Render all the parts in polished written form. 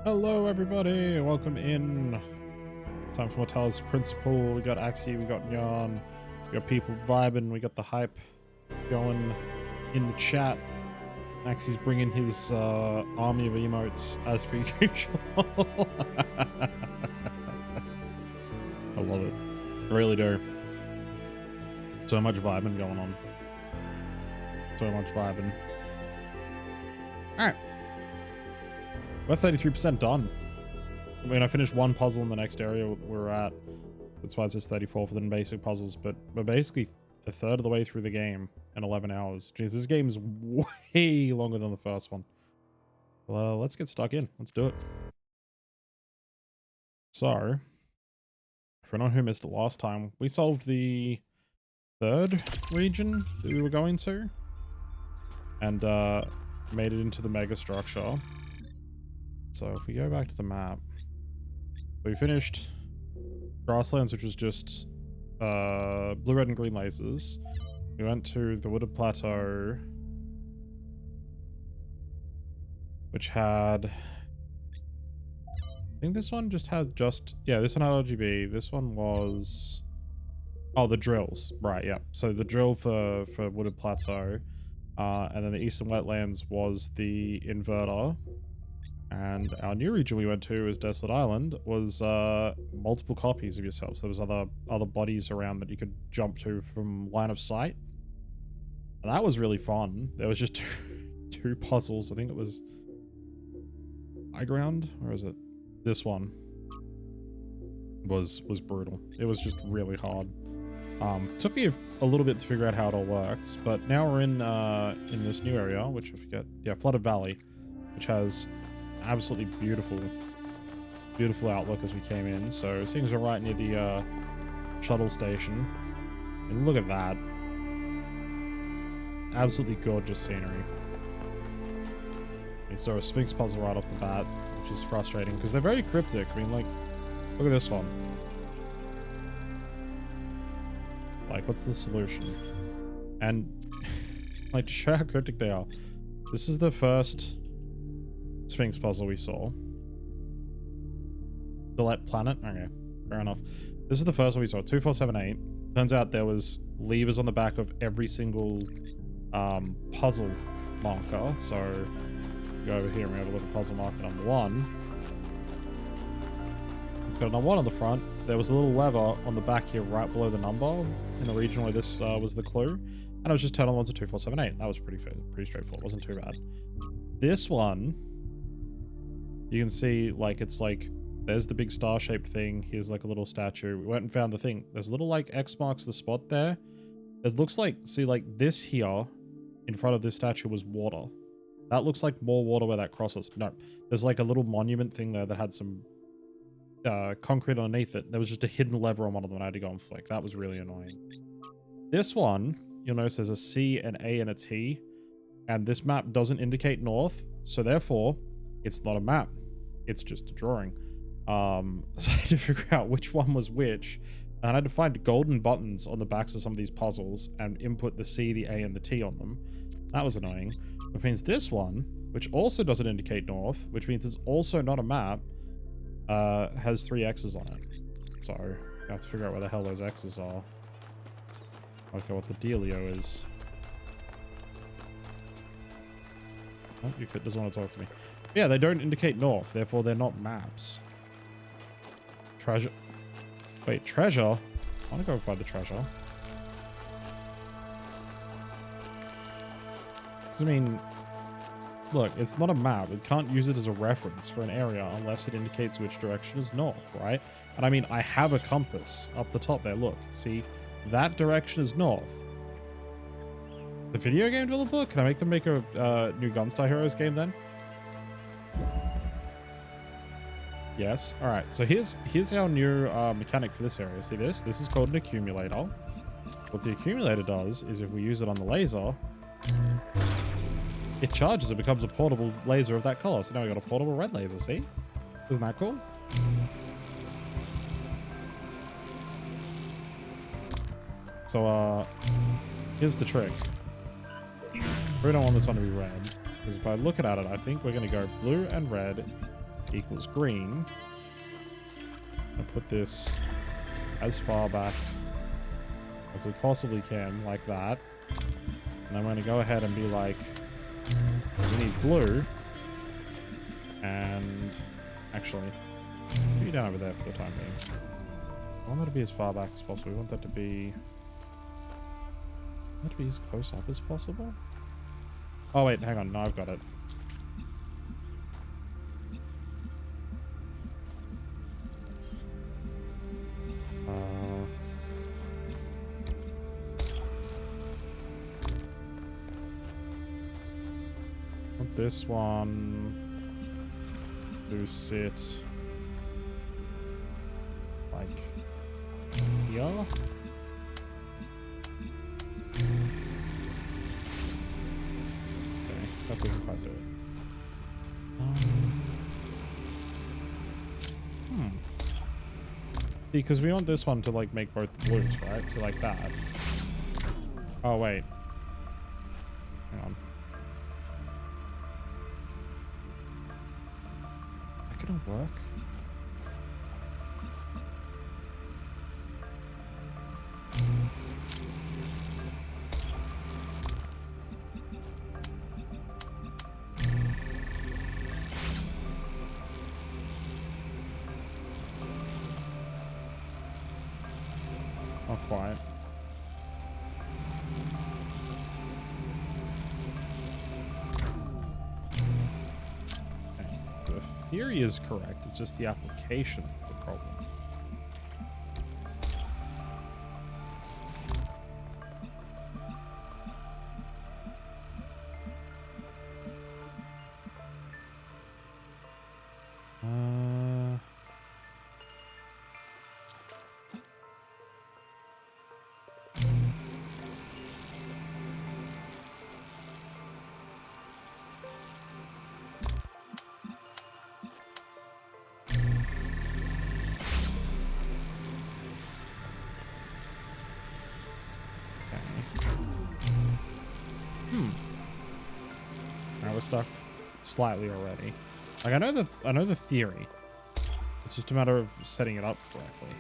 Hello everybody, welcome in. It's time for more Talos Principle. We got Axie, we got Nyan, we got people vibing, we got the hype going in the chat. Axie's bringing his army of emotes as per usual. I love it. I really do. So much vibing going on. So much vibing. Alright. We're 33% done. I mean, I finished one puzzle in the next area we're at. That's why it says 34 for the basic puzzles, but we're basically a third of the way through the game in 11 hours. Jeez, this game is way longer than the first one. Well, let's get stuck in. Let's do it. So, for anyone who missed it last time, we solved the third region that we were going to and made it into the Megastructure. So if we go back to the map, we finished Grasslands, which was just blue, red, and green lasers. We went to the Wooded Plateau, which had... I think this one just had yeah, this one had RGB. This one was... Oh, the drills. Right, yeah. So the drill for Wooded Plateau. And then the Eastern Wetlands was the inverter. And our new region we went to was Desolate Island, was multiple copies of yourself. So there was other bodies around that you could jump to from line of sight. And that was really fun. There was just two puzzles. I think it was High Ground, or is it this one? Was brutal. It was just really hard. Took me a little bit to figure out how it all works, but now we're in this new area, which I forget. Yeah, Flooded Valley, which has absolutely beautiful outlook as we came in. So things are right near the shuttle station, and look at that, absolutely gorgeous scenery. We saw a Sphinx puzzle right off the bat, which is frustrating because they're very cryptic. I mean, like, look at this one. Like, what's the solution? And like, to show how cryptic they are, this is the first Sphinx puzzle we saw. Select planet? Okay, fair enough. This is the first one we saw, 2478. Turns out there was levers on the back of every single puzzle marker. So go over here and we have a look at puzzle marker number 1. It's got a number 1 on the front. There was a little lever on the back here right below the number in the region where this was the clue. And it was just turn on 1 to 2478. That was pretty straightforward. Wasn't too bad. This one, you can see, like, it's like, there's the big star-shaped thing. Here's like a little statue. We went and found the thing. There's a little, like, X marks the spot there. It looks like, see, like, this here in front of this statue was water. That looks like more water where that crosses. No, there's like a little monument thing there that had some concrete underneath it. There was just a hidden lever on one of them and I had to go and flick. That was really annoying. This one, you'll notice there's a C, an A, and a T. And this map doesn't indicate north. So therefore, it's not a map. It's just a drawing. So I had to figure out which one was which. And I had to find golden buttons on the backs of some of these puzzles and input the C, the A, and the T on them. That was annoying. Which means this one, which also doesn't indicate north, which means it's also not a map, has 3 X's on it. So I have to figure out where the hell those X's are. Okay, what the dealio is. Oh, Ukit doesn't want to talk to me. Yeah, they don't indicate north, therefore they're not maps. Treasure. Wait, treasure? I want to go find the treasure. Because, I mean, look, it's not a map. It can't use it as a reference for an area unless it indicates which direction is north, right? And I mean, I have a compass up the top there. Look, see? That direction is north. The video game developer? Can I make them make a new Gunstar Heroes game then? Yes. All right. So here's our new mechanic for this area. See this? This is called an accumulator. What the accumulator does is if we use it on the laser, it charges. It becomes a portable laser of that color. So now we got a portable red laser. See? Isn't that cool? So here's the trick. We don't want this one to be red, because if I look at it, I think we're going to go blue and red equals green. I put this as far back as we possibly can, like that. And I'm going to go ahead and be like, we need blue. And actually, put you down over there for the time being. I want that to be as far back as possible. We want that to be as close up as possible. Oh wait, hang on. No, I've got it. Want this one to sit like here. Okay, that doesn't quite do it. Because we want this one to like make both blues, right? So like that. Oh wait. Hang on. That gonna work? Not quite. Okay. The theory is correct. It's just the application that's the problem. We're stuck slightly already. Like I know the theory. It's just a matter of setting it up correctly.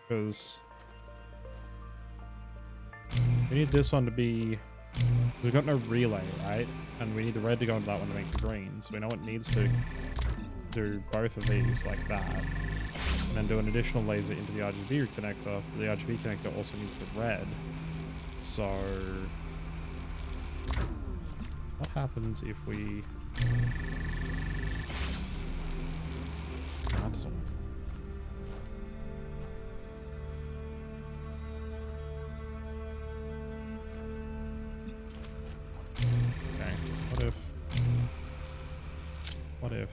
Because we need this one to be. We've got no relay, right? And we need the red to go into that one to make the green. So we know it needs to do both of these like that, and then do an additional laser into the RGB connector. The RGB connector also needs the red. So what happens if we... That doesn't work. Okay, what if...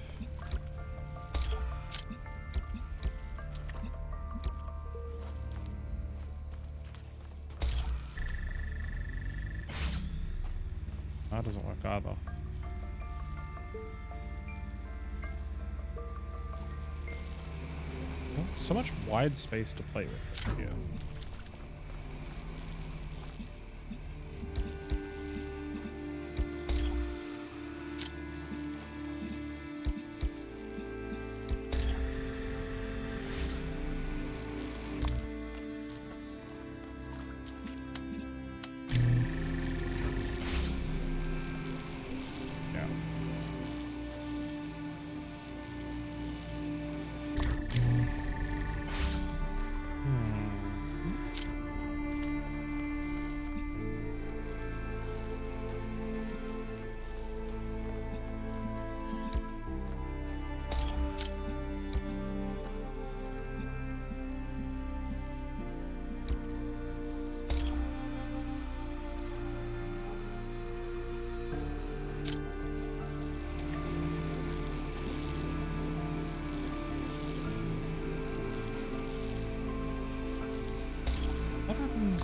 That doesn't work either. Well, so much wide space to play with here.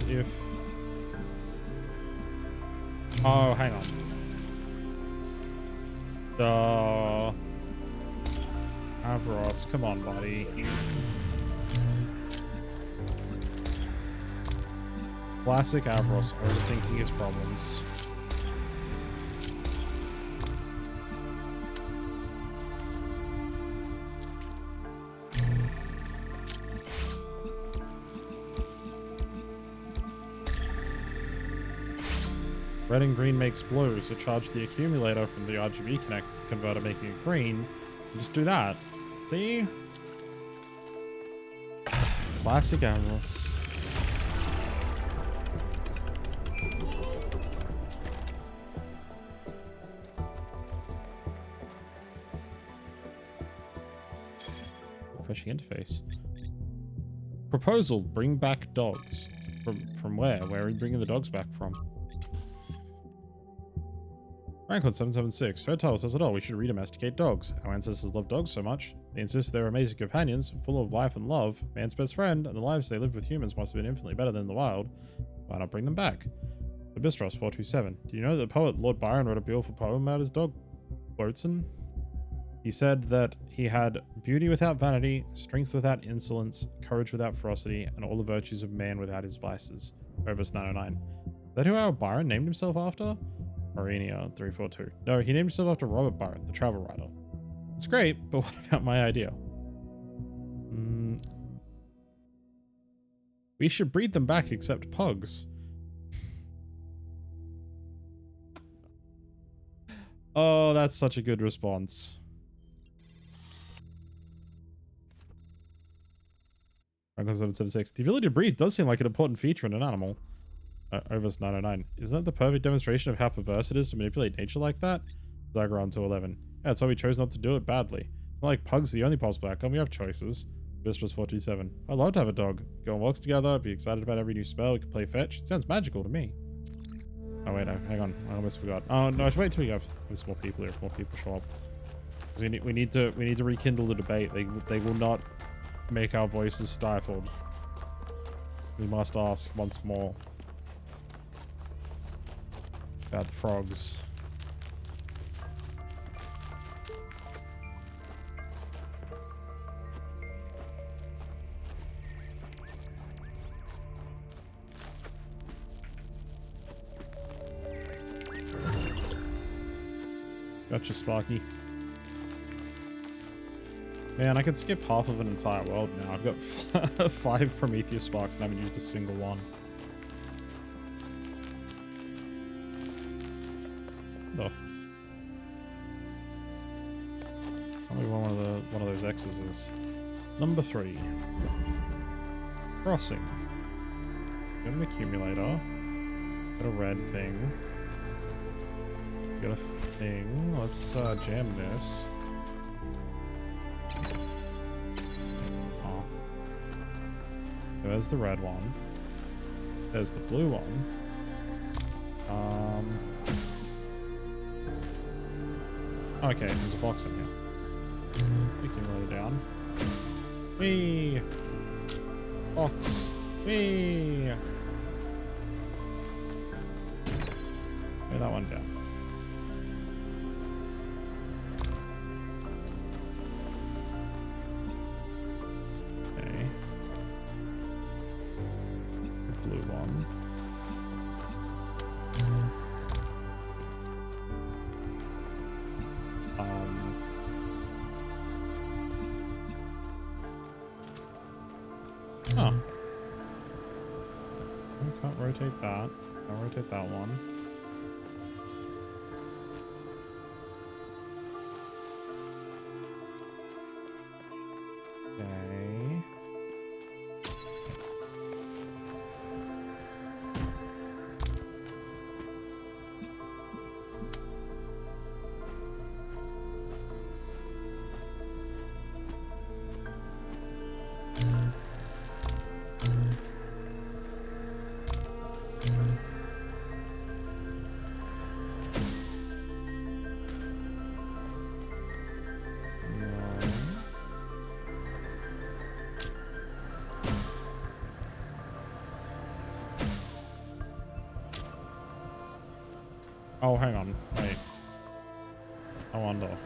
If... Oh, hang on. Avros, come on, buddy. Classic Avros, overthinking his problems. Red and green makes blue, so charge the accumulator from the RGB converter, making it green. And just do that. See? Classic Amorous. Refreshing interface. Proposal, bring back dogs. From where? Where are we bringing the dogs back from? Franklin 776. Sir Talos says it all. We should redomesticate dogs. Our ancestors loved dogs so much. They insist they were amazing companions, full of life and love, man's best friend, and the lives they lived with humans must have been infinitely better than in the wild. Why not bring them back? Abistros 427. Do you know that the poet Lord Byron wrote a beautiful poem about his dog, Boatswain? He said that he had beauty without vanity, strength without insolence, courage without ferocity, and all the virtues of man without his vices. Verse 909. Is that who our Byron named himself after? Marina 342. No, he named himself after Robert Byron, the travel writer. It's great, but what about my idea? We should breed them back except pugs. Oh, that's such a good response. Franklin 776. The ability to breathe does seem like an important feature in an animal. Overs 909. Isn't that the perfect demonstration of how perverse it is to manipulate nature like that? Zagron 211. Yeah, that's why we chose not to do it badly. It's not like pugs are the only possible outcome. We have choices. Mistress 427. I'd love to have a dog. Go on walks together, be excited about every new spell, we can play fetch. It sounds magical to me. Oh wait, no, hang on. I almost forgot. Oh no, I should wait till we have more people here, if more people show up. We need to rekindle the debate. They will not make our voices stifled. We must ask once more about the frogs. Gotcha, Sparky. Man, I could skip half of an entire world now. I've got 5 Prometheus sparks and I haven't used a single one. Oh. Tell me one of those X's is. Number 3. Crossing. Got an accumulator. Got a red thing. Got a thing. Let's jam this. Oh. There's the red one. There's the blue one. Okay, there's a box in here. We can roll it down. Whee! Box. Whee! Lay that one down. Okay. The blue one. Oh. I can't rotate that. I'll rotate that one. Okay. Oh, hang on. Wait. I wonder.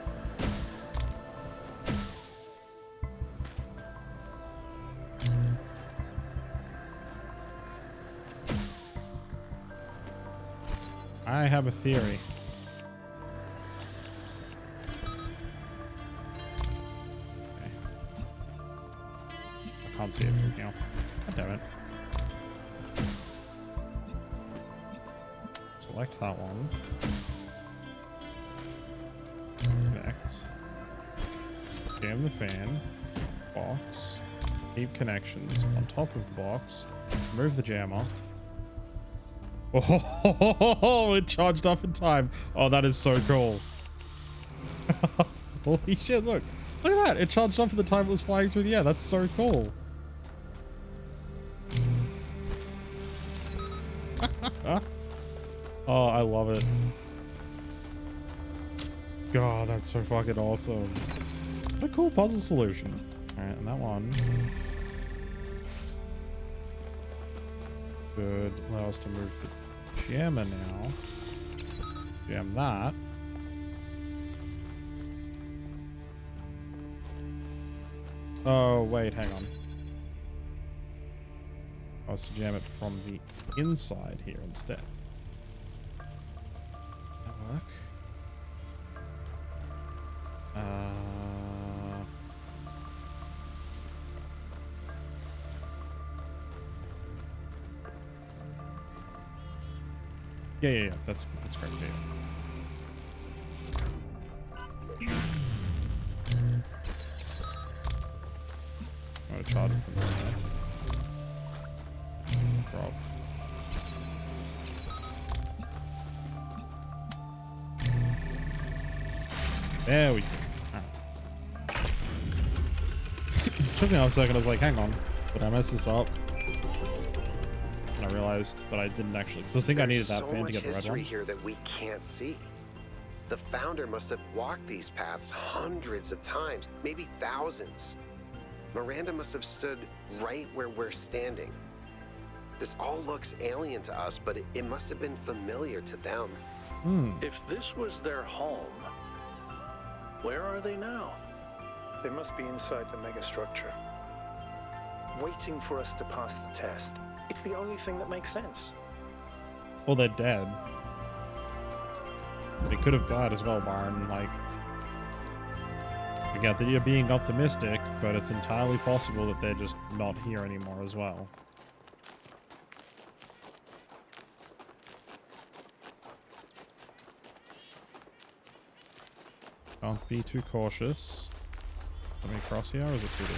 I have a theory. Okay. I can't see it from here. God damn it. select that one. Connect. Jam the fan. Box. Keep connections on top of the box. Remove the jammer. Oh, it charged up in time. Oh, that is so cool. Holy shit, look. Look at that. It charged up at the time it was flying through the air. That's so cool. Oh, I love it. God, that's so fucking awesome. What a cool puzzle solution. Alright, and that one could allow us to move the jammer now. Jam that. Oh, wait, hang on. I was to jam it from the inside here instead. That work? Yeah. That's great. Yeah. I'm gonna charge it from there. Drop. There we go. Right. Took me off a second. I was like, hang on, did I mess this up? And I realized that I didn't actually. So I think I needed that fan to get the red one. There's so much history here that we can't see. The founder must have walked these paths hundreds of times, maybe thousands. Miranda must have stood right where we're standing. This all looks alien to us, but it must have been familiar to them. If this was their home, where are they now? They must be inside the megastructure, waiting for us to pass the test. It's the only thing that makes sense. Well, they're dead. They could have died as well, Byron. Like, I get that you're being optimistic, but it's entirely possible that they're just not here anymore as well. Can't be too cautious. Let me cross here, or is it too deep?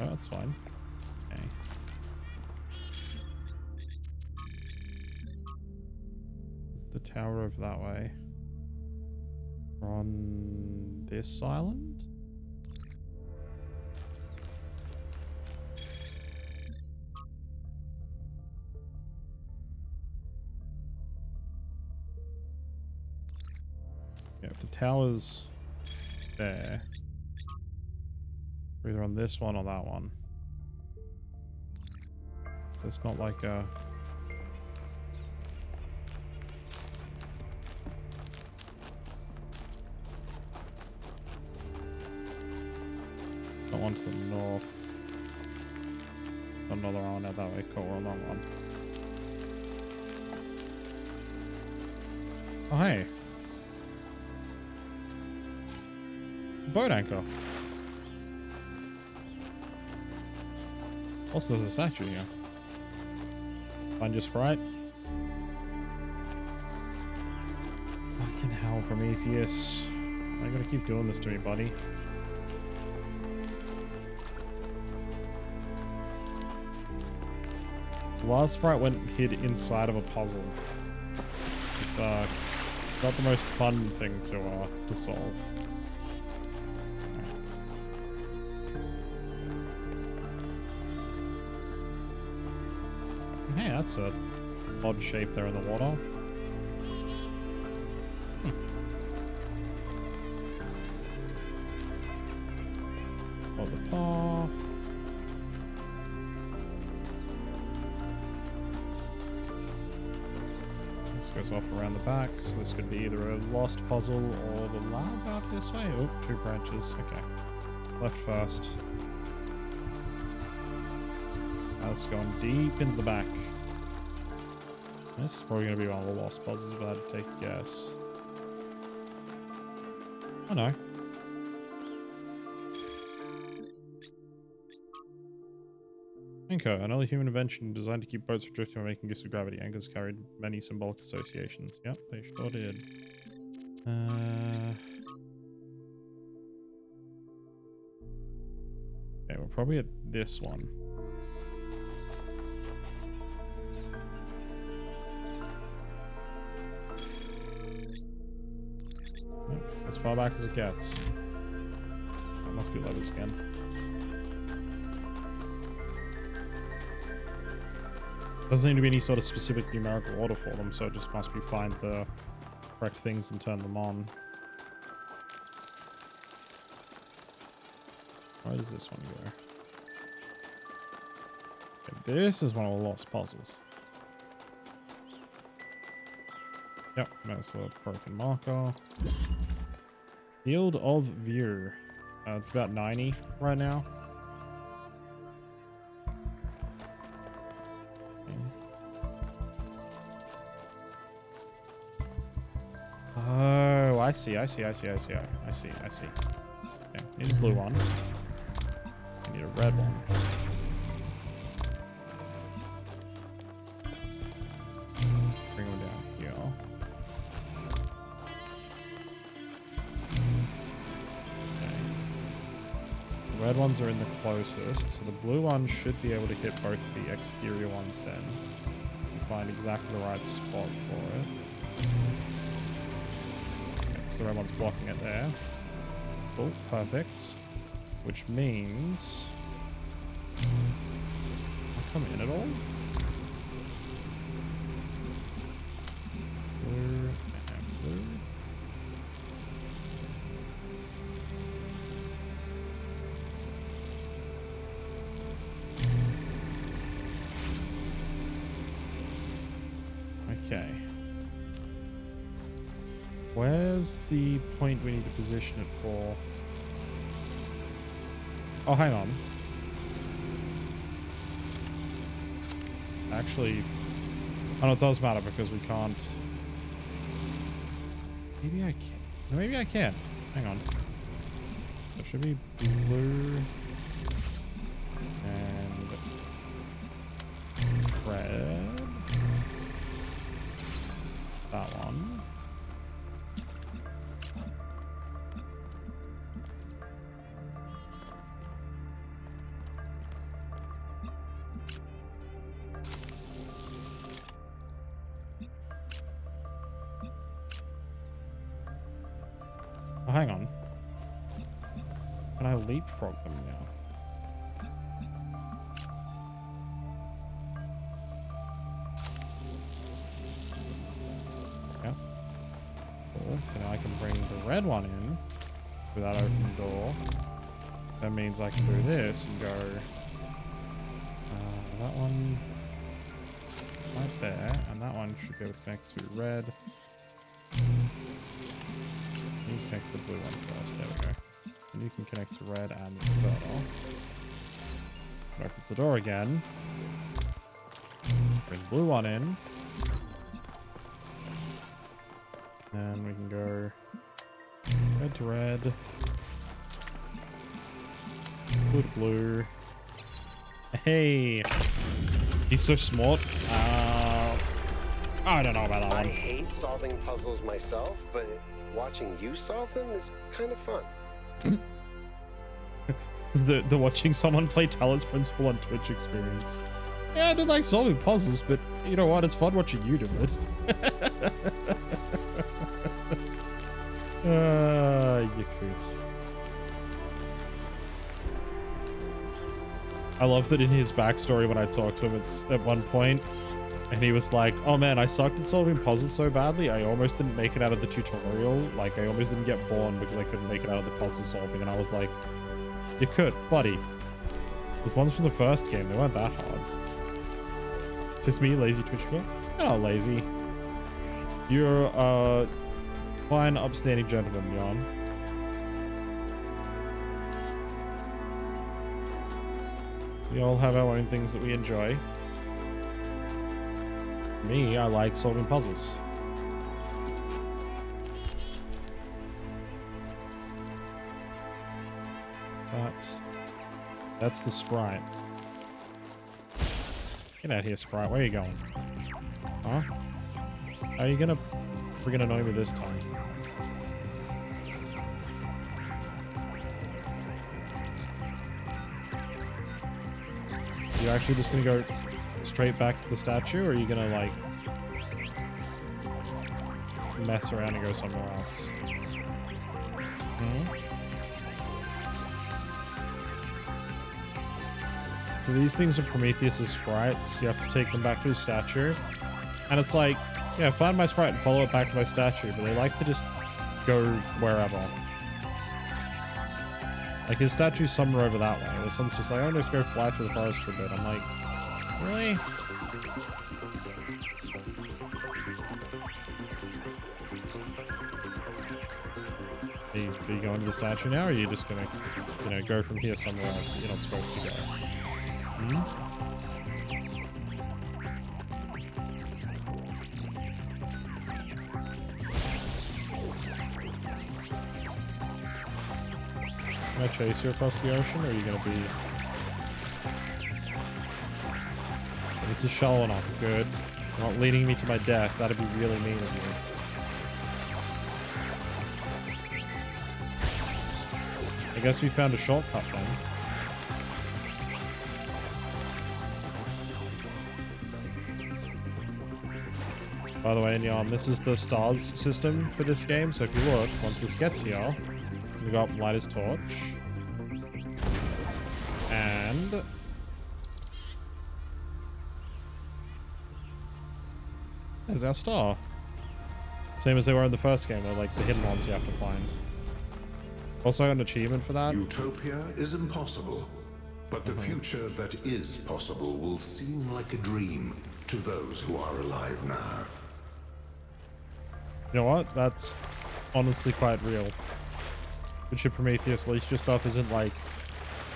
Oh, that's fine. Okay. Is the tower over that way? We're on this island? Yeah, if the tower's there, we're either on this one or that one. It's not like a... That one to the north. Another one out that way. Cool, we're on that one. Oh, hey. Boat anchor. Also, there's a statue here. Find your sprite. Fucking hell, Prometheus. I gotta keep doing this to me, buddy. The last sprite went hid inside of a puzzle. It's not the most fun thing to solve. Hey, that's a odd shape there in the water. Follow the path. This goes off around the back, so this could be either a lost puzzle or the lab out this way. Oh, 2 branches. Okay. Left first. That's going deep into the back. This is probably going to be one of the lost puzzles if I had to take a guess. Oh no. Anchor, an early human invention designed to keep boats from drifting while making use of gravity. Anchors carried many symbolic associations. Yep, they sure did. Okay, we're probably at this one. Yep, as far back as it gets. That must be levers again. Doesn't seem to be any sort of specific numerical order for them, so it just must be find the correct things and turn them on. Where does this one go? Okay, this is one of the lost puzzles. Yep, that's the broken marker. Field of view. It's about 90 right now. Oh, I see. I see. Okay, need a blue one. I need a red one. Bring them down here. Okay. The red ones are in the closest, so the blue ones should be able to hit both the exterior ones then. Find exactly the right spot for it. The red one's blocking it there. Oh, perfect. Which means... I'll come in at all? Blue and blue. Okay. Where's the point we need to position it for? Oh, hang on. Actually, oh no, it does matter because we can't. Maybe I can. No, maybe I can. Hang on. It should be blue and red. That one. Oh, hang on. Can I leapfrog them now? Yeah. Cool. So now I can bring the red one in through that open door. That means I can do this and go that one right there, and that one should be able to connect to red. You connect the blue one first. There we go. And you can connect to red and the turtle. It opens the door again. Bring the blue one in. And we can go red to red. Blue to blue. Hey! He's so smart. I don't know about that one. I hate solving puzzles myself, but watching you solve them is kind of fun. the watching someone play Talos Principle on Twitch experience. Yeah, I don't like solving puzzles, but you know what? It's fun watching you do it. You could. I love that in his backstory when I talked to him, it's at one point, and he was like, "Oh man, I sucked at solving puzzles so badly. I almost didn't make it out of the tutorial. Like, I almost didn't get born because I couldn't make it out of the puzzle solving." And I was like, "You could, buddy. There's ones from the first game. They weren't that hard." Just me, lazy Twitch player? You're not lazy. You're a fine, upstanding gentleman, Jan. We all have our own things that we enjoy. Me, I like solving puzzles. But that's the sprite. Get out here, Sprite. Where are you going? Huh? Are you gonna freaking annoy me this time? You actually just gonna go straight back to the statue, or are you gonna like mess around and go somewhere else? So these things are Prometheus's sprites. You have to take them back to the statue. And it's like, yeah, find my sprite and follow it back to my statue, but they like to just go wherever. Like his statue's somewhere over that way. This one's just like, oh, let's go fly through the forest for a bit. I'm like, really? Are you going to the statue now, or are you just gonna, you know, go from here somewhere else that you're not supposed to go? Can I chase you across the ocean, or are you gonna be... This is shallow enough. Good. You're not leading me to my death. That'd be really mean of you. I guess we found a shortcut then. By the way, Neon, this is the stars system for this game. So if you look, once this gets here, it's gonna go up and light his torch. And there's our star. Same as they were in the first game. They're like the hidden ones you have to find. Also, I got an achievement for that. Utopia is impossible, but the future that is possible will seem like a dream to those who are alive now. You know what? That's honestly quite real. Good shit, Prometheus. At least your stuff isn't like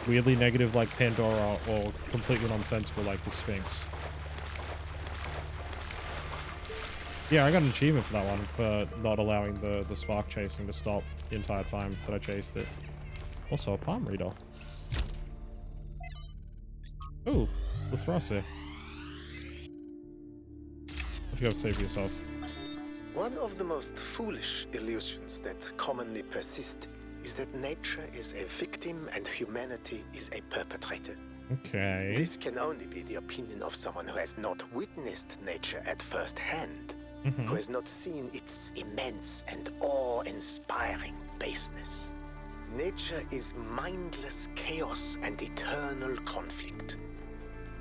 weirdly negative like Pandora or completely nonsensical like the Sphinx. Yeah, I got an achievement for that one for not allowing the spark chasing to stop the entire time that I chased it. Also a palm reader. Oh, the Throsser. What do you have to say for yourself? One of the most foolish illusions that commonly persist is that nature is a victim and humanity is a perpetrator. Okay. This can only be the opinion of someone who has not witnessed nature at first hand, who has not seen its immense and awe-inspiring baseness. Nature is mindless chaos and eternal conflict.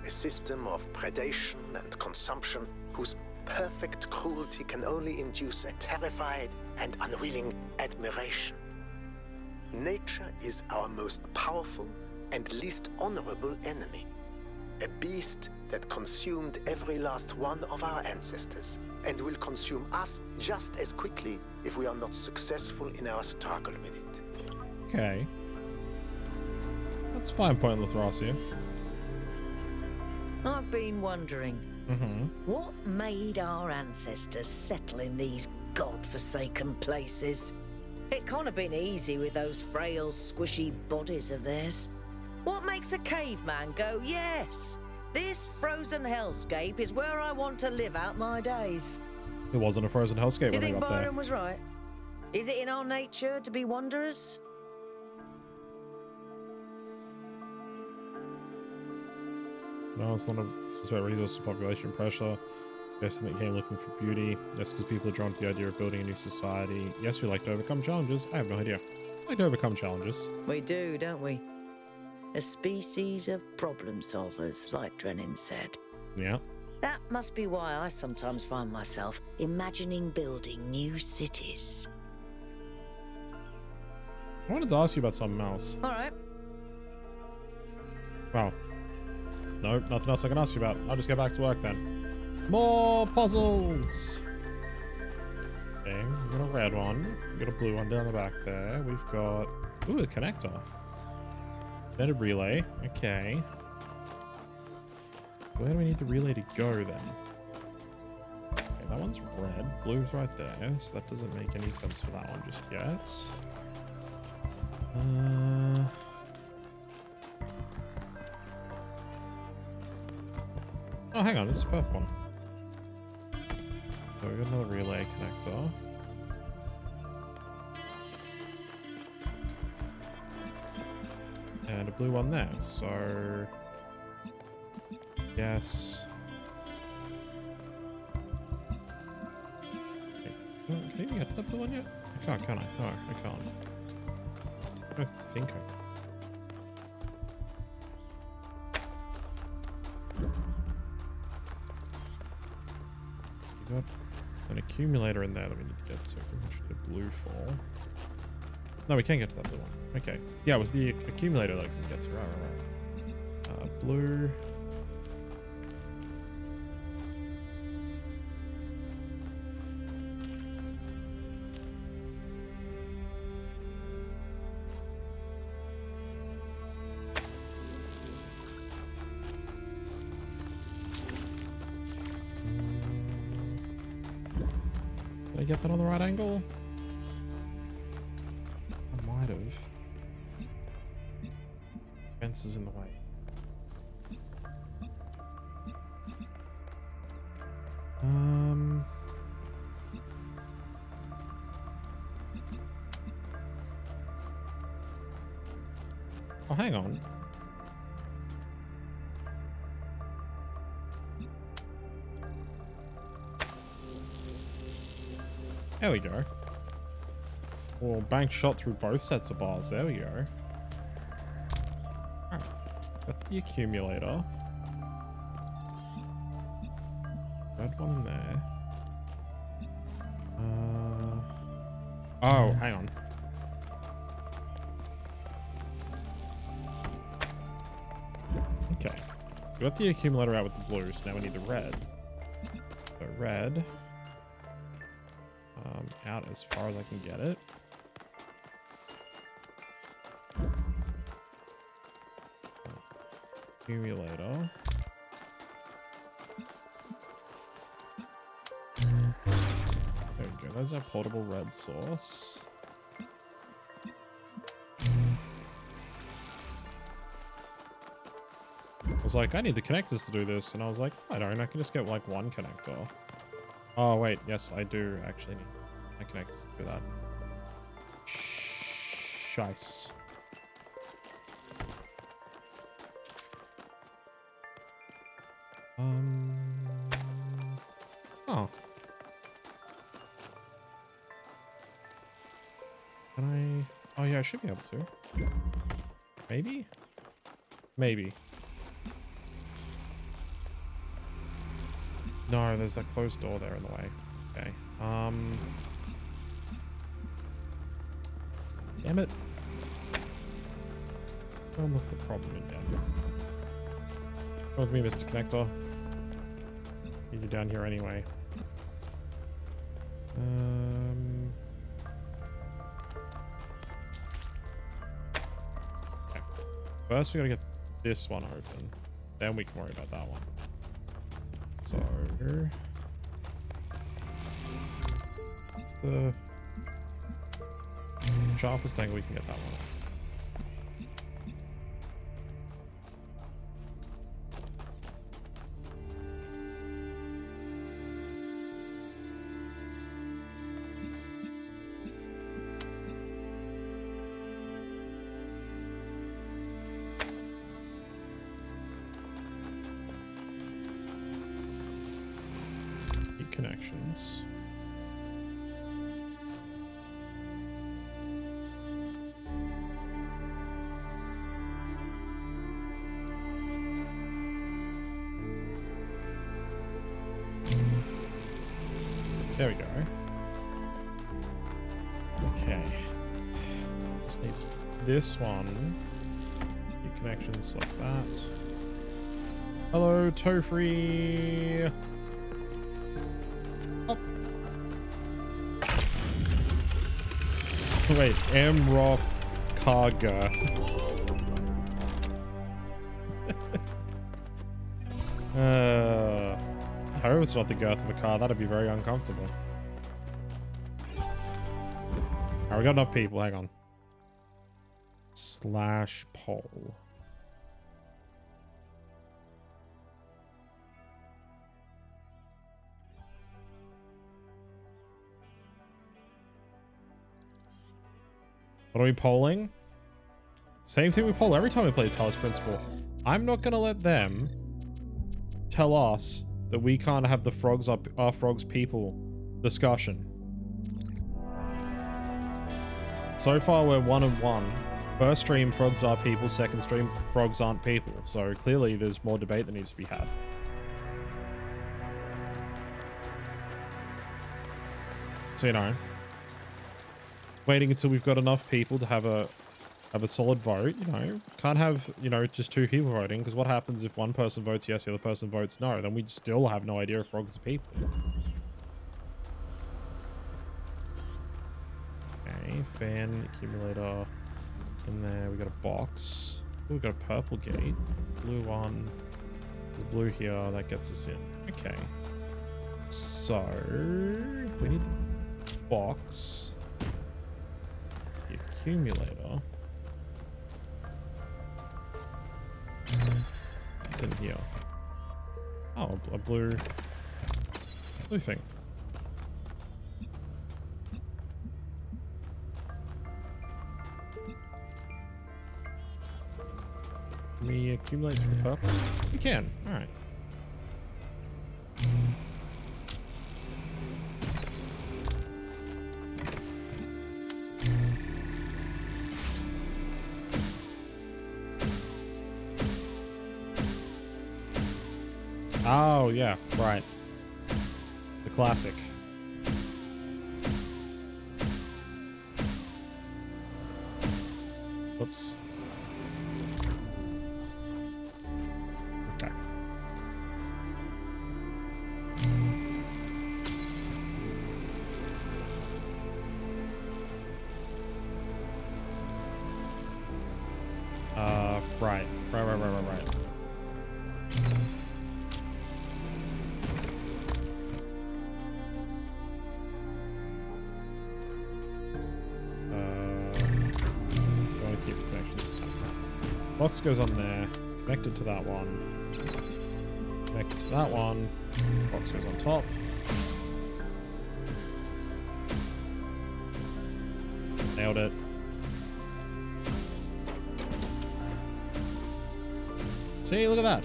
A system of predation and consumption whose perfect cruelty can only induce a terrified and unwilling admiration. Nature is our most powerful and least honorable enemy. A beast that consumed every last one of our ancestors and will consume us just as quickly if we are not successful in our struggle with it. Okay. That's a fine point, Lathrossia. I've been wondering, what made our ancestors settle in these god-forsaken places? It can't have been easy with those frail, squishy bodies of theirs. What makes a caveman go, yes, this frozen hellscape is where I want to live out my days? It wasn't a frozen hellscape You when they think got there. Byron was right? Is it in our nature to be wanderers? No, it's not it's about resource and population pressure. Guessing that came looking for beauty. That's because people are drawn to the idea of building a new society. Yes, we like to overcome challenges. I have no idea. I like to overcome challenges. We do, don't we? A species of problem solvers, like Drennan said. Yeah. That must be why I sometimes find myself imagining building new cities. I wanted to ask you about something else. All right. Wow. No, nothing else I can ask you about. I'll just get back to work then. More puzzles! Okay, we got a red one. We got a blue one down the back there. We've got... Ooh, a connector. Then a relay. Okay. Where do we need the relay to go then? Okay, that one's red. Blue's right there, so that doesn't make any sense for that one just yet. Oh, hang on, this is the purple one. So we got another relay connector. And a blue one there, so... Yes. Wait, can I even get to that blue one yet? I can't, can I? No, I can't. I don't think I can. We got an accumulator in there that we need to get to. We should get blue for. No, we can't get to that blue one. Okay. Yeah, it was the accumulator that I couldn't get to. Right. Blue. Did I get that on the right angle? I might have. Fence is in the way. Oh, hang on. There we go. Well, bank shot through both sets of bars. There we go. Alright. Got the accumulator. Red one there. Oh, hang on. Okay. We got the accumulator out with the blue, so now we need the red. So red. Out as far as I can get it. Accumulator. There we go. There's our portable red source. I was like, I need the connectors to do this, and I was like, I don't. I can just get like one connector. Oh wait, yes, I do actually need my connectors to do that. Shice. Oh. Can I? Oh yeah, I should be able to. Maybe? Maybe. No, there's a closed door there in the way. Okay. Damn it. Don't look the problem again. Come with me, Mr. Connector. Need you down here anyway. Okay. First, we gotta get this one open. Then we can worry about that one. So, it's the sharpest angle we can get that one. Connections. There we go. Okay. Just need this one. New connections like that. Hello, Tofree. Wait, Amroth Karga. I hope it's not the girth of a car. That'd be very uncomfortable. Alright, we got enough people. Hang on. /poll. What are we polling? Same thing we poll every time we play Talos Principle. I'm not going to let them tell us that we can't have the frogs our frogs people discussion. So far, we're 1-1. First stream, frogs are people. Second stream, frogs aren't people. So clearly, there's more debate that needs to be had. So, you know, waiting until we've got enough people to have a solid vote. You know, can't have, you know, just 2 people voting, because what happens if one person votes yes, the other person votes no? Then we still have no idea if frogs are people. Okay, fan accumulator in there. We got a box. Ooh, we got a purple gate. Blue one. There's blue here. That gets us in. Okay. So we need the box. The accumulator. What's in here? Oh, a blue thing. Can we accumulate the purple? We can. All right. Oh, yeah, right. The classic. Whoops. Okay. Right. Box goes on there, connected to that one, connected to that one, box goes on top. Nailed it. See, look at that.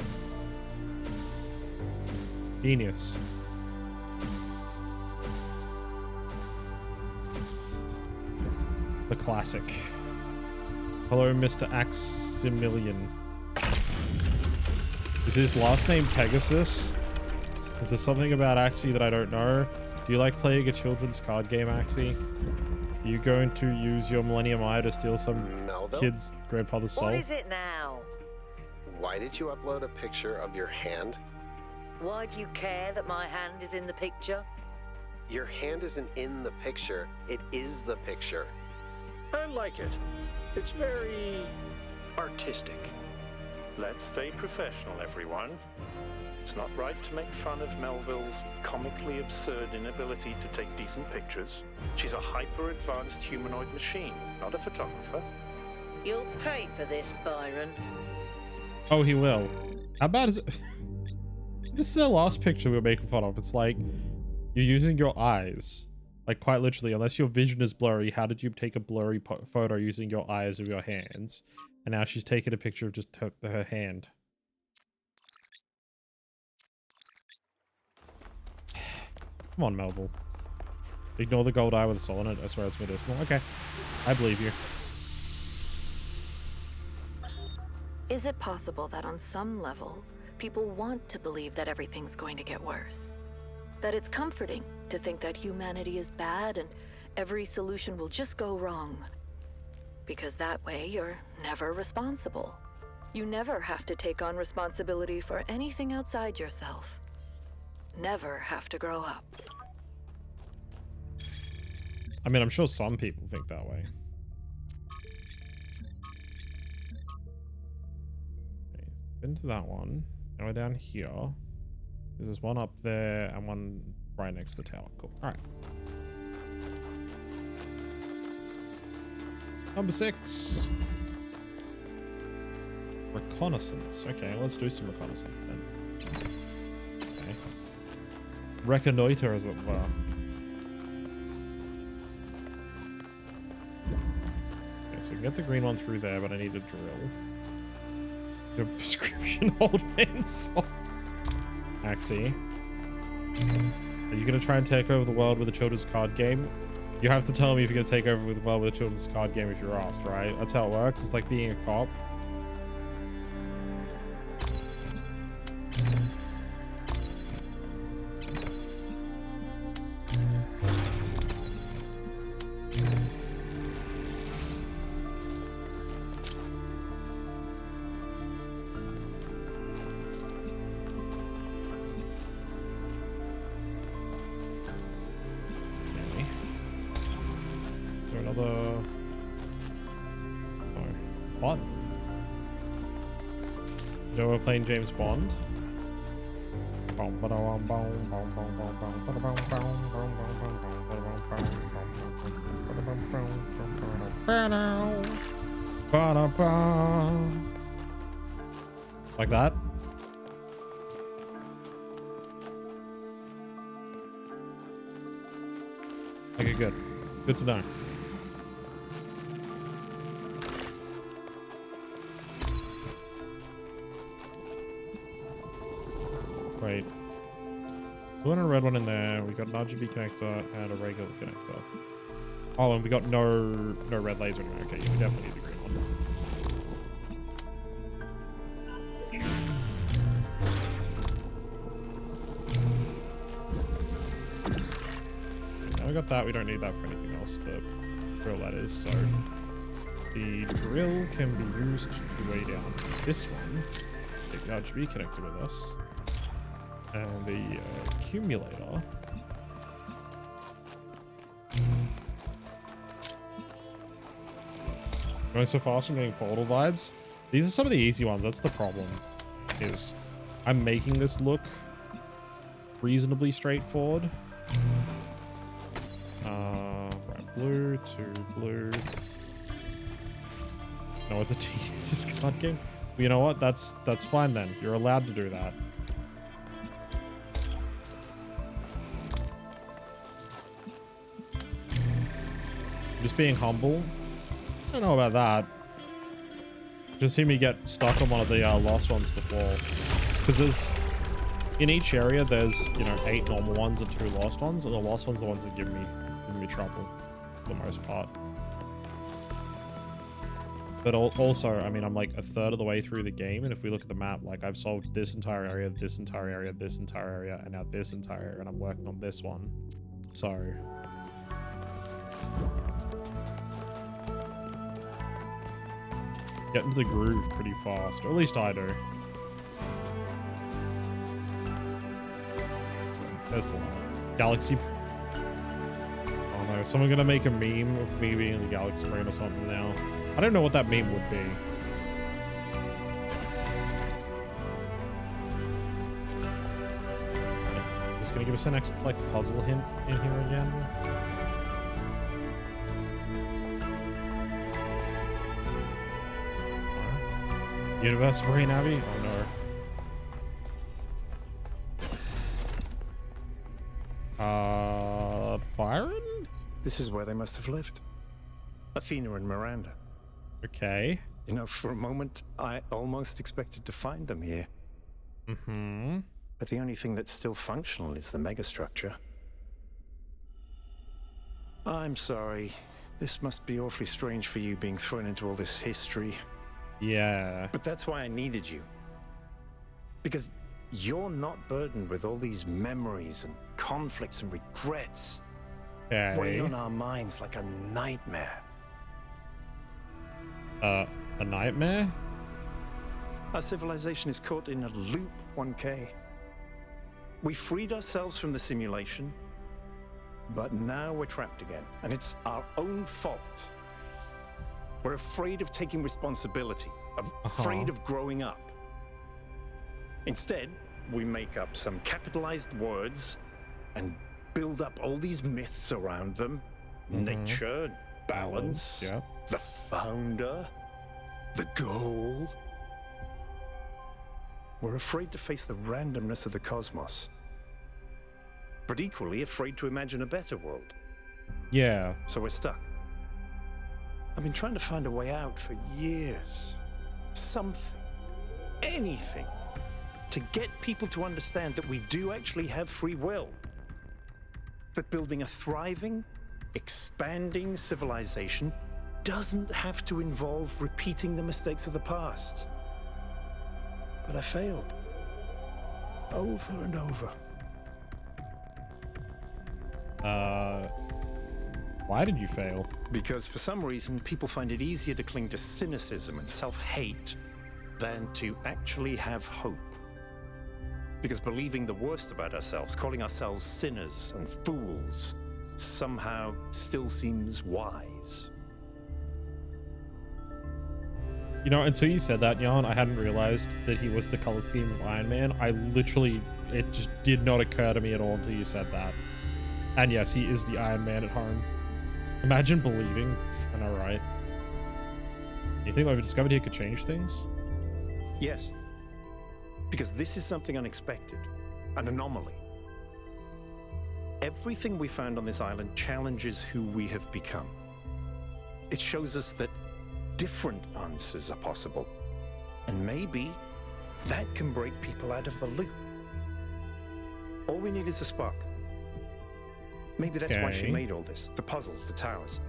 Genius. The classic. Hello, Mr. Aximilian. Is his last name Pegasus? Is there something about Axie that I don't know? Do you like playing a children's card game, Axie? Are you going to use your Millennium Eye to steal some Melville? kid's grandfather's soul? What is it now? Why did you upload a picture of your hand? Why do you care that my hand is in the picture? Your hand isn't in the picture. It is the picture. I like it. It's very artistic. Let's stay professional, everyone. It's not right to make fun of Melville's comically absurd inability to take decent pictures. She's a hyper-advanced humanoid machine, not a photographer. You'll pay for this, Byron. Oh, he will. How bad is it? This is the last picture we were making fun of. It's like, you're using your eyes. Like, quite literally, unless your vision is blurry, how did you take a blurry photo using your eyes of your hands? And now she's taking a picture of just her hand. Come on, Melville. Ignore the gold eye with a soul in it. I swear it's medicinal. Okay. I believe you. Is it possible that on some level, people want to believe that everything's going to get worse? That it's comforting to think that humanity is bad and every solution will just go wrong? Because that way you're never responsible. You never have to take on responsibility for anything outside yourself. Never have to grow up. I mean, I'm sure some people think that way. Okay, been to that one. Now we're down here. There's one up there and one right next to the tower. Cool. All right. Number 6. Reconnaissance. Okay, let's do some reconnaissance then. Okay. Reconnoiter, as it were. So we can get the green one through there, but I need a drill. Your prescription old man song. Axie. Are you going to try and take over the world with a children's card game? You have to tell me if you're going to take over the world with a children's card game if you're asked, right? That's how it works. It's like being a cop. Playing James Bond. Like that. Okay, good. Good to know. Right. We want a red one in there. We got an RGB connector and a regular connector. Oh, and we got no red laser anyway. Okay, you definitely need the green one. Now we got that. We don't need that for anything else. The drill, that is. So the drill can be used to weigh down this one. Take the RGB connector with us. And the accumulator. Going so fast, I'm getting Portal vibes. These are some of the easy ones. That's the problem. Is I'm making this look reasonably straightforward. Right, blue to blue. No, it's a tedious card game. But you know what? That's fine then. You're allowed to do that. Just being humble. I don't know about that. Just seen me get stuck on one of the lost ones before. Because there's in each area there's 8 normal ones and 2 lost ones, and the lost ones are the ones that give me trouble for the most part. But also, I mean, I'm like a third of the way through the game, and if we look at the map, like I've solved this entire area, this entire area, this entire area, and now this entire area, and I'm working on this one. So get into the groove pretty fast, or at least I do. There's the galaxy. Oh no, someone gonna make a meme of me being in the galaxy brain or something now. I don't know what that meme would be. Okay. Just gonna give us an next like puzzle hint in here again. Universe brain Abby? Oh no. Byron? This is where they must have lived. Athena and Miranda. Okay. You know, for a moment, I almost expected to find them here. Mm-hmm. But the only thing that's still functional is the megastructure. I'm sorry. This must be awfully strange for you being thrown into all this history. Yeah. But that's why I needed you. Because you're not burdened with all these memories and conflicts and regrets. Okay. Weigh on our minds like a nightmare. A nightmare? Our civilization is caught in a loop, 1K. We freed ourselves from the simulation, but now we're trapped again, and it's our own fault. We're afraid of taking responsibility, afraid of growing up. Instead, we make up some capitalized words and build up all these myths around them. Nature, balance, the founder, the goal. We're afraid to face the randomness of the cosmos, but equally afraid to imagine a better world. Yeah. So we're stuck. I've been trying to find a way out for years. Something, anything, to get people to understand that we do actually have free will. That building a thriving, expanding civilization doesn't have to involve repeating the mistakes of the past. But I failed. Over and over. Why did you fail? Because for some reason, people find it easier to cling to cynicism and self-hate than to actually have hope. Because believing the worst about ourselves, calling ourselves sinners and fools, somehow still seems wise. You know, until you said that, Jan, I hadn't realized that he was the color scheme of Iron Man. It just did not occur to me at all until you said that. And yes, he is the Iron Man at home. Imagine believing, I know, right? You think what we've discovered here could change things? Yes. Because this is something unexpected, an anomaly. Everything we found on this island challenges who we have become. It shows us that different answers are possible. And maybe that can break people out of the loop. All we need is a spark. Maybe that's why she made all this. The puzzles, the towers.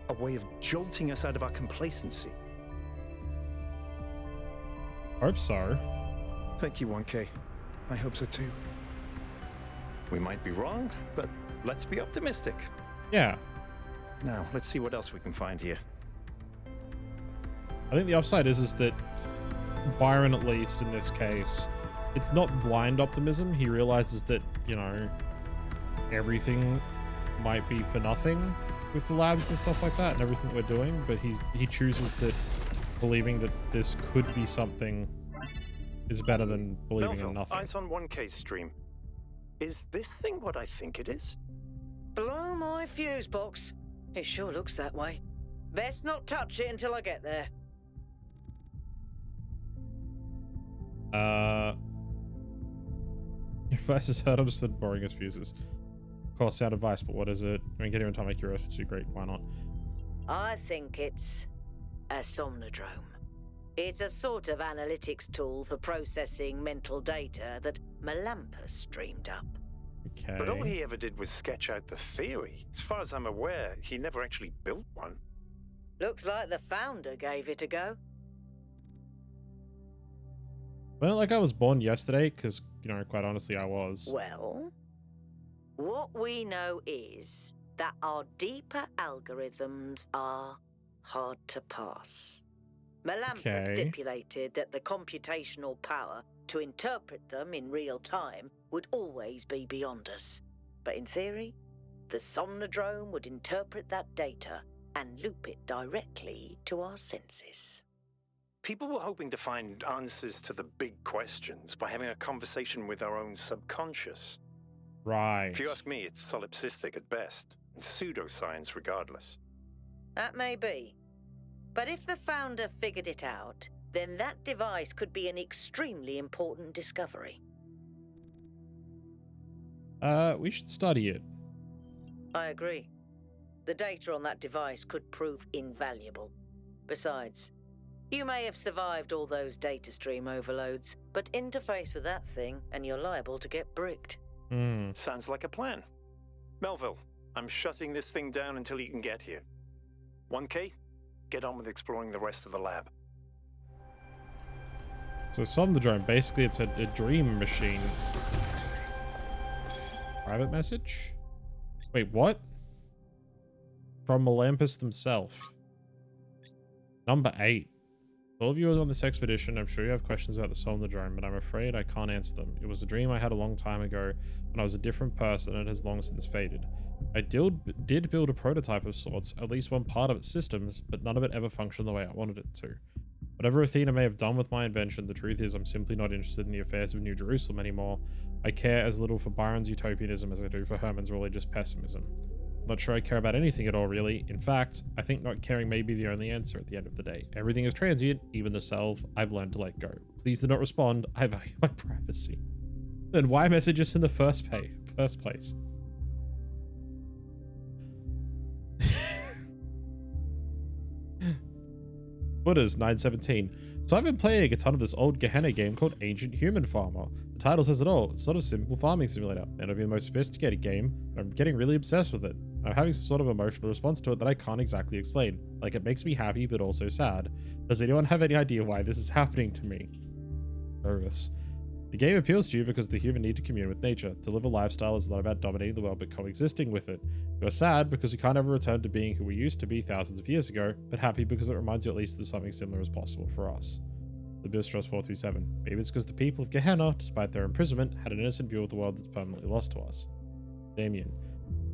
A way of jolting us out of our complacency. Hope so. Thank you, 1K. I hope so too. We might be wrong, but let's be optimistic. Yeah. Now, let's see what else we can find here. I think the upside is that Byron, at least in this case, it's not blind optimism. He realizes that, you know, everything might be for nothing with the labs and stuff like that and everything we're doing, but he chooses that believing that this could be something is better than believing in nothing. Eyes on 1K's stream. Is this thing what I think it is? Blow my fuse box. It sure looks that way. Best not touch it until I get there. Your advice is heard, understood, boring as fuses. Of course, sound advice, but what is it? I mean, getting on time, my curiosity, great, why not? I think it's a somnodrome. It's a sort of analytics tool for processing mental data that Melampus streamed up. Okay. But all he ever did was sketch out the theory. As far as I'm aware, he never actually built one. Looks like the founder gave it a go. Well, like I was born yesterday, because, you know, quite honestly, I was. Well, what we know is that our deeper algorithms are hard to pass. Melampus stipulated that the computational power to interpret them in real time would always be beyond us. But in theory, the somnodrome would interpret that data and loop it directly to our senses. People were hoping to find answers to the big questions by having a conversation with our own subconscious. Right. If you ask me, it's solipsistic at best, and pseudoscience regardless. That may be. But if the founder figured it out, then that device could be an extremely important discovery. We should study it. I agree. The data on that device could prove invaluable. Besides, you may have survived all those data stream overloads, but interface with that thing and you're liable to get bricked. Sounds like a plan. Melville, I'm shutting this thing down until you can get here. 1K, get on with exploring the rest of the lab. So Somnodrome, basically it's a dream machine. Private message? Wait, what? From Melampus himself. Number 8. All of you are on this expedition. I'm sure you have questions about the Somnodrome, but I'm afraid I can't answer them. It was a dream I had a long time ago when I was a different person and it has long since faded. I did build a prototype of sorts, at least one part of its systems, but none of it ever functioned the way I wanted it to. Whatever Athena may have done with my invention, the truth is I'm simply not interested in the affairs of New Jerusalem anymore. I care as little for Byron's utopianism as I do for Herman's religious pessimism. I'm not sure I care about anything at all, really. In fact, I think not caring may be the only answer at the end of the day. Everything is transient, even the self. I've learned to let go. Please do not respond. I value my privacy. Then why messages in the first place? Buddha's 917. So I've been playing a ton of this old Gehenna game called Ancient Human Farmer. The title says it all. It's sort of simple farming simulator. It may be the most sophisticated game, but I'm getting really obsessed with it. I'm having some sort of emotional response to it that I can't exactly explain. Like, it makes me happy, but also sad. Does anyone have any idea why this is happening to me? Nervous. The game appeals to you because the human need to commune with nature. To live a lifestyle is not about dominating the world, but coexisting with it. You're sad because we can't ever return to being who we used to be thousands of years ago, but happy because it reminds you at least that something similar is possible for us. Libistros 427. Maybe it's because the people of Gehenna, despite their imprisonment, had an innocent view of the world that's permanently lost to us. Damien.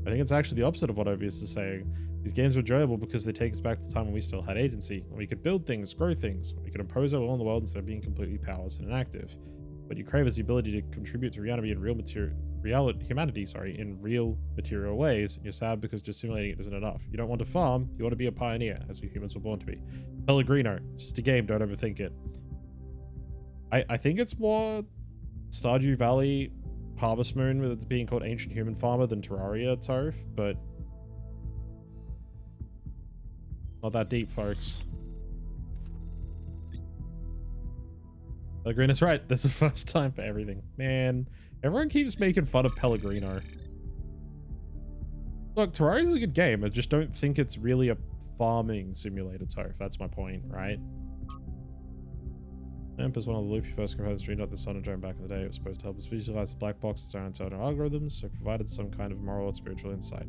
I think it's actually the opposite of what Ovius is saying. These games are enjoyable because they take us back to the time when we still had agency, when we could build things, grow things, when we could impose our will on the world instead of being completely powerless and inactive. What you crave is the ability to contribute to humanity in real material ways, and you're sad because just simulating it isn't enough. You don't want to farm, you want to be a pioneer, as we humans were born to be. Pellegrino, it's just a game, don't overthink it. I think it's more Stardew Valley Harvest Moon with it being called Ancient Human Farmer than Terraria Toph, but not that deep, folks. Pellegrino's right. There's a first time for everything. Man, everyone keeps making fun of Pellegrino. Look, Terraria's a good game. I just don't think it's really a farming simulator, Toph. That's my point, right? AMP is one of the loopy first components dreamed up the Sun and Drone back in the day. It was supposed to help us visualize the black box and our internal algorithms, so it provided some kind of moral or spiritual insight.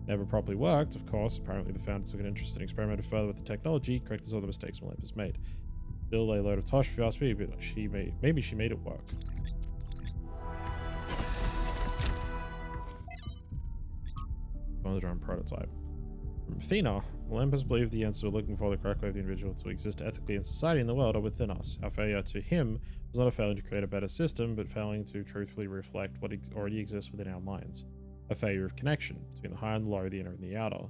Never properly worked, of course. Apparently the founder took an interest and experimented further with the technology, corrected some of the mistakes Olympus made. Still a load of tosh if you ask me, but maybe she made it work. Another drone prototype. From Athena, Olympus believed the answer we're looking for, the correct way of the individual to exist ethically in society and the world, are within us. Our failure to him was not a failure to create a better system, but failing to truthfully reflect what already exists within our minds. A failure of connection between the high and the low, the inner and the outer.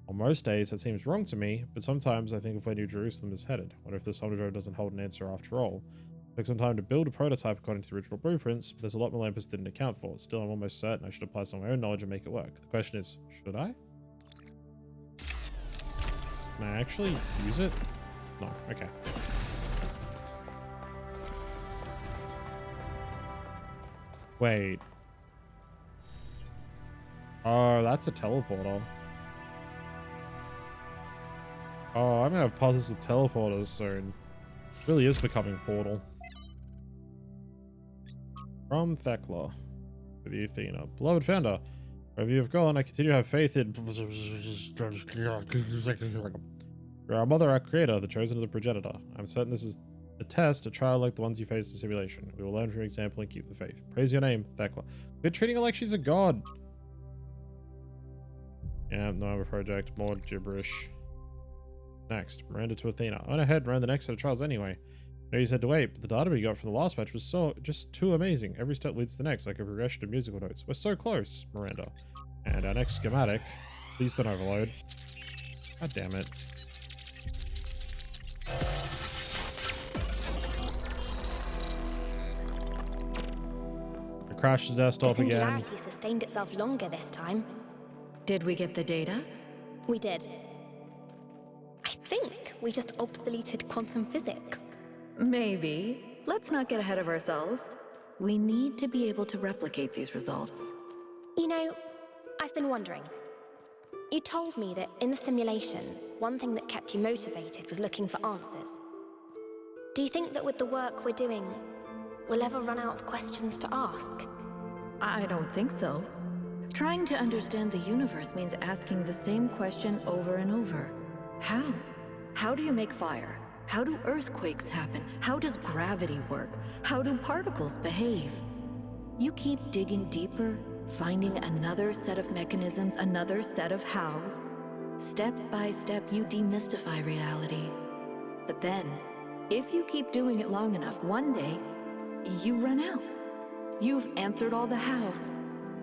On most days, that seems wrong to me, but sometimes I think of where New Jerusalem is headed. What if the Summer doesn't hold an answer after all? It took some time to build a prototype according to the original blueprints, but there's a lot Olympus didn't account for. Still, I'm almost certain I should apply some of my own knowledge and make it work. The question is, should I? Can I actually use it? No. Okay. Wait. Oh, that's a teleporter. Oh, I'm gonna have puzzles with teleporters soon. It really is becoming Portal. From Thekla. With the Athena. Beloved founder, wherever you have gone, I continue to have faith in... You're our mother, our creator, the chosen of the progenitor. I'm certain this is a test, a trial like the ones you face in simulation. We will learn from your example and keep the faith. Praise your name, Thekla. We're treating her like she's a god. Yeah, no other project. More gibberish. Next, Miranda to Athena. I went ahead and ran the next set of trials anyway. I know you said to wait, but the data we got from the last batch was just too amazing. Every step leads to the next, like a progression of musical notes. We're so close, Miranda. And our next schematic. Please don't overload. God damn it. I crashed the desktop the again. singularity sustained itself longer this time. Did we get the data? We did. I think we just obsoleted quantum physics. Maybe. Let's not get ahead of ourselves. We need to be able to replicate these results. You know, I've been wondering. You told me that in the simulation, one thing that kept you motivated was looking for answers. Do you think that with the work we're doing, we'll ever run out of questions to ask? I don't think so. Trying to understand the universe means asking the same question over and over. How? How do you make fire? How do earthquakes happen? How does gravity work? How do particles behave? You keep digging deeper, finding another set of mechanisms, another set of hows. Step by step, you demystify reality. But then, if you keep doing it long enough, one day, you run out. You've answered all the hows.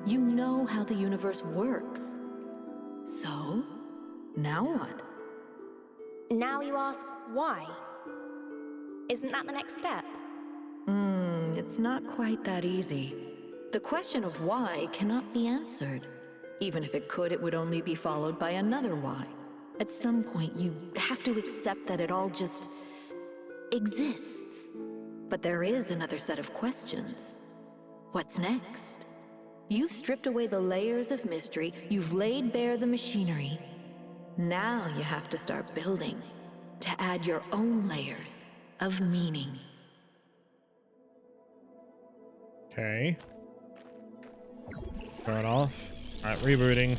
You know how the universe works. So, now what? Now you ask why? Isn't that the next step? It's not quite that easy. The question of why cannot be answered. Even if it could, it would only be followed by another why. At some point, you have to accept that it all just exists. But there is another set of questions. What's next? You've stripped away the layers of mystery, you've laid bare the machinery. Now you have to start building, to add your own layers of meaning. Okay. Turn off. Alright, rebooting.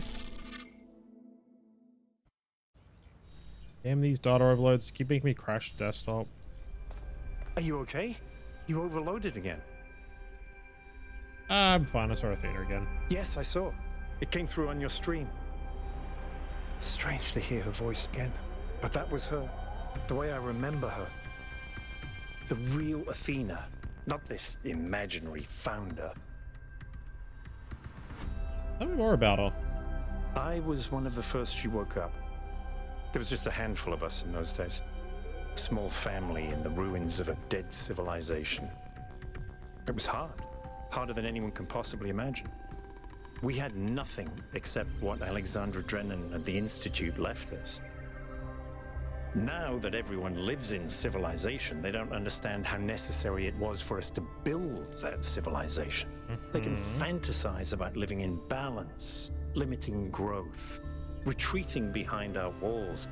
Damn, these data overloads keep making me crash the desktop. Are you okay? You overloaded again. I'm fine, I saw Athena again. Yes, I saw. It came through on your stream. Strange to hear her voice again. But that was her. The way I remember her. The real Athena. Not this imaginary founder. Tell me more about her. I was one of the first she woke up. There was just a handful of us in those days. A small family in the ruins of a dead civilization. It was hard. Harder than anyone can possibly imagine. We had nothing except what Alexandra Drennan at the Institute left us. Now that everyone lives in civilization, they don't understand how necessary it was for us to build that civilization. They can fantasize about living in balance, limiting growth, retreating behind our walls.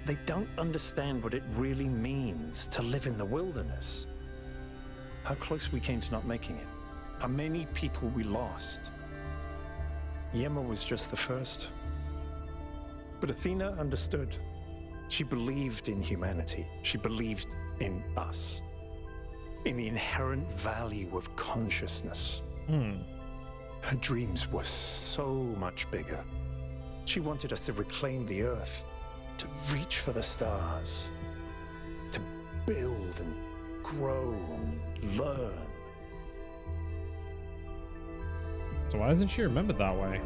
They don't understand what it really means to live in the wilderness. How close we came to not making it. How many people we lost. Yema was just the first. But Athena understood. She believed in humanity. She believed in us. In the inherent value of consciousness. Her dreams were so much bigger. She wanted us to reclaim the Earth, to reach for the stars, to build and grow and learn. So why isn't she remembered that way?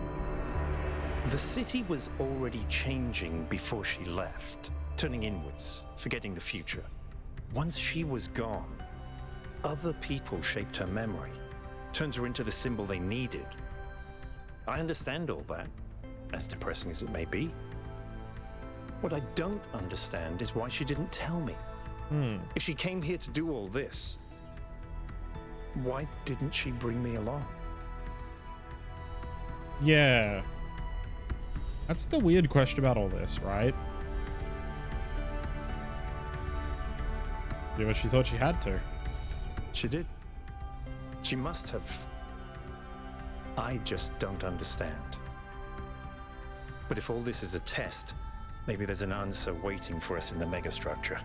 The city was already changing before she left, turning inwards, forgetting the future. Once she was gone, other people shaped her memory, turned her into the symbol they needed. I understand all that, as depressing as it may be. What I don't understand is why she didn't tell me. If she came here to do all this, why didn't she bring me along? Yeah. That's the weird question about all this, right? Yeah, but she thought she had to. She did. She must have. I just don't understand. But if all this is a test, maybe there's an answer waiting for us in the megastructure.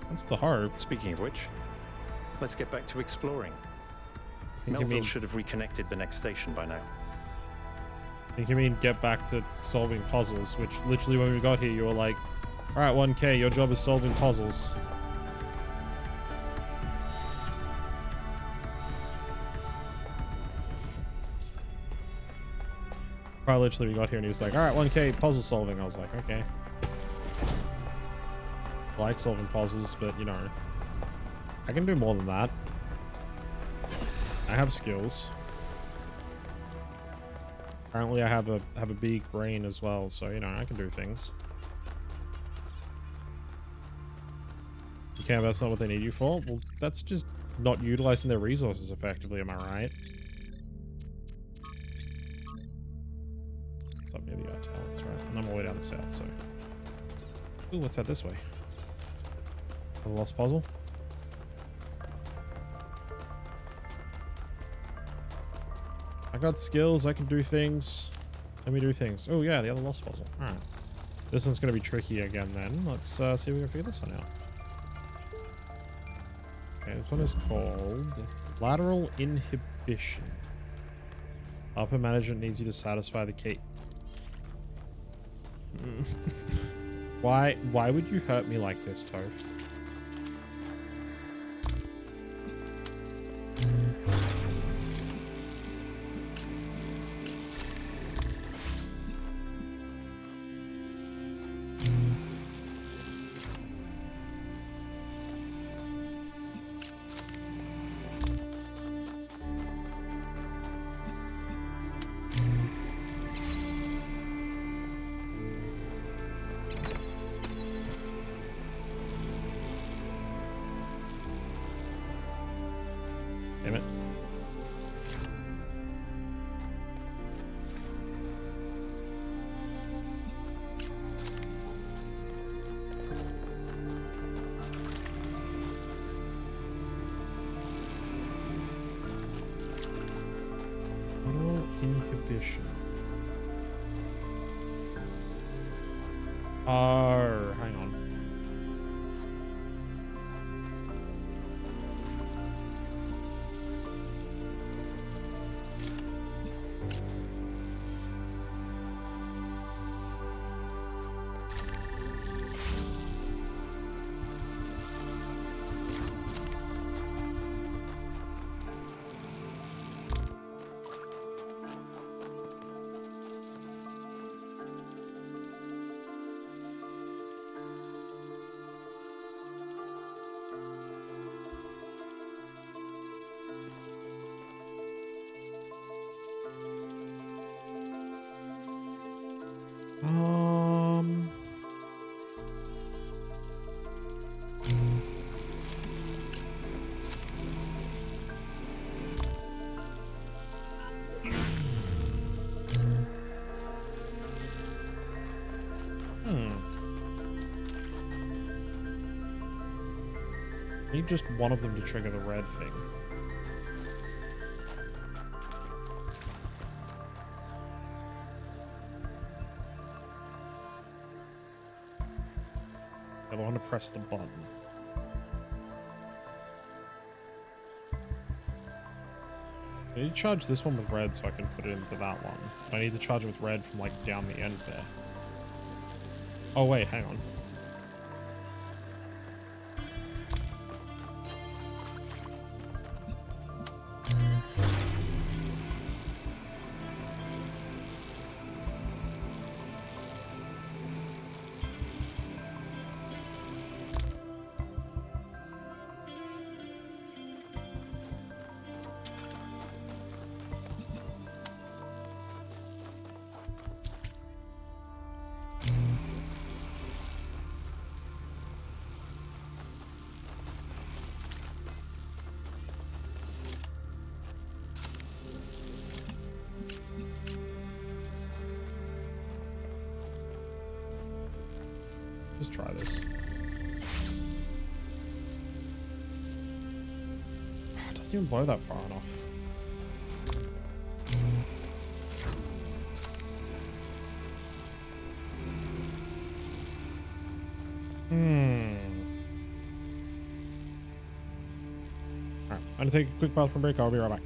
That's the hope. Speaking of which, let's get back to exploring. Think you Melville mean- should have reconnected the next station by now. I think you mean get back to solving puzzles, which literally when we got here, you were like, all right, 1K, your job is solving puzzles. Quite literally, we got here and he was like, all right, 1K, puzzle solving. I was like, okay. I like solving puzzles, but you know, I can do more than that. I have skills. Apparently I have a big brain as well, so you know, I can do things. Okay, that's not what they need you for? Well, that's just not utilizing their resources effectively, am I right? It's up near the talents, right? And I'm all the way down the south, so... Ooh, what's that this way? A lost puzzle? I got skills, I can do things. Let me do things. Oh yeah, the other lost puzzle. Alright. This one's going to be tricky again then. Let's see if we can figure this one out. Okay, this one is called Lateral Inhibition. Upper management needs you to satisfy the key. Why would you hurt me like this, Toph? Oh, hang on. Um. Need just one of them to trigger the red thing. I want to press the button. I need to charge this one with red so I can put it into that one. I need to charge it with red from like down the end there. Oh wait, hang on. Just try this. It doesn't even blow that far enough. Alright, I'm gonna take a quick bathroom break. I'll be right back.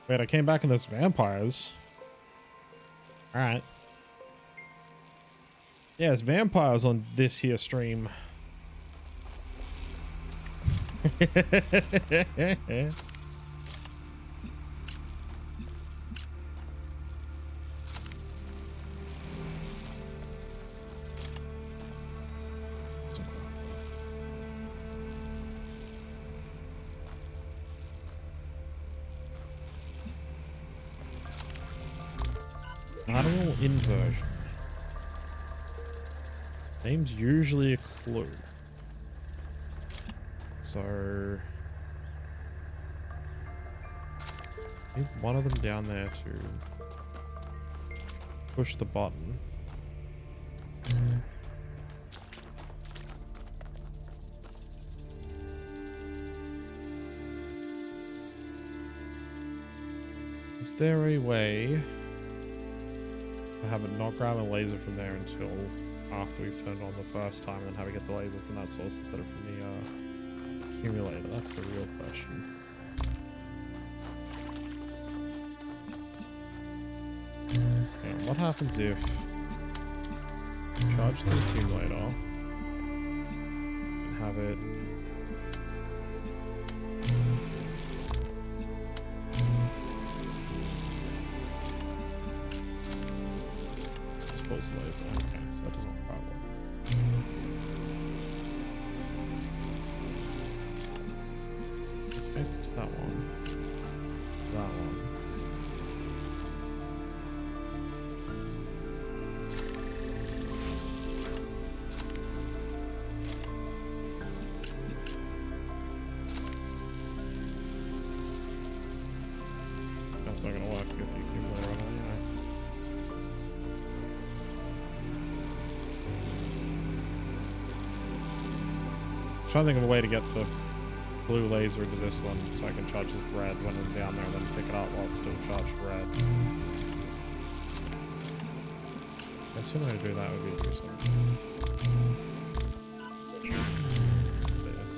Wait, I came back and there's vampires. Alright. Yeah, it's vampires on this here stream. Lateral inversion. Name's usually a clue. So need one of them down there to push the button. Is there a way to have it not grab a laser from there until after we've turned on the first time, and have it get the laser from that source instead of from the accumulator? That's the real question. Yeah, what happens if charge the accumulator and have it pulse laser? Okay, so that doesn't quite work. Okay, to that one. That one. That's not gonna work to get the accumulator on anyway. I'm trying to think of a way to get the blue laser into this one so I can charge this red when I'm down there and then pick it up while it's still charged red. I assume way to do that would be to do something. This.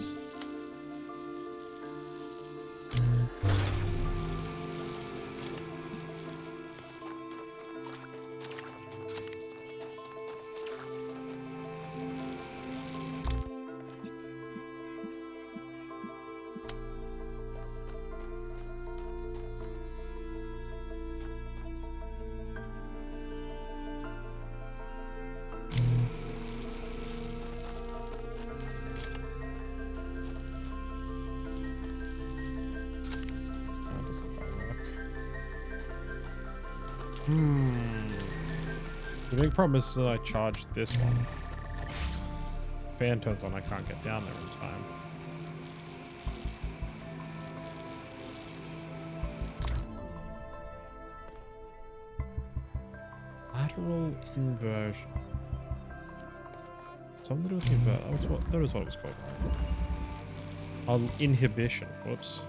The big problem is that I charged this one. Fan turns on, I can't get down there in time. Lateral inversion. Something to do with the invert. That was what it was called. Inhibition. Whoops.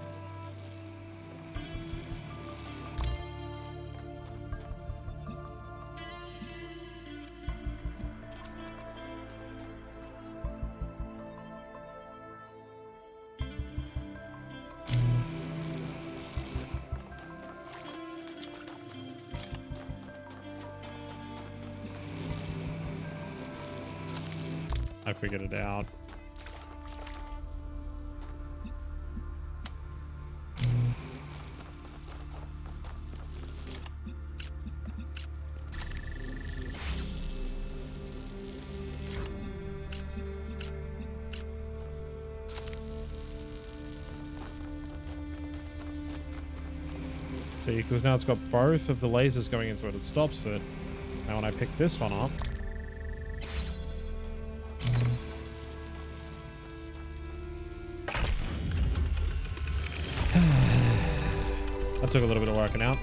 I figured it out. See, because now it's got both of the lasers going into it, it stops it. Now when I pick this one up, that took a little bit of working out.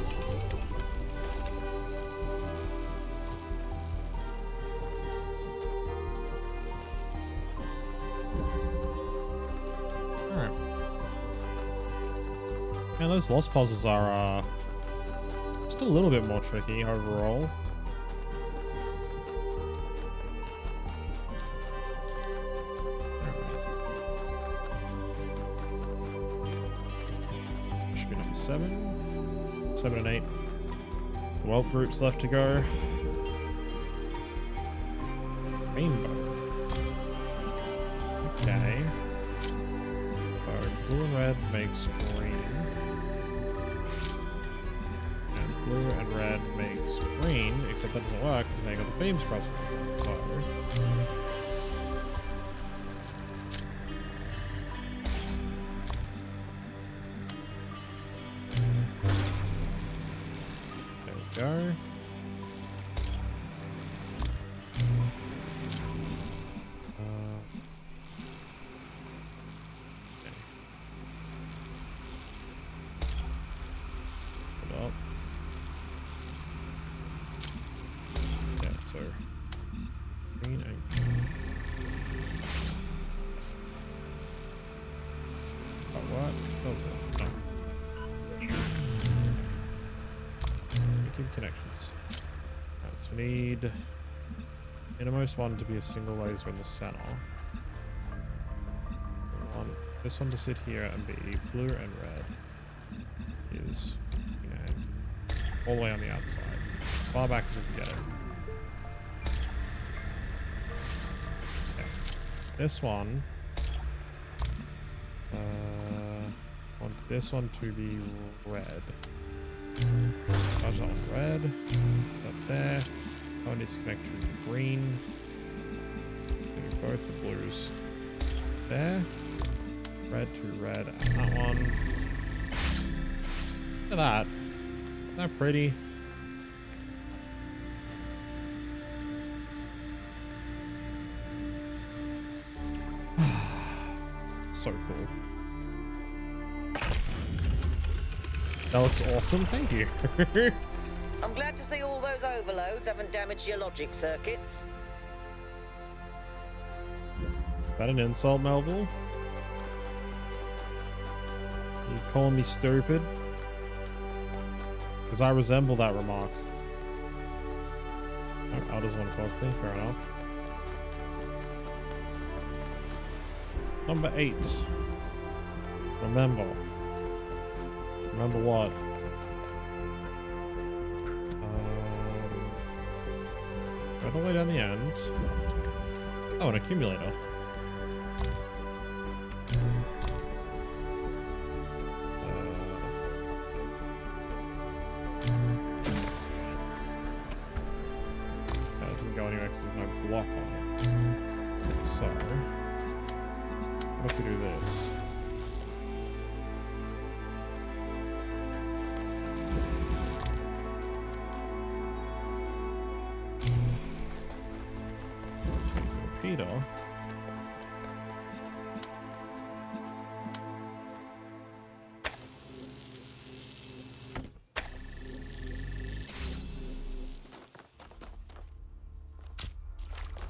Alright. Yeah, those lost puzzles are just a little bit more tricky overall. Should be number 7. 7 and 8. The wealth groups left to go. Rainbow. Okay. So blue and red makes green. And blue and red makes green, except that doesn't work because now you got the beams crossing. So there we go. work, does it? No. Keep connections. Alright, so we need innermost one to be a single laser in the center. We want this one to sit here and be blue and red. Is, you know, all the way on the outside. As far back as we can get it. Okay. This one. Want this one to be red. Charge that one red. That there. Oh, it needs to connect to green. Do both the blues. There. Red to red. And that one. Look at that. Isn't that pretty? So cool. That looks awesome. Thank you. I'm glad to see all those overloads haven't damaged your logic circuits. Is that an insult, Melville? You calling me stupid? Because I resemble that remark. Oh, Al doesn't want to talk to me. Fair enough. Number 8. Remember. Remember what? Right all the way down the end. Oh, an accumulator. That doesn't go anywhere because there's no block on it. So, what if we do this? Torpedo.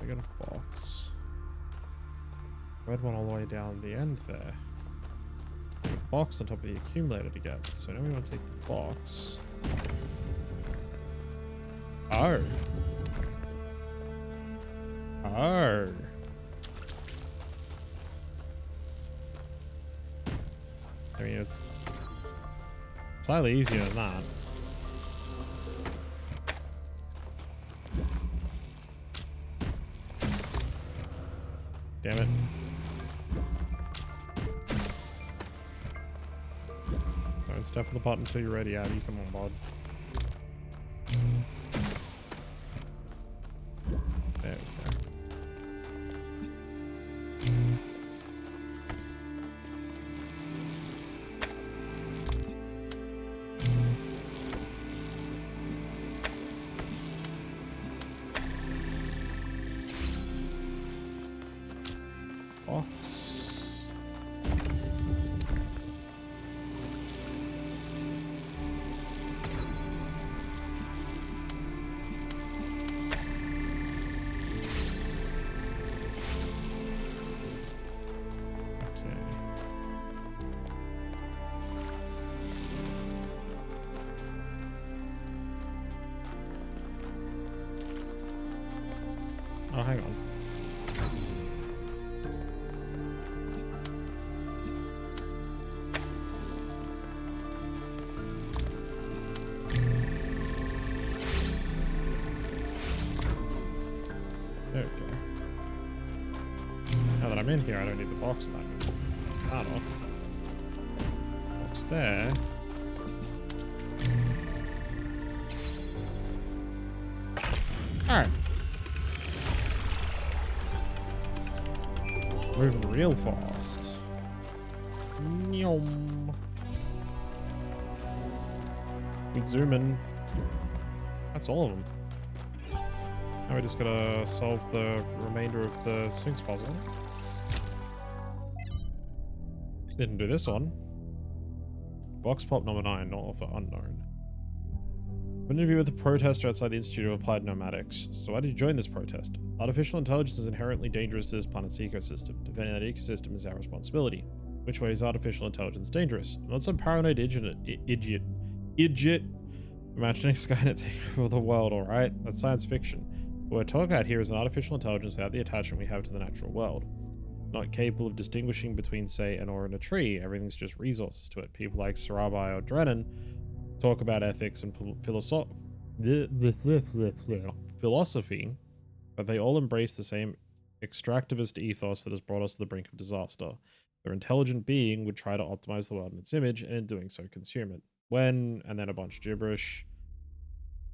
I got a box. Red one all the way down the end there. A box on top of the accumulator to get. So now we want to take the box. Oh. Oh. I mean, it's slightly easier than that. Damn it. Don't step on the button until you're ready, Abby. Come on, bud. There we go. Box. Okay. Oh, hang on. There we go. Now that I'm in here, I don't need the box in that. That off. Box there. Alright. Moving real fast. Nyom. We zoom in. That's all of them. Now we just gotta solve the remainder of the Sphinx puzzle. Didn't do this one. Vox Pop number 9, not author unknown. An interview with a protester outside the Institute of Applied Nomadics. So why did you join this protest? Artificial intelligence is inherently dangerous to this planet's ecosystem. Defending that ecosystem is our responsibility. Which way is artificial intelligence dangerous? I'm not some paranoid idiot. Imagining Skynet taking over the world, alright? That's science fiction. What we're talking about here is an artificial intelligence without the attachment we have to the natural world. Not capable of distinguishing between, say, an ore and a tree. Everything's just resources to it. People like Sarabai or Drennan talk about ethics and philosophy, but they all embrace the same extractivist ethos that has brought us to the brink of disaster. Their intelligent being would try to optimize the world in its image, and in doing so consume it. When, and then a bunch of gibberish.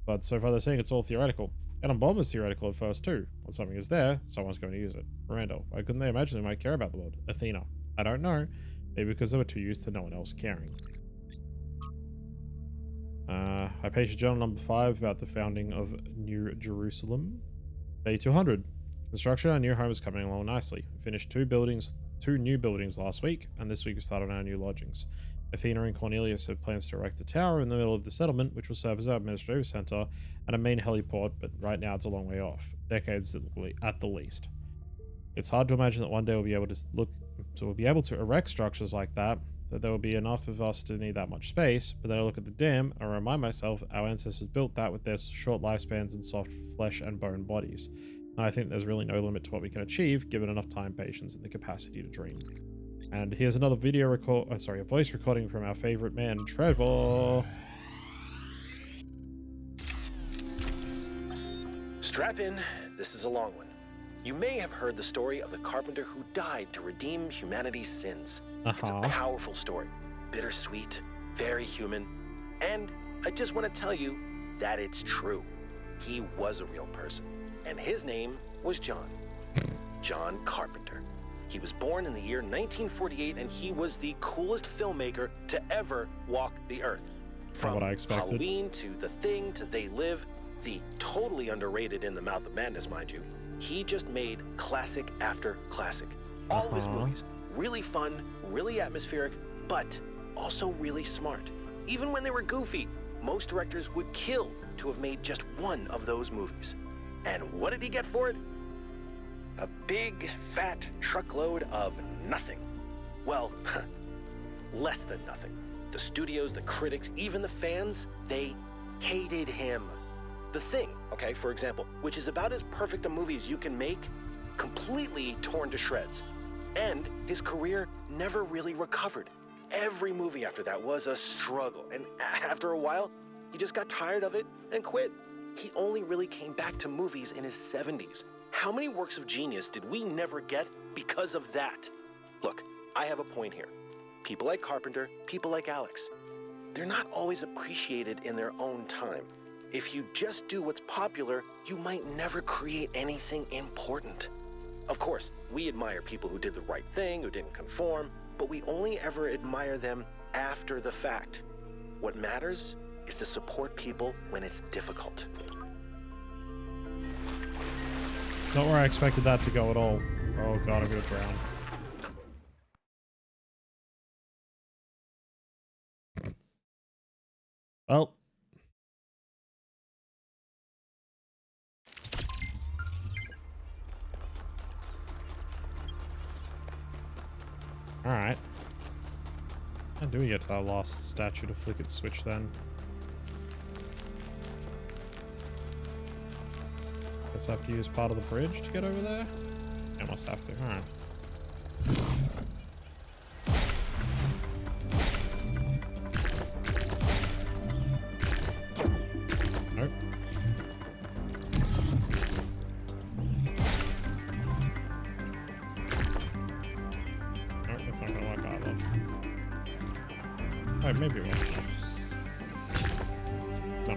But so far they're saying it's all theoretical. And bomb is theoretical at first too. When something is there, someone's going to use it. Miranda, why couldn't they imagine they might care about the world? Athena, I don't know. Maybe because they were too used to no one else caring. I paged journal number 5 about the founding of New Jerusalem. Day 200. Construction on our new home is coming along nicely. We finished 2 new buildings last week, and this week we started our new lodgings. Athena and Cornelius have plans to erect a tower in the middle of the settlement, which will serve as our administrative center and a main heliport, but right now it's a long way off. Decades at the least. It's hard to imagine that one day we'll be able to erect structures like that there will be enough of us to need that much space, but then I look at the dam and remind myself our ancestors built that with their short lifespans and soft flesh and bone bodies. And I think there's really no limit to what we can achieve, given enough time, patience, and the capacity to dream. And here's another a voice recording from our favorite man, Trevor. Strap in, this is a long one. You may have heard the story of the carpenter who died to redeem humanity's sins. It's a powerful story, bittersweet, very human, and I just want to tell you that it's true. He was a real person, and his name was John. John Carpenter. He was born in the year 1948, and he was the coolest filmmaker to ever walk the earth. From what I expected. Halloween to The Thing to They Live, the totally underrated In the Mouth of Madness, mind you, he just made classic after classic. All of his movies, really fun, really atmospheric, but also really smart. Even when they were goofy, most directors would kill to have made just one of those movies. And what did he get for it? A big, fat truckload of nothing. Well, less than nothing. The studios, the critics, even the fans, they hated him. The Thing, okay, for example, which is about as perfect a movie as you can make, completely torn to shreds. And his career never really recovered. Every movie after that was a struggle, and after a while, he just got tired of it and quit. He only really came back to movies in his 70s. How many works of genius did we never get because of that? Look, I have a point here. People like Carpenter, people like Alex, they're not always appreciated in their own time. If you just do what's popular, you might never create anything important. Of course, we admire people who did the right thing, who didn't conform, but we only ever admire them after the fact. What matters is to support people when it's difficult. Not where I expected that to go at all. Oh god, I'm gonna drown. Well. Alright. How do we get to that lost statue to flick its switch then? Guess I have to use part of the bridge to get over there? I must have to, alright. Nope. Nope, that's not gonna work either. Oh, maybe it will. No.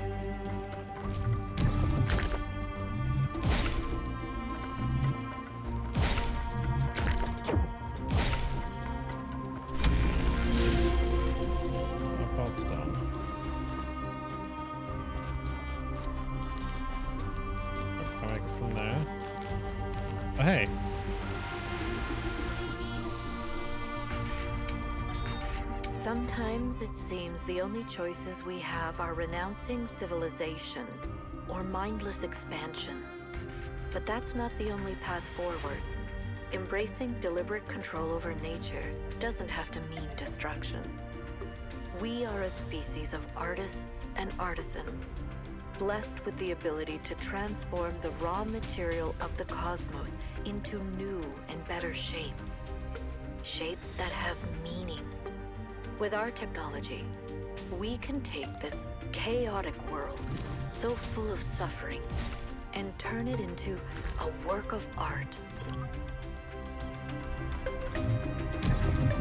Hey. Sometimes it seems the only choices we have are renouncing civilization or mindless expansion. But that's not the only path forward. embracing deliberate control over nature doesn't have to mean destruction. We are a species of artists and artisans, blessed with the ability to transform the raw material of the cosmos into new and better shapes. Shapes that have meaning. With our technology, we can take this chaotic world, so full of suffering, and turn it into a work of art.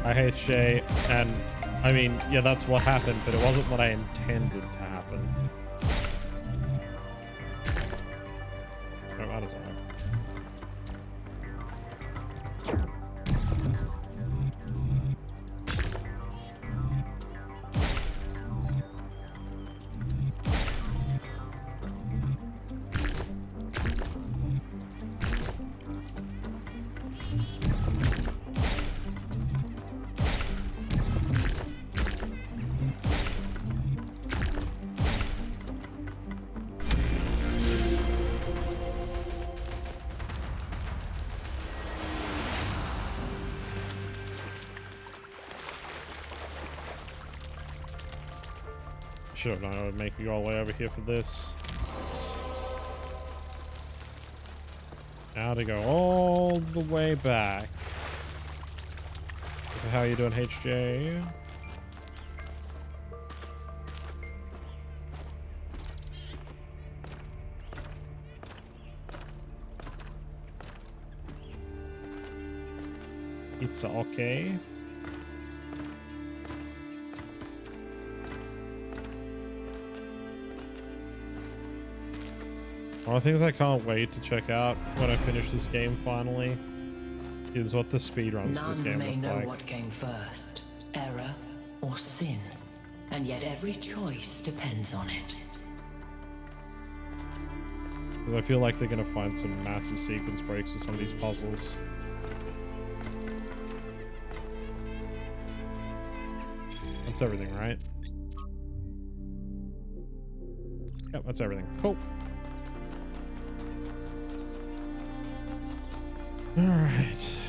I hate Shay, and I mean, yeah, that's what happened, but it wasn't what I intended to happen. Oh, that doesn't work. Should have known I would make you all the way over here for this. Now to go all the way back. So how you doing, HJ? It's okay. One of the things I can't wait to check out when I finish this game finally is what the speedruns for this game may look know like. what came first, error or sin, and yet every choice depends on it. Because I feel like they're going to find some massive sequence breaks with some of these puzzles. That's everything, right? Yep, that's everything. Cool. Alright.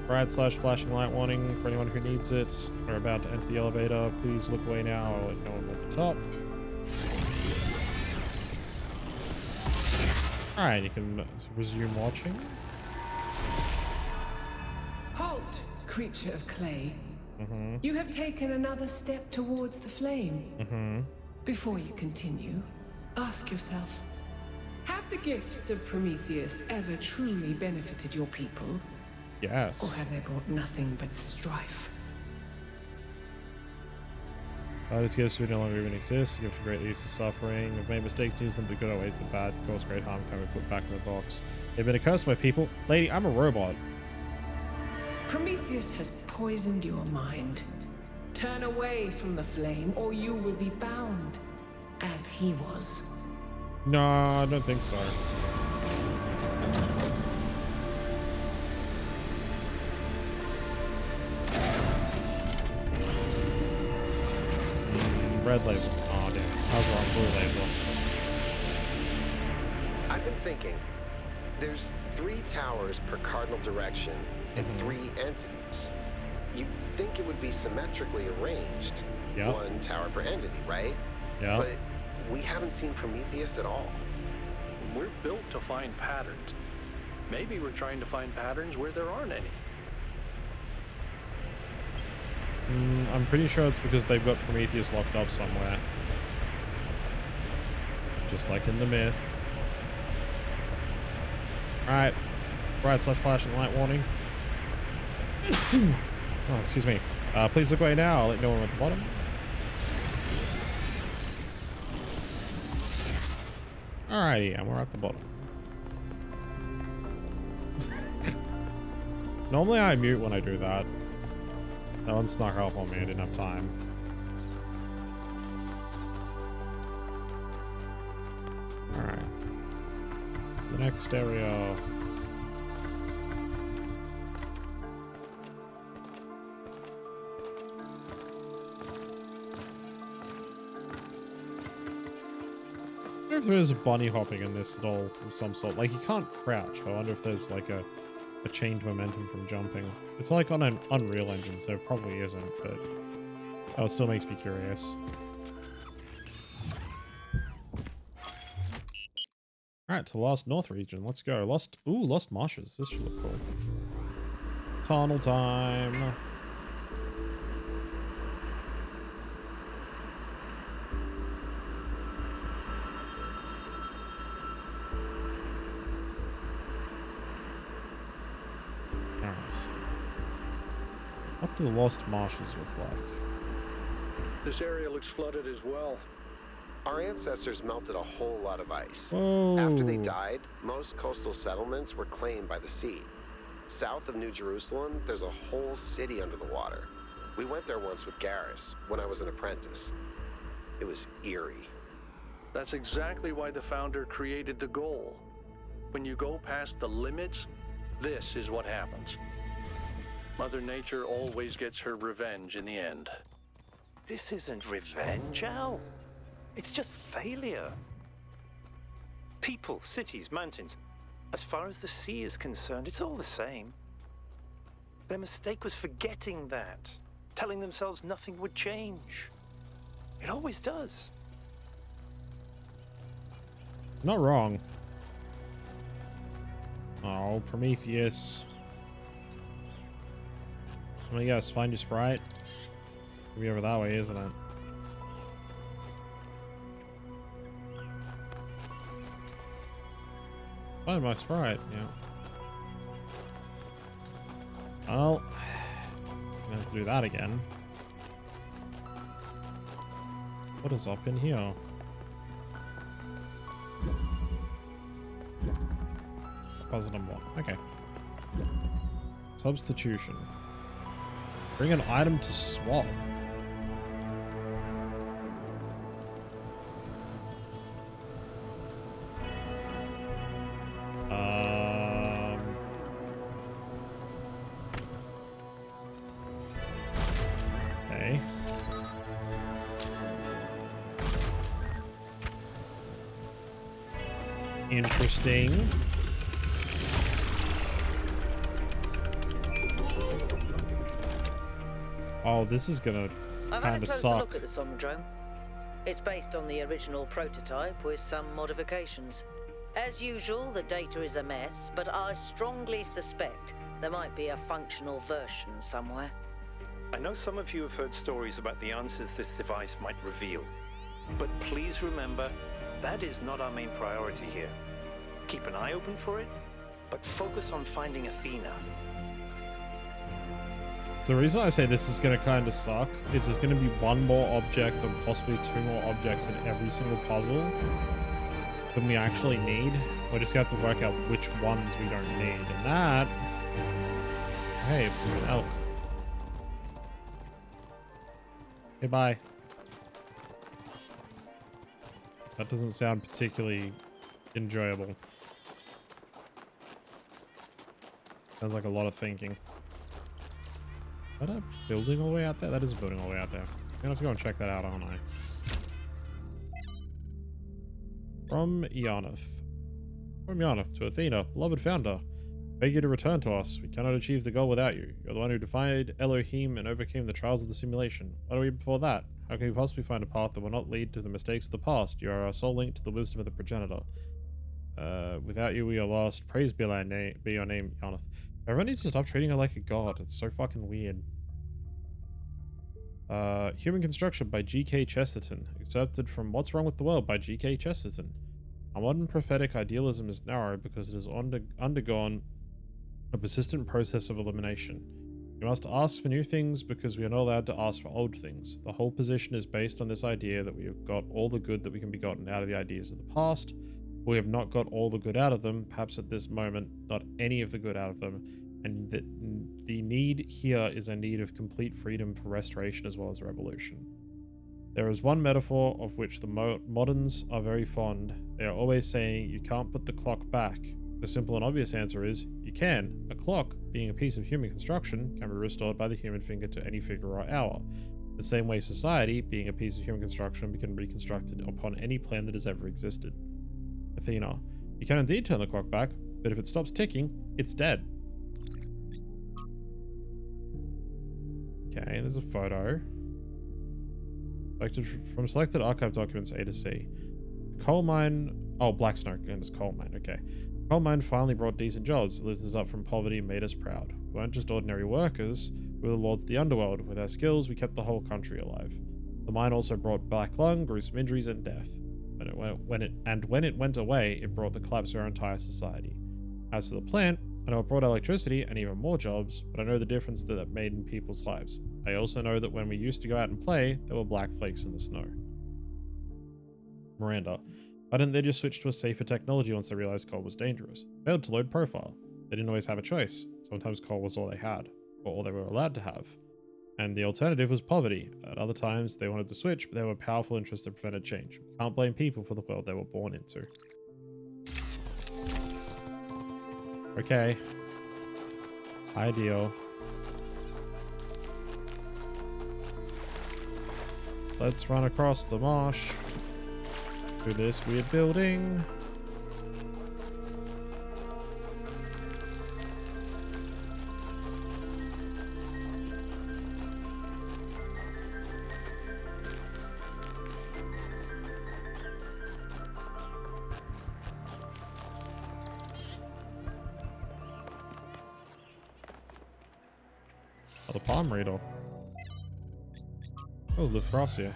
Bright / flashing light warning for anyone who needs it. We're about to enter the elevator. Please look away now. I'll let no one at the top. Alright, you can resume watching. Halt, creature of clay. You have taken another step towards the flame. Before you continue, ask yourself, have the gifts of Prometheus ever truly benefited your people? Yes. Or have they brought nothing but strife? These gifts do no longer even exist. You have to greatly ease the suffering. We've made mistakes to use them to good outweighs the bad. Cause great harm can be put back in the box. They've been accursed by people. Lady, I'm a robot. Prometheus has poisoned your mind. Turn away from the flame, or you will be bound, as he was. No, I don't think so. Red laser. Oh, damn. I was wrong. Blue laser. I've been thinking, there's 3 towers per cardinal direction and 3 entities. You'd think it would be symmetrically arranged. Yeah. 1 tower per entity, right? Yeah. But we haven't seen Prometheus at all. We're built to find patterns. Maybe we're trying to find patterns where there aren't any. I'm pretty sure it's because they've got Prometheus locked up somewhere. Just like in the myth. Alright. Bright / flashing light warning. Oh, excuse me. Please look away now. I'll let no one at the bottom. Alrighty, and we're at the bottom. Normally I mute when I do that. That one snuck up on me. I didn't have time. Alright. The next area. if there is bunny hopping in this at all of some sort. Like, you can't crouch. I wonder if there's like a chained momentum from jumping. It's like on an Unreal Engine, so it probably isn't, but oh, it still makes me curious. Alright, to Lost North region. Let's go. Lost Marshes. This should look cool. Tunnel time. What do the Lost Marshes look like? This area looks flooded as well. Our ancestors melted a whole lot of ice. Whoa. After they died, most coastal settlements were claimed by the sea. South of New Jerusalem, there's a whole city under the water. We went there once with Garrus when I was an apprentice. It was eerie. That's exactly why the founder created the goal. When you go past the limits, this is what happens. Mother Nature always gets her revenge in the end. This isn't revenge, Al. It's just failure. People, cities, mountains. As far as the sea is concerned, it's all the same. Their mistake was forgetting that, telling themselves nothing would change. It always does. Not wrong. Oh, Prometheus. Let me guess, find your sprite. It'll be over that way, isn't it? Find my sprite, yeah. Well, I'm gonna have to do that again. What is up in here? Puzzle number 1. Okay. Substitution. Bring an item to swap. Okay. Interesting. Oh, this is gonna I've had kind a of closer suck. look at the Somnodrome. It's based on the original prototype with some modifications. As usual, the data is a mess, but I strongly suspect there might be a functional version somewhere. I know some of you have heard stories about the answers this device might reveal. But please remember, that is not our main priority here. Keep an eye open for it, but focus on finding Athena. So the reason I say this is going to kind of suck is there's going to be one more object and possibly 2 more objects in every single puzzle than we actually need. We're just going to have to work out which ones we don't need. And that... Hey, an elk. Hey, bye. That doesn't sound particularly enjoyable. Sounds like a lot of thinking. Is that a building all the way out there? That is a building all the way out there. I'm gonna have to go and check that out, aren't I? From Ianeth. From Ianeth to Athena, beloved founder. Beg you to return to us. We cannot achieve the goal without you. You're the one who defied Elohim and overcame the trials of the simulation. What are we before that? How can we possibly find a path that will not lead to the mistakes of the past? You are our sole link to the wisdom of the progenitor. Without you, we are lost. Praise be your name, Ianeth. Everyone needs to stop treating her like a god. It's so fucking weird. Human Construction by G.K. Chesterton. Excerpted from What's Wrong with the World by G.K. Chesterton. Our modern prophetic idealism is narrow because it has undergone a persistent process of elimination. We must ask for new things because we are not allowed to ask for old things. The whole position is based on this idea that we have got all the good that we can be gotten out of the ideas of the past. We have not got all the good out of them, perhaps at this moment, not any of the good out of them, and the need here is a need of complete freedom for restoration as well as revolution. There is one metaphor of which the moderns are very fond. They are always saying, you can't put the clock back. The simple and obvious answer is, you can. A clock, being a piece of human construction, can be restored by the human finger to any figure or hour. The same way society, being a piece of human construction, can be reconstructed upon any plan that has ever existed. Athena. You can indeed turn the clock back, but if it stops ticking, it's dead. Okay, there's a photo. Selected from selected archive documents A to C. Coal mine. Oh, Black Snow and it's coal mine. Okay. Coal mine finally brought decent jobs, lifted us up from poverty and made us proud. We weren't just ordinary workers, we were the lords of the underworld. With our skills, we kept the whole country alive. The mine also brought black lung, gruesome injuries, and death. When it went away, it brought the collapse of our entire society. As for the plant, I know it brought electricity and even more jobs, but I know the difference that it made in people's lives. I also know that when we used to go out and play, there were black flakes in the snow. Miranda. Why didn't they just switch to a safer technology once they realized coal was dangerous? Failed to load profile. They didn't always have a choice. Sometimes coal was all they had, or all they were allowed to have. And the alternative was poverty. At other times, they wanted to switch, but there were powerful interests that prevented change. We can't blame people for the world they were born into. Okay. Ideal. Let's run across the marsh to this weird building. Oh, the palm reader. Oh, Lufrasia.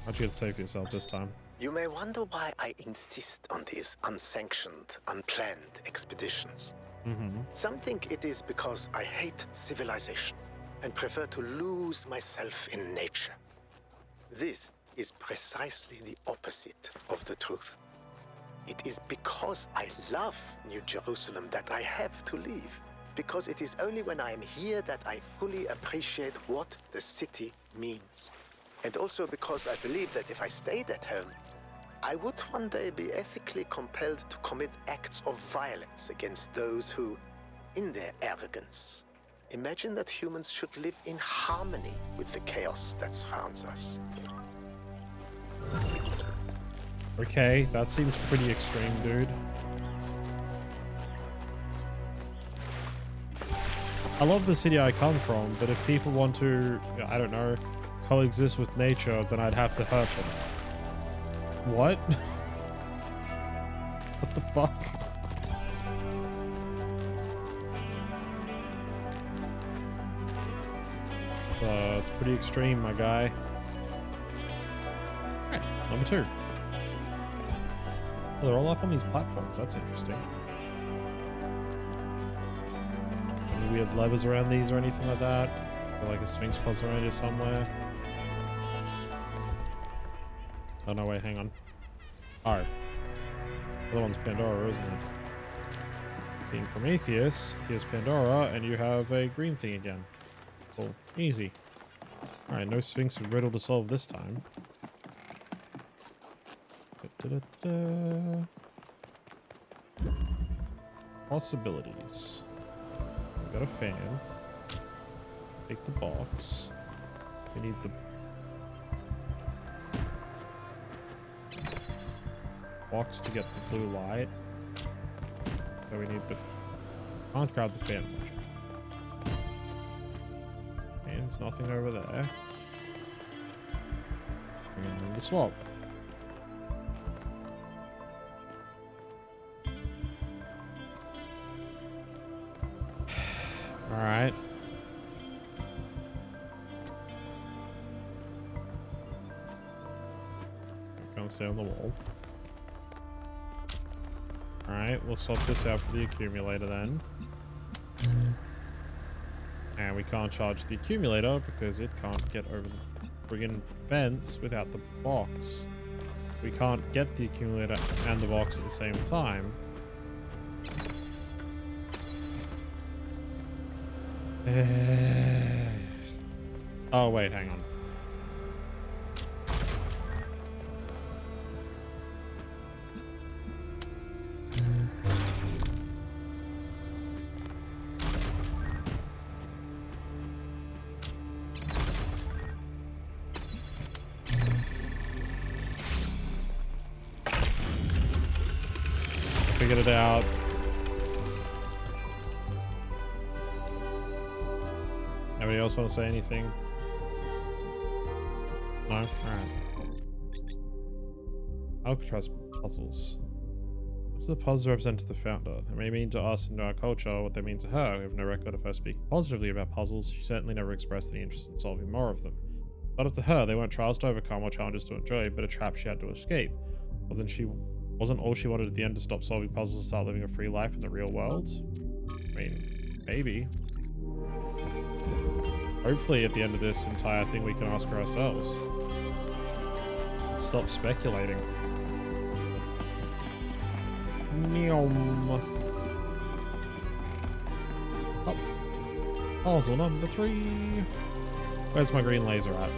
How'd you get to save yourself this time? You may wonder why I insist on these unsanctioned, unplanned expeditions. Some think it is because I hate civilization and prefer to lose myself in nature. This is precisely the opposite of the truth. It is because I love New Jerusalem that I have to leave. Because it is only when I am here that I fully appreciate what the city means. And also because I believe that if I stayed at home, I would one day be ethically compelled to commit acts of violence against those who, in their arrogance, imagine that humans should live in harmony with the chaos that surrounds us. Okay, that seems pretty extreme, dude. I love the city I come from, but if people want to, I don't know, coexist with nature, then I'd have to hurt them. What? What the fuck? It's pretty extreme, my guy. Alright, number 2. Oh, they're all up on these platforms. That's interesting. Any weird levers around these or anything like that? Or like a Sphinx puzzle around here somewhere? Oh, no, wait, hang on. Oh. The other one's Pandora, isn't it? Seeing Prometheus, here's Pandora, and you have a green thing again. Cool. Easy. Alright, no Sphinx riddle to solve this time. Possibilities. We got a fan. Take the box. We need the box to get the blue light. So we need the... Can't grab the fan module. Okay, there's nothing over there. And the swap. Alright. Can't stay on the wall. Alright, we'll swap this out for the accumulator then. And we can't charge the accumulator because it can't get over the friggin' fence without the box. We can't get the accumulator and the box at the same time. Oh, wait, hang on. figured it out. Anybody else want to say anything? No? Alright. Alcatraz puzzles. What do the puzzles represent to the founder? They may mean to us and to our culture what they mean to her. We have no record of her speaking positively about puzzles. She certainly never expressed any interest in solving more of them. But up to her, they weren't trials to overcome or challenges to enjoy, but a trap she had to escape. Wasn't all she wanted at the end to stop solving puzzles and start living a free life in the real world? I mean, maybe. Hopefully at the end of this entire thing we can ask her ourselves. Stop speculating. Neom. Oh. Puzzle number 3. Where's my green laser at?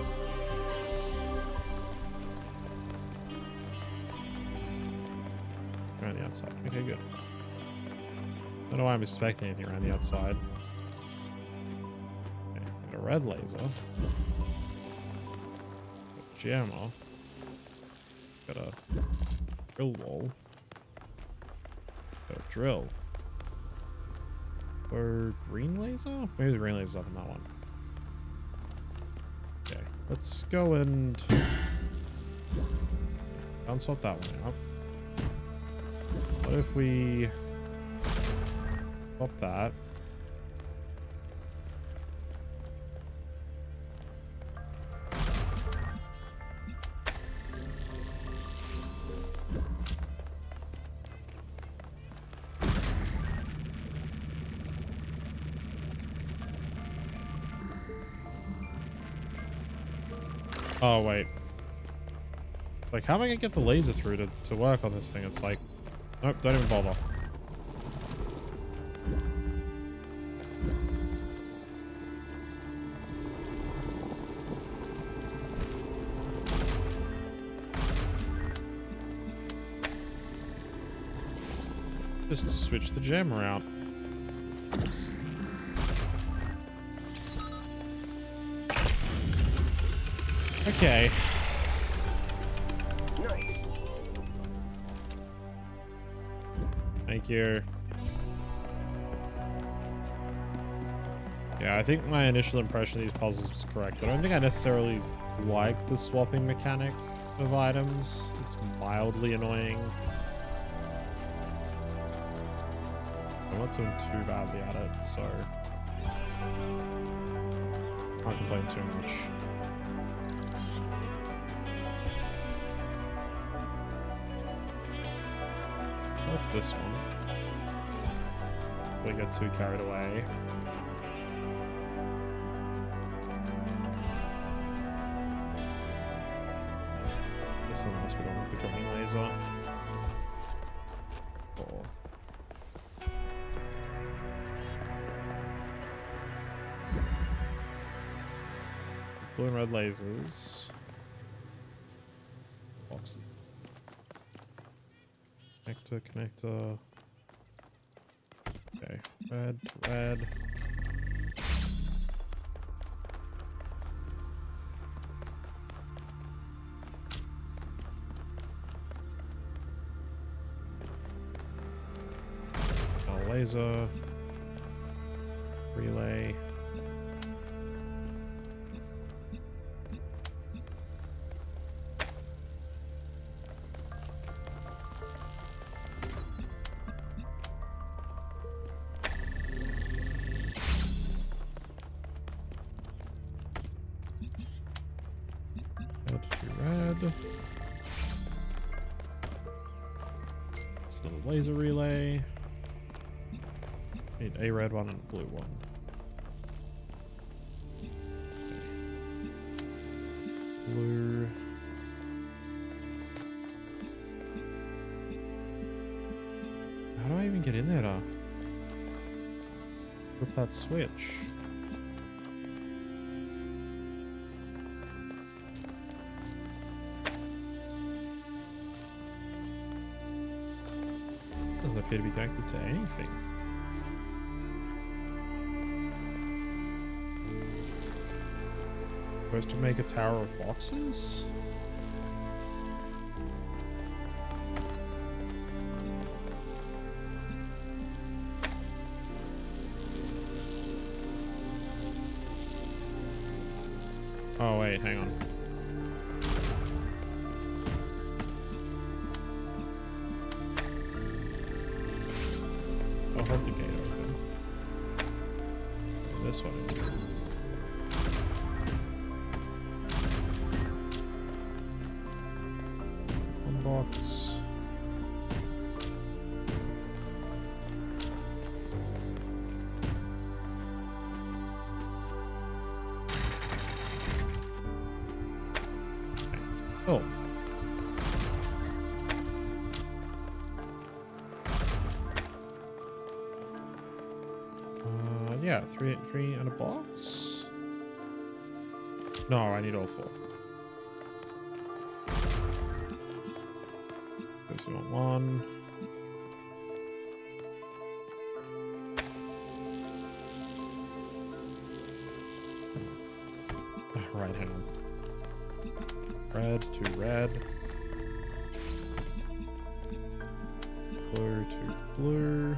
Around the outside. Okay, good. I don't know why I'm expecting anything around the outside. Okay, got a red laser. Got a jammer. Got a drill wall. Got a drill. Or green laser? Maybe the green laser's up in that one. Okay, let's go and unsort that one out. What if we swap that? Oh, wait. Like, how am I gonna get the laser through to work on this thing? It's like, nope, don't even bother. Just switch the jammer out. Okay. Nice. Thank you. Yeah, I think my initial impression of these puzzles was correct. I don't think I necessarily like the swapping mechanic of items. It's mildly annoying. I'm not doing too badly at it, so can't complain too much. Like this one. We get too carried away. This one, unless we don't have the green laser. Or blue and red lasers. Boxy. Connector. Okay, red. Laser. Relay. Red. It's another laser relay. Need a red one and a blue one. Blue. How do I even get in there to flip that switch? Doesn't appear to be connected to anything. Supposed to make a tower of boxes? Oh, wait, hang on. I'll hold the gate open. This one. One box. Oh. Yeah, three in a box. No, I need all 4. This one, 1. Right, hang on. Red to red. Blue to blue.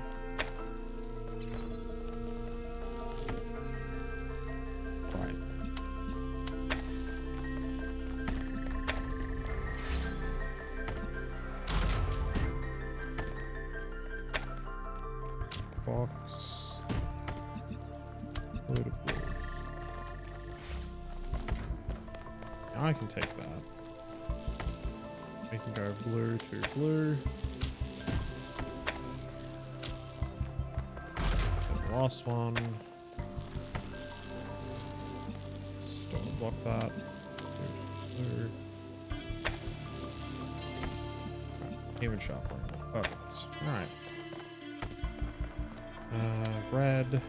Right. Box. Blue to blue. Now I can take that. We can go blue to blue. The last one. Still block that. Blue. Right. Even sharper. Perfect. Alright. Red.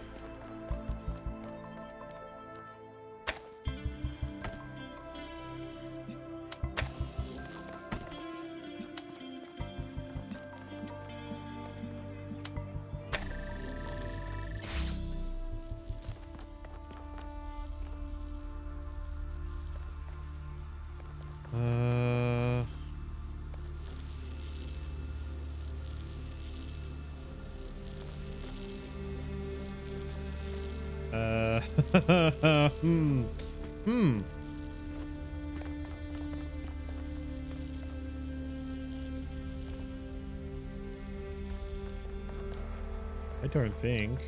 I don't think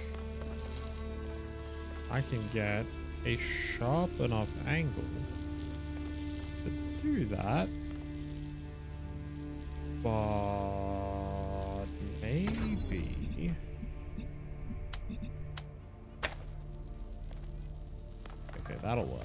I can get a sharp enough angle to do that, but maybe. Okay, that'll work.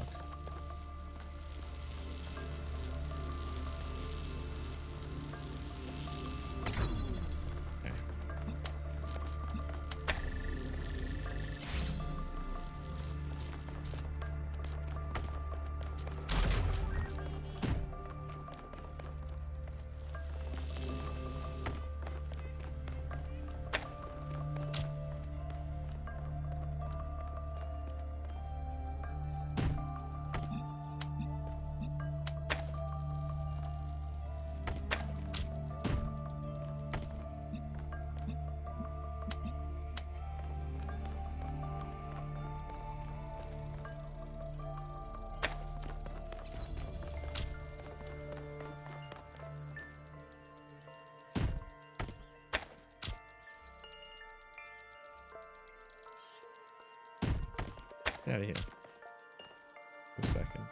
Get out of here. For a second.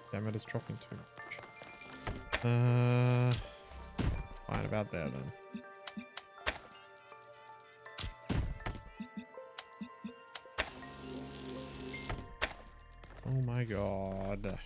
Damn it, it's dropping too much. Fine about there then. Oh my god.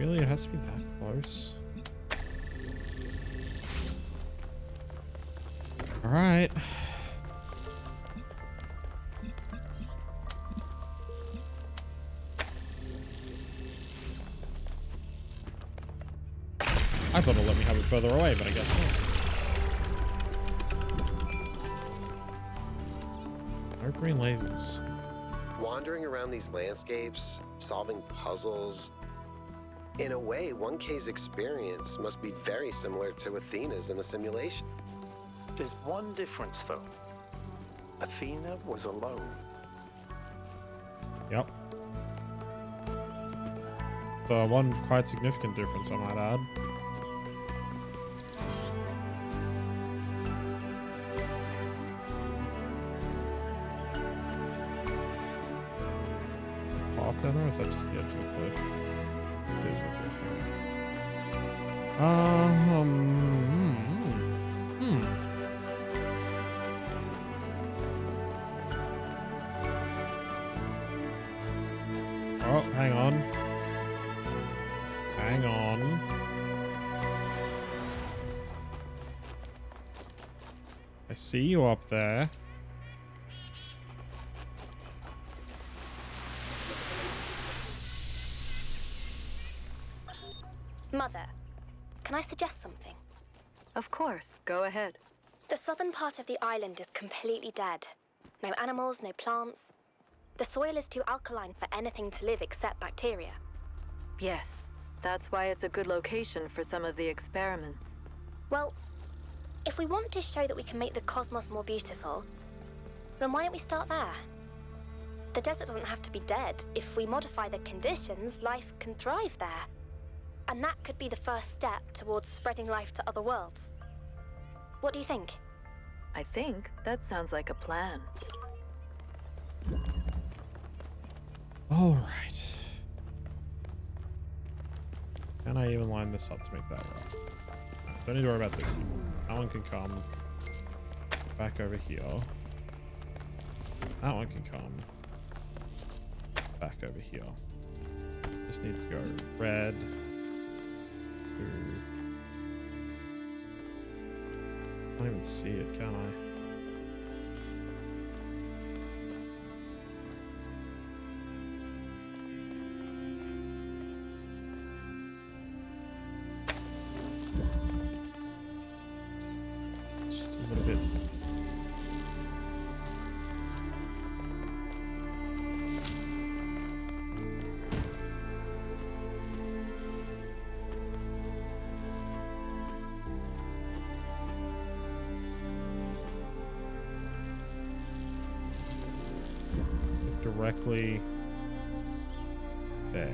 Really? It has to be that close? Alright. I thought it'll let me have it further away, but I guess not. No green lasers. Wandering around these landscapes, solving puzzles. In a way, 1K's experience must be very similar to Athena's in the simulation. There's one difference, though. Athena was alone. Yep. So one quite significant difference, I might add. Path down there, or is that just the edge of the cliff? It's the edge of the cliff, yeah. Oh, hang on. Hang on. I see you up there. Mother, can I suggest something? Of course, go ahead. The southern part of the island is completely dead. No animals, no plants. The soil is too alkaline for anything to live except bacteria. Yes, that's why it's a good location for some of the experiments. Well, if we want to show that we can make the cosmos more beautiful, then why don't we start there? The desert doesn't have to be dead. If we modify the conditions, life can thrive there. And that could be the first step towards spreading life to other worlds. What do you think? I think that sounds like a plan. All right. Can I even line this up to make that work? Don't need to worry about this anymore. That one can come back over here. That one can come back over here. Just need to go red. I can't even see it, can I? It's just a little bit. Directly there.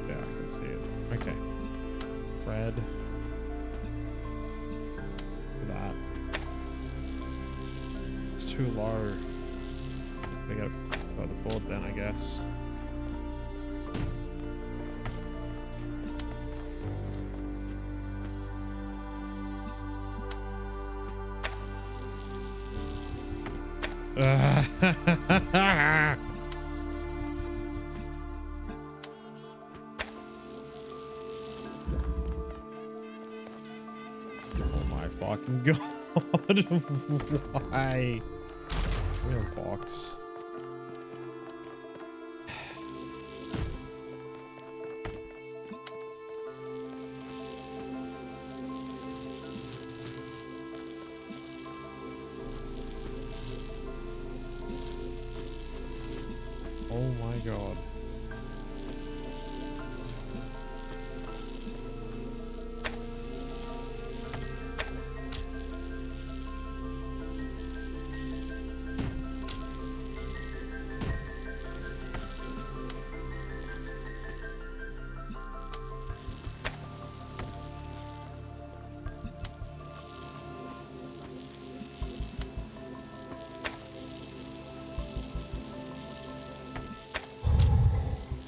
Yeah, I can see it. Okay. Red. That. It's too low. I gotta further forward then, I guess. Oh my fucking god. Why? Real box. Oh my god.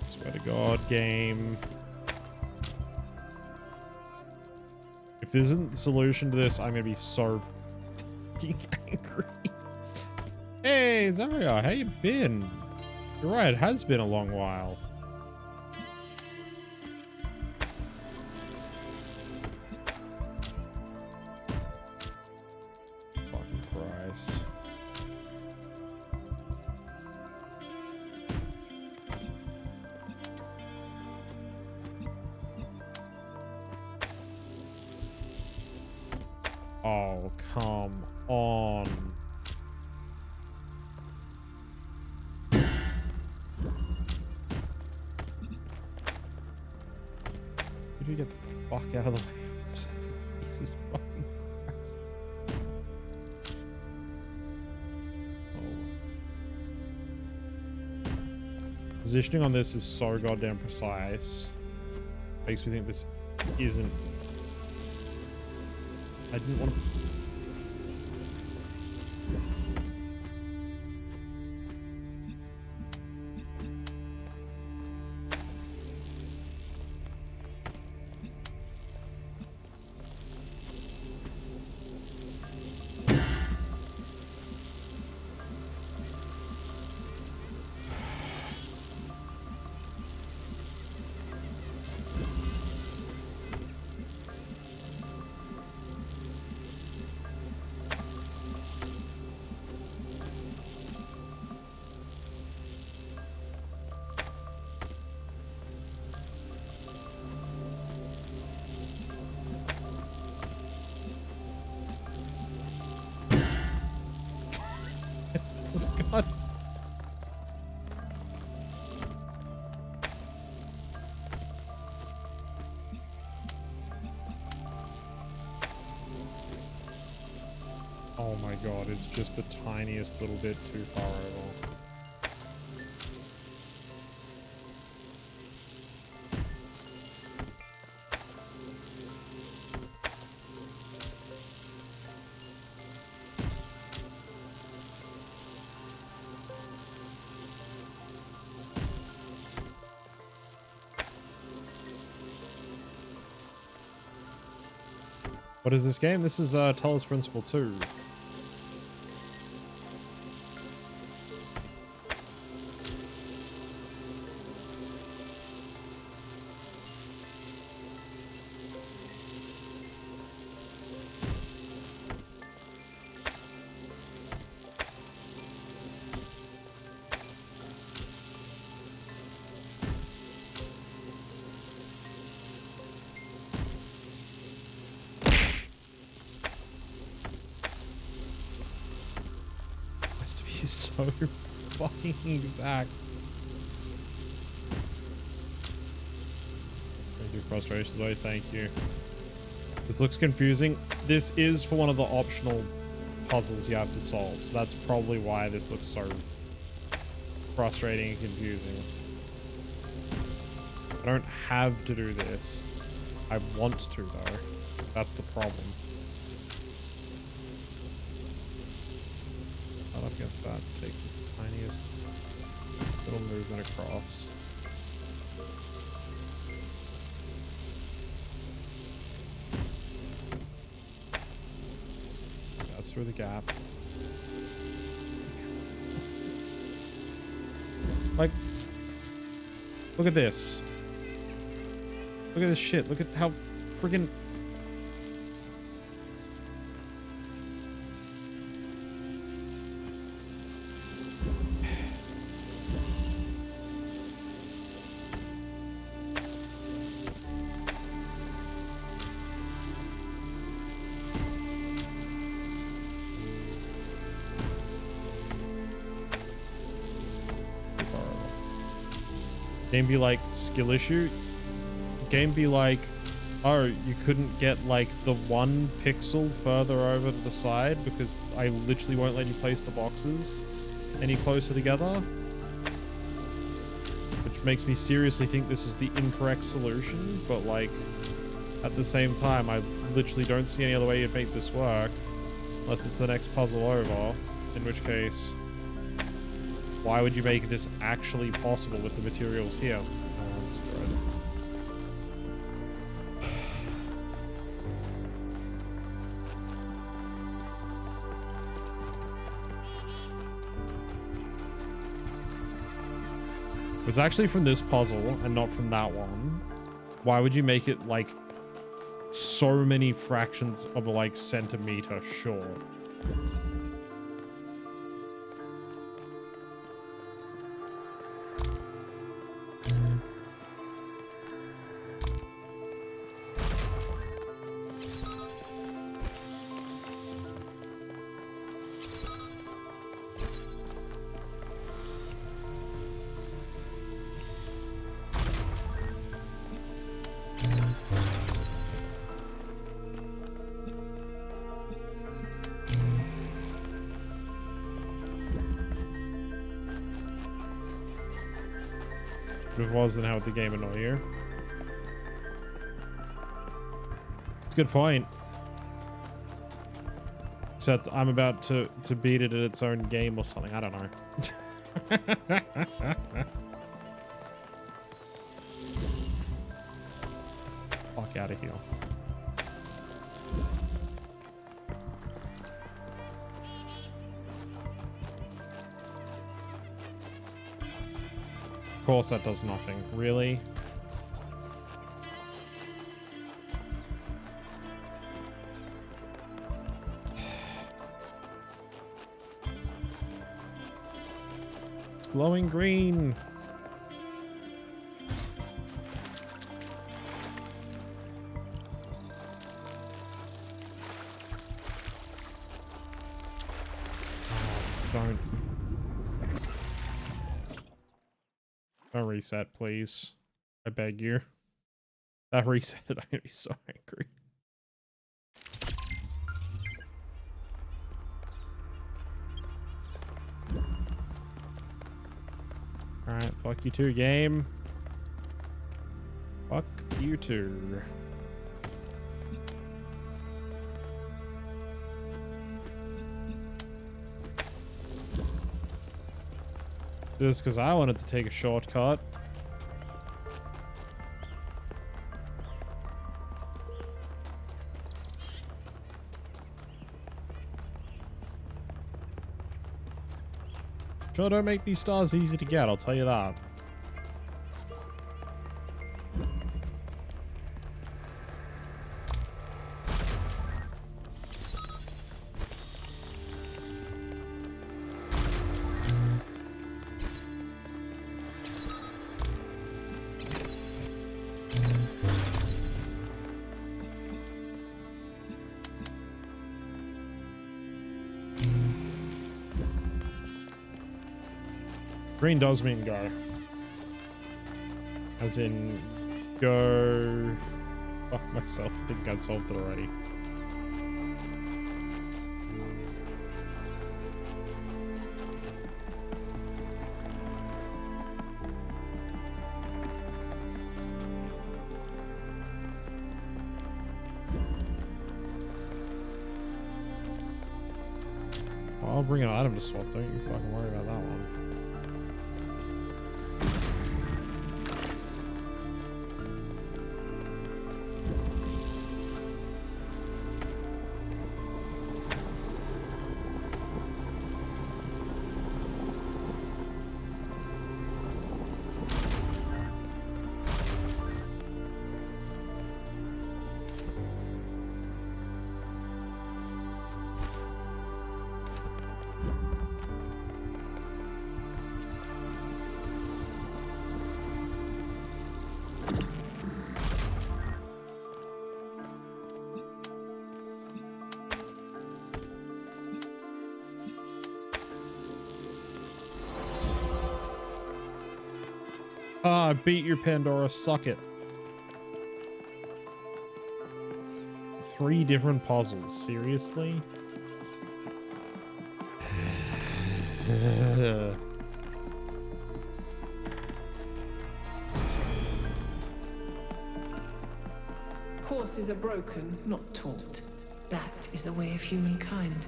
Swear to God, game. If this isn't the solution to this, I'm gonna be so fucking angry. Hey, Zarya, how you been? You're right, it has been a long while. Fucking Christ. Oh, come on. Could you get the fuck out of the way? Jesus fucking Christ. Oh. Positioning on this is so goddamn precise. Makes me think this isn't. I didn't want to. God. Oh my god, it's just the tiniest little bit too far over. What is this game? This is Talos Principle 2. So fucking exact. Thank you, Frustrations Zoe, thank you. This looks confusing. This is for one of the optional puzzles you have to solve, so that's probably why this looks so frustrating and confusing. I don't have to do this. I want to, though. That's the problem. Up against that, take the tiniest little movement across. That's through the gap. Like, look at this. Look at this shit. Look at how friggin' game be like skill issue. Game be like, oh, you couldn't get like the 1 pixel further over to the side because I literally won't let you place the boxes any closer together. Which makes me seriously think this is the incorrect solution, but like at the same time, I literally don't see any other way you'd make this work unless it's the next puzzle over, in which case, why would you make this actually possible with the materials here? It's actually from this puzzle and not from that one. Why would you make it like so many fractions of a like centimeter short? If it wasn't, how would the game annoy you? It's a good point. Except I'm about to beat it at its own game or something. I don't know. Fuck out of here. Of course that does nothing. Really? It's glowing green. Don't reset, please. I beg you. That reset, I'm gonna be so angry. Alright, fuck you too, game. Fuck you too. Just because I wanted to take a shortcut. Sure don't make these stars easy to get, I'll tell you that. Green does mean go. As in, go... Fuck myself, I think I solved it already. Well, I'll bring an item to swap, don't you fucking worry about that one. Ah, beat your Pandora, suck it. 3 different puzzles, seriously? Horses are broken, not taught. That is the way of humankind.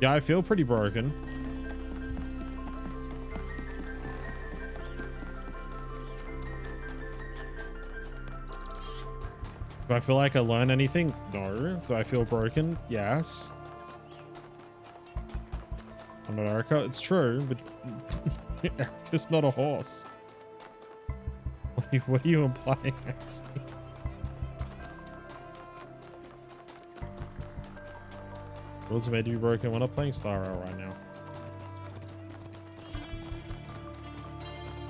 Yeah, I feel pretty broken. Do I feel like I learn anything? No. Do I feel broken? Yes. I'm not Erica. It's true, but Erica's not a horse. What are you implying, actually? Rules are made to be broken. We're not playing Star Rail right now.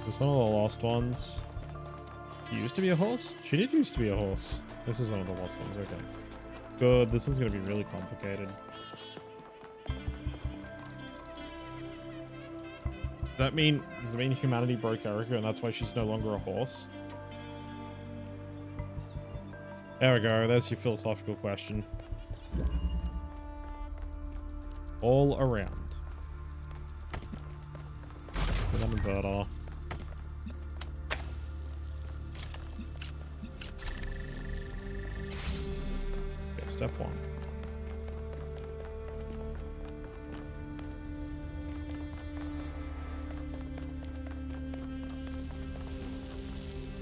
This one of the lost ones. She used to be a horse? She did used to be a horse. This is one of the lost ones, okay. Good, this one's gonna be really complicated. Does it mean humanity broke Erica and that's why she's no longer a horse? There we go, there's your philosophical question. All around. Put on inverter. Okay, step one.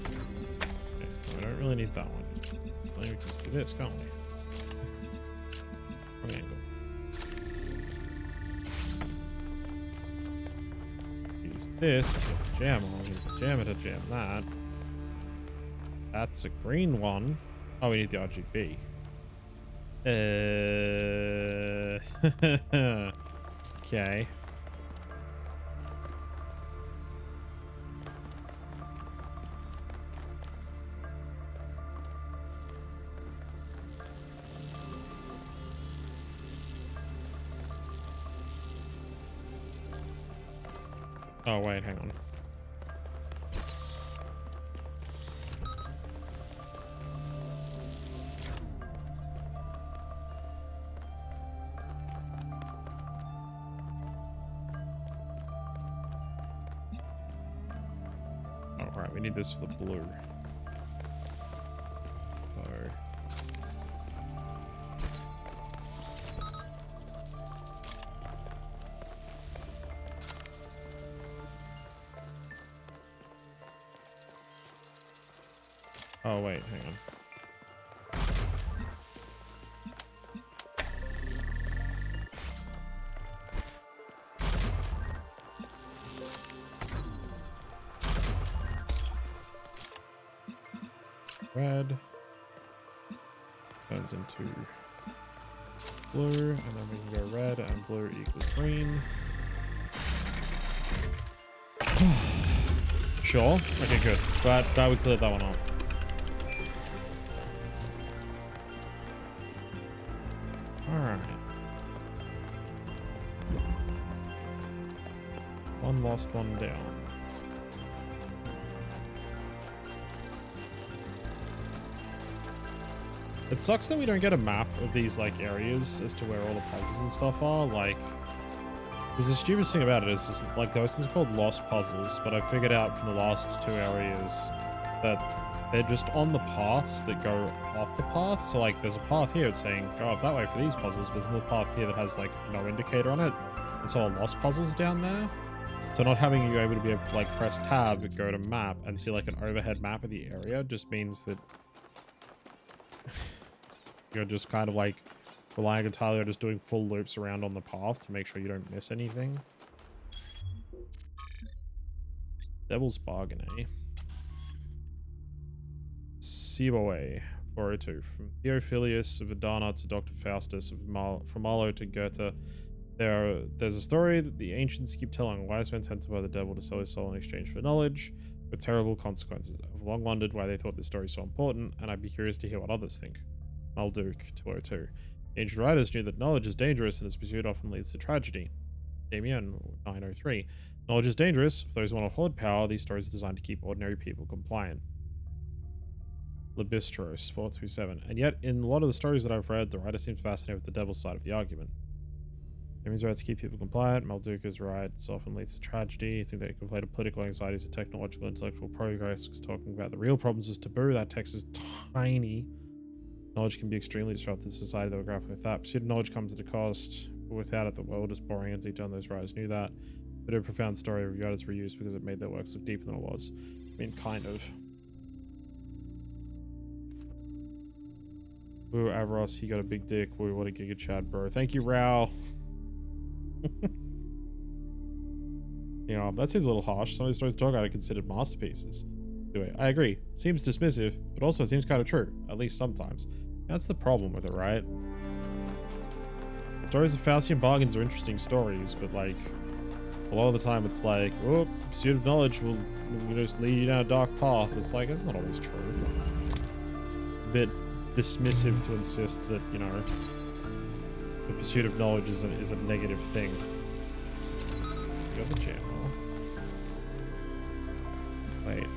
Okay, we don't really need that one. I think we can just do this, can't we? Wrong angle. Use this to jam on. Use a jammer to jam that. That's a green one. Oh, we need the RGB. Okay. Oh, wait, hang on. Oh, right, we need this for the blue. So... Oh, wait, hang on. Red turns into blue, and then we can go red and blue equals green. Sure. Okay, good. Glad we cleared that one up. Alright. One lost, one down. It sucks that we don't get a map of these, like, areas as to where all the puzzles and stuff are, like... Because the stupidest thing about it is like, those things are called lost puzzles, but I figured out from the last two areas that they're just on the paths that go off the path. So, like, there's a path here, it's saying, go up that way for these puzzles, but there's another path here that has, like, no indicator on it. And so a lost puzzles down there. So not having you able to be able to, like, press tab, go to map, and see, like, an overhead map of the area just means that you're just kind of, like, relying entirely on just doing full loops around on the path to make sure you don't miss anything. Devil's Bargain, eh? Siboe, 402. From Theophilus of Adana to Dr. Faustus, from Marlowe to Goethe. There's a story that the ancients keep telling. A wise man tempted by the devil to sell his soul in exchange for knowledge, with terrible consequences. I've long wondered why they thought this story so important, and I'd be curious to hear what others think. Malduk, 202. Ancient writers knew that knowledge is dangerous and its pursuit often leads to tragedy. Damien, 903. Knowledge is dangerous. For those who want to hoard power, these stories are designed to keep ordinary people compliant. Libistros, 427. And yet, in a lot of the stories that I've read, the writer seems fascinated with the devil's side of the argument. Damien's right to keep people compliant. Malduk is right. It often leads to tragedy. I think they conflated political anxieties with technological intellectual progress, because talking about the real problems is taboo. That text is tiny. Knowledge can be extremely disruptive to society that we're grappling with that. Pursuit of knowledge comes at a cost, but without it, the world is boring and detailed. Those writers knew that. But a profound story regarded as reused because it made their works look deeper than it was. I mean, kind of. Woo, Avros, he got a big dick. Woo, what a giga chad, bro. Thank you, Rao. You know, that seems a little harsh. Some of these stories talk about are considered masterpieces. Anyway, I agree. It seems dismissive, but also it seems kind of true, at least sometimes. That's the problem with it, right? Stories of Faustian bargains are interesting stories, but like, a lot of the time it's like, oh, pursuit of knowledge will just lead you down a dark path. It's like, it's not always true. A bit dismissive to insist that, you know, the pursuit of knowledge is a negative thing. You got the jam. Wait.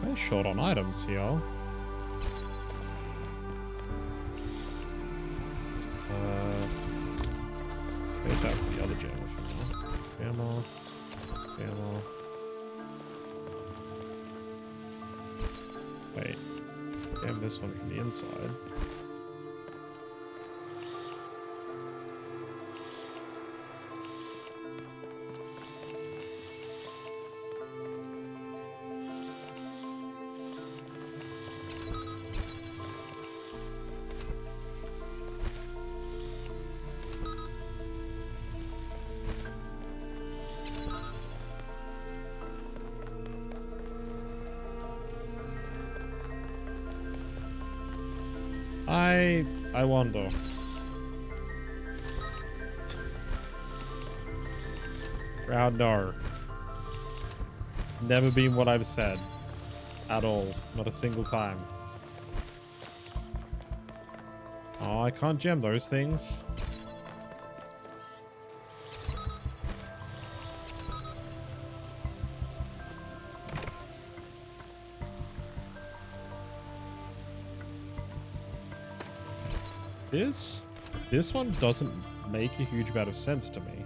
We're short on items here. Wait back for the other jammer for now. Jammer. Jammer. Wait. Jam this one from the inside. I wonder. Proud no. Never been what I've said. At all. Not a single time. Oh, I can't gem those things. This one doesn't make a huge amount of sense to me.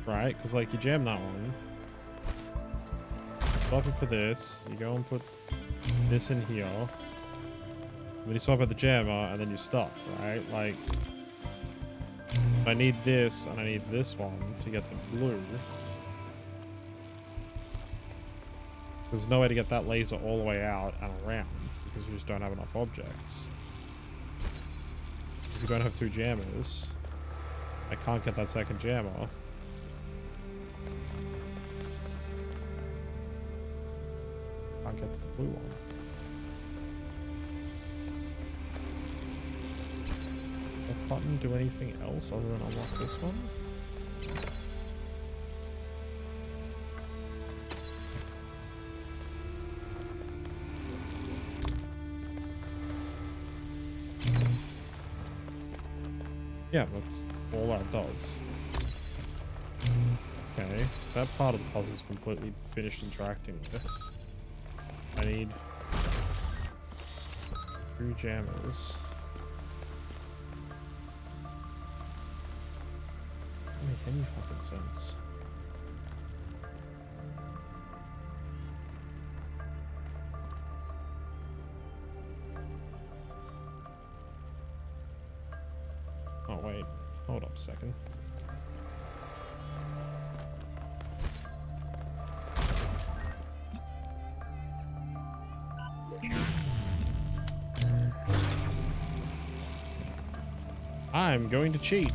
Right? Because, like, you jam that one. Swap it for this. You go and put this in here. Then you swap out the jammer, and then you stop, right? Like, I need this, and I need this one to get the blue. There's no way to get that laser all the way out and around, because you just don't have enough objects. If you don't have two jammers, I can't get that second jammer. Can't get to the blue one. Does that button do anything else other than unlock this one? Yeah, that's all that does. Okay, so that part of the puzzle is completely finished interacting with. I need 3 jammers. Doesn't make any fucking sense. Oh wait, hold up a second. I'm going to cheat.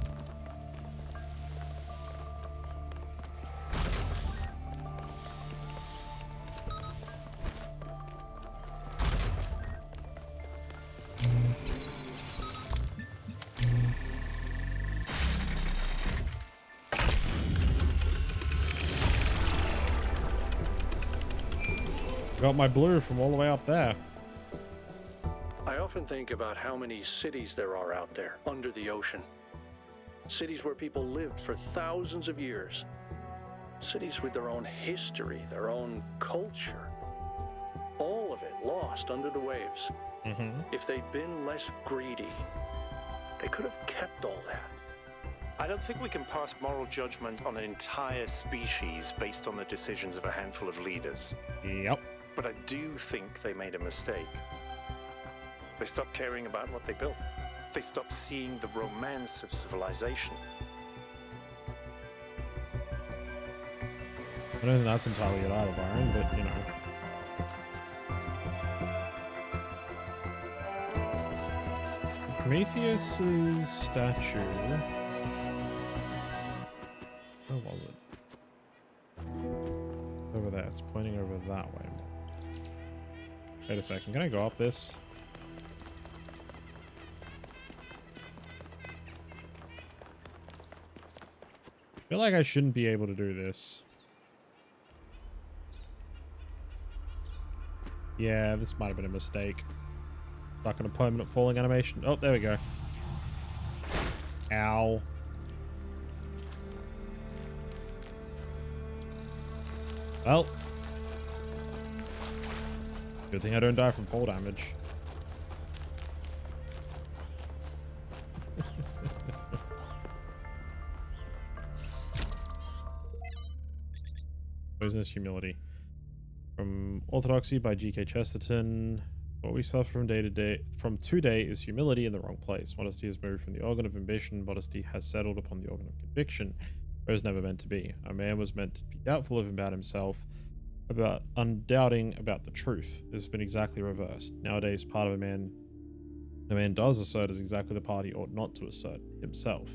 Got my blue from all the way up there. I often think about how many cities there are out there under the ocean. Cities where people lived for thousands of years. Cities with their own history, their own culture. All of it lost under the waves. If they'd been less greedy, they could have kept all that. I don't think we can pass moral judgment on an entire species based on the decisions of a handful of leaders. Yep. But I do think they made a mistake. They stopped caring about what they built. They stopped seeing the romance of civilization. I don't think that's entirely it either, Byron, but you know. Prometheus's statue. Where was it? Over there. It's pointing over that way. Wait a second. Can I go up this? I feel like I shouldn't be able to do this. Yeah, this might have been a mistake. Stuck in a permanent falling animation. Oh, there we go. Ow. Well. Good thing I don't die from fall damage. Poisonous humility. From Orthodoxy by G.K. Chesterton. What we suffer from today is humility in the wrong place. Modesty has moved from the organ of ambition. Modesty has settled upon the organ of conviction, where it was never meant to be. A man was meant to be doubtful about himself, about undoubting about the truth. This has been exactly reversed. Nowadays, part of a man does assert is exactly the part he ought not to assert, himself.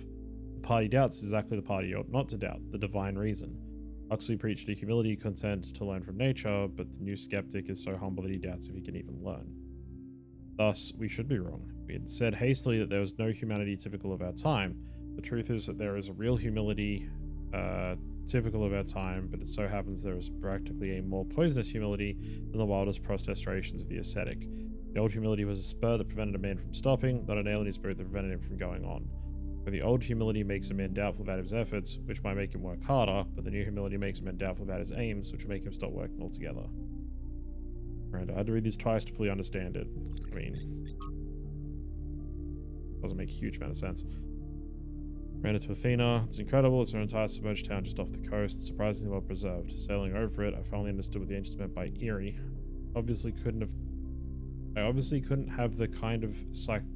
The part he doubts is exactly the part he ought not to doubt, the divine reason. Huxley preached a humility content to learn from nature, but the new skeptic is so humble that he doubts if he can even learn. Thus, we should be wrong. We had said hastily that there was no humanity typical of our time. The truth is that there is a real humility typical of our time, but it so happens there is practically a more poisonous humility than the wildest protestations of the ascetic. The old humility was a spur that prevented a man from stopping, not a nail in his boot that prevented him from going on. For the old humility makes a man doubtful about his efforts, which might make him work harder, but the new humility makes a man doubtful about his aims, which will make him stop working altogether. Miranda, I had to read these twice to fully understand it. I mean, doesn't make a huge amount of sense. Ran into Athena. It's incredible. It's an entire submerged town just off the coast, surprisingly well preserved. Sailing over it, I finally understood what the ancients meant by eerie. I obviously couldn't have the kind of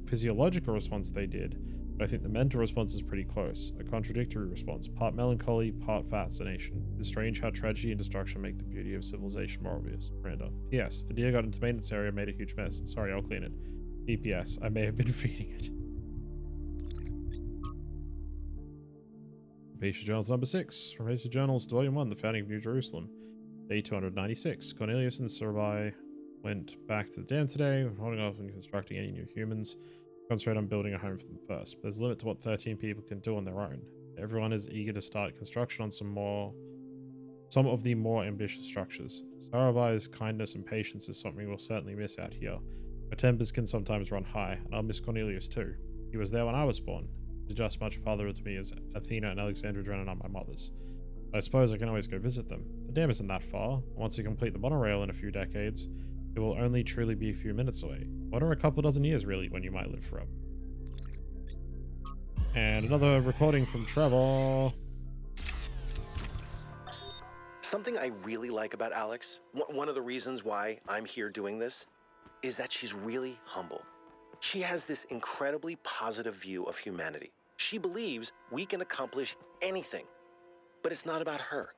physiological response they did, but I think the mental response is pretty close. A contradictory response, part melancholy, part fascination. It's strange how tragedy and destruction make the beauty of civilization more obvious. Miranda. P.S. A deer got into maintenance area and made a huge mess. Sorry, I'll clean it. E.P.S. I may have been feeding it. Page Journals number 6. From Page Journals, Volume 1, The Founding of New Jerusalem. Day 296. Cornelius and Sarai went back to the dam today, holding off on constructing any new humans. Concentrate on building a home for them first. But there's a limit to what 13 people can do on their own. Everyone is eager to start construction on some of the more ambitious structures. Sarai's kindness and patience is something we'll certainly miss out here. Our tempers can sometimes run high, and I'll miss Cornelius too. He was there when I was born. He's just much farther to me as Athena and Alexandra Drennan are my mothers. But I suppose I can always go visit them. The dam isn't that far. Once you complete the monorail in a few decades, it will only truly be a few minutes away. What are a couple dozen years, really, when you might live forever? And another recording from Trevor. Something I really like about Alex, one of the reasons why I'm here doing this, is that she's really humble. She has this incredibly positive view of humanity. She believes we can accomplish anything, but it's not about her.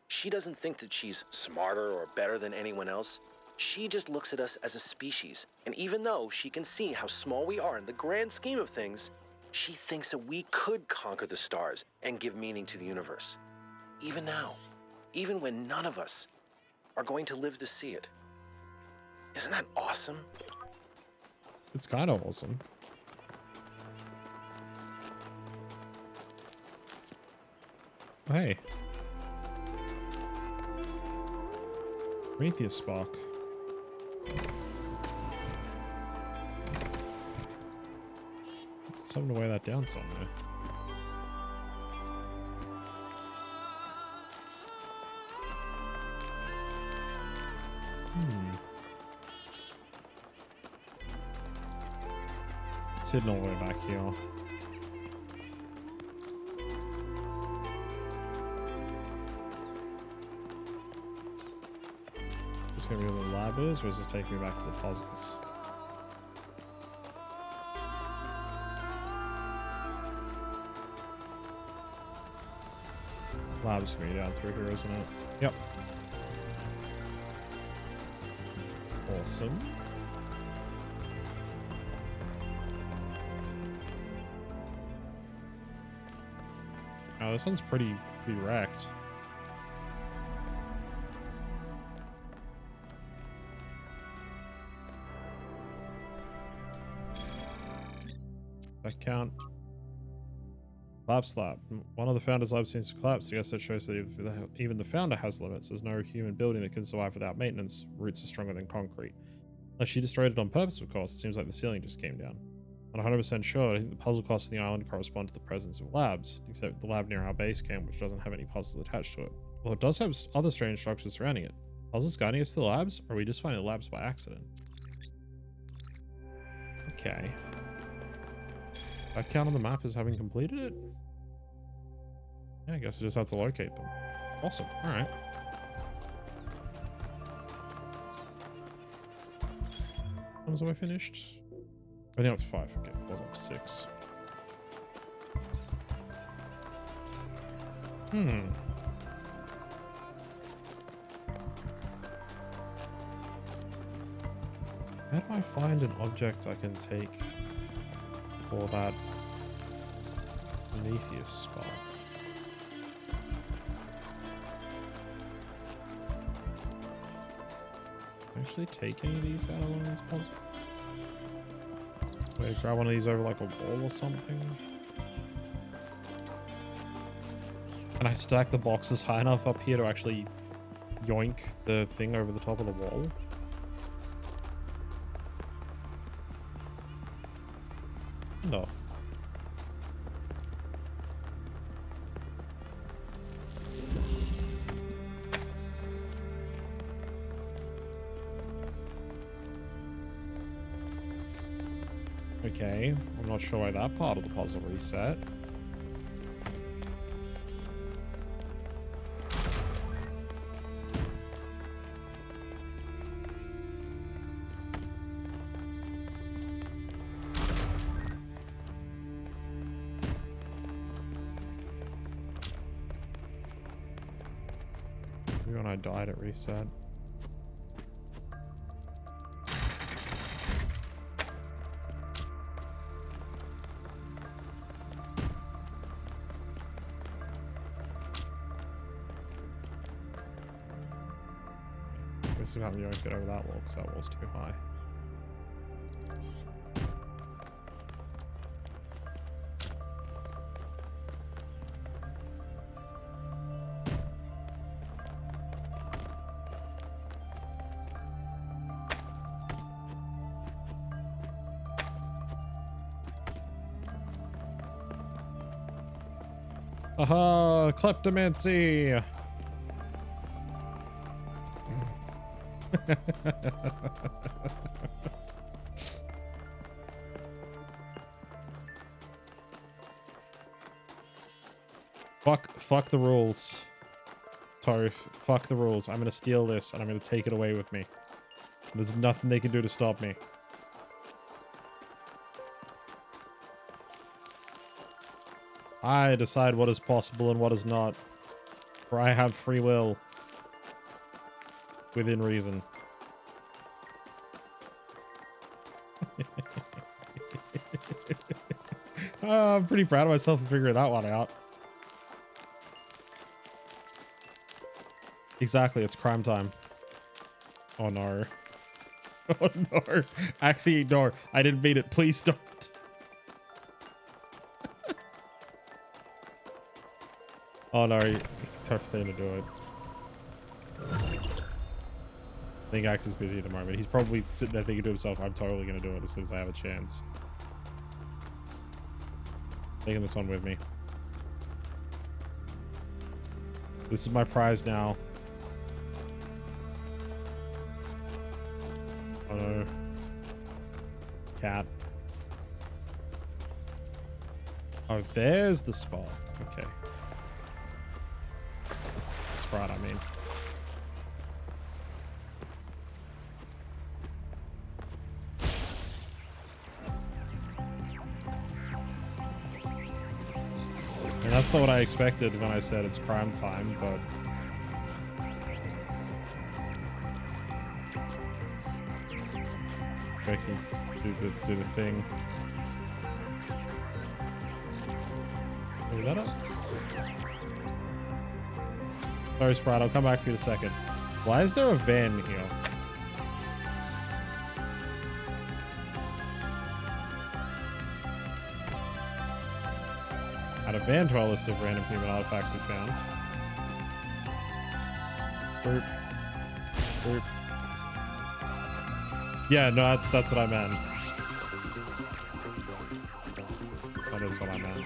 She doesn't think that she's smarter or better than anyone else. She just looks at us as a species, and even though she can see how small we are in the grand scheme of things, she thinks that we could conquer the stars and give meaning to the universe. Even now, even when none of us are going to live to see it. Isn't that awesome? It's kind of awesome. Oh, hey. Prometheus spark. Something to weigh that down somewhere. It's hidden all the way back here. Just gonna be where the lab is, or is this taking me back to the puzzles? Lab's gonna be down through here, isn't it? Yep. Awesome. Oh, this one's pretty wrecked. That count. Lab slab. One of the founder's lab seems to collapse. I guess that shows that even the founder has limits. There's no human building that can survive without maintenance. Roots are stronger than concrete. Unless she destroyed it on purpose, of course. It seems like the ceiling just came down. I'm not 100% sure. I think the puzzle costs on the island correspond to the presence of labs, except the lab near our base camp, which doesn't have any puzzles attached to it. Well, it does have other strange structures surrounding it. Puzzles guiding us to the labs, or are we just finding the labs by accident? Okay. That count on the map as having completed it? Yeah, I guess I just have to locate them. Awesome. Alright. How was I finished? I think up to 5. Okay, I was up to 6. How do I find an object I can take for that Prometheus spot? Actually take any of these out of one of these puzzles? Wait, grab one of these over like a wall or something? Can I stack the boxes high enough up here to actually yoink the thing over the top of the wall? No. Okay, I'm not sure why that part of the puzzle reset. Maybe when I died it reset. I can't really get over that wall because that wall's too high. Aha! Kleptomancy! Fuck the rules. Sorry, fuck the rules. I'm gonna steal this and I'm gonna take it away with me. There's nothing they can do to stop me. I decide what is possible and what is not. For I have free will. Within reason. I'm pretty proud of myself for figuring that one out. Exactly, it's crime time. Oh no. Oh no. Actually, no. I didn't mean it. Please don't. Oh no. Tough thing to do it. I think Axe is busy at the moment. He's probably sitting there thinking to himself, I'm totally going to do it as soon as I have a chance. Taking this one with me. This is my prize now. Oh no. Cat. Oh, there's the spot. Okay. Sprite, I mean. That's not what I expected when I said it's crime time, but... I can do the thing. Is that up? Sorry, Sprite, I'll come back for you in a second. Why is there a van here? Add a van to our list of random human artifacts we found. Boop. Boop. Yeah, no, that's what I meant. That is what I meant.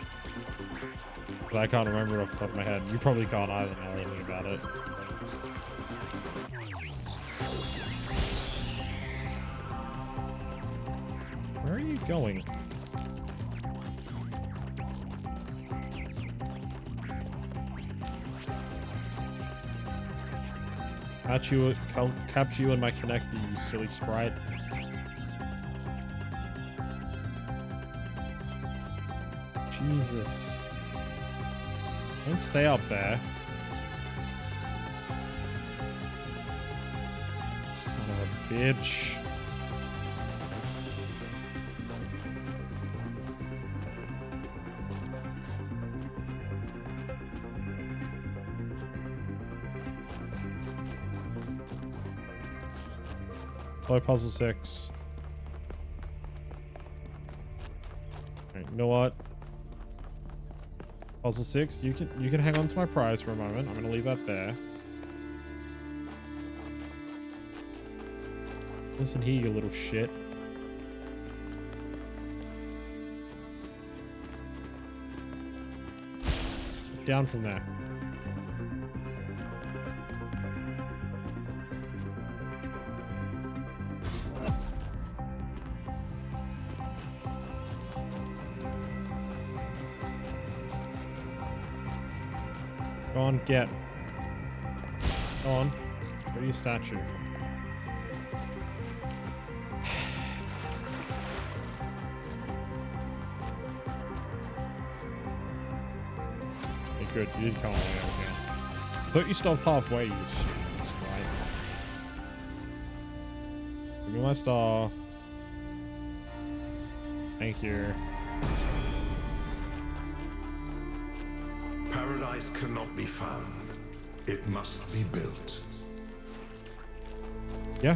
But I can't remember it off the top of my head. You probably can't either know anything about it. Where are you going? Capture you in my connector, you silly sprite. Jesus. Don't stay up there. Son of a bitch. Play puzzle 6. Alright, you know what? Puzzle 6, you can hang on to my prize for a moment. I'm gonna leave that there. Listen here, you little shit. Down from there. Go on, get. Go on. Go to your statue. Okay, good. You did come all the way over here. I thought you stopped halfway, you stupid sprite. Give me my star. Thank you. Paradise cannot be found. It must be built. Yeah.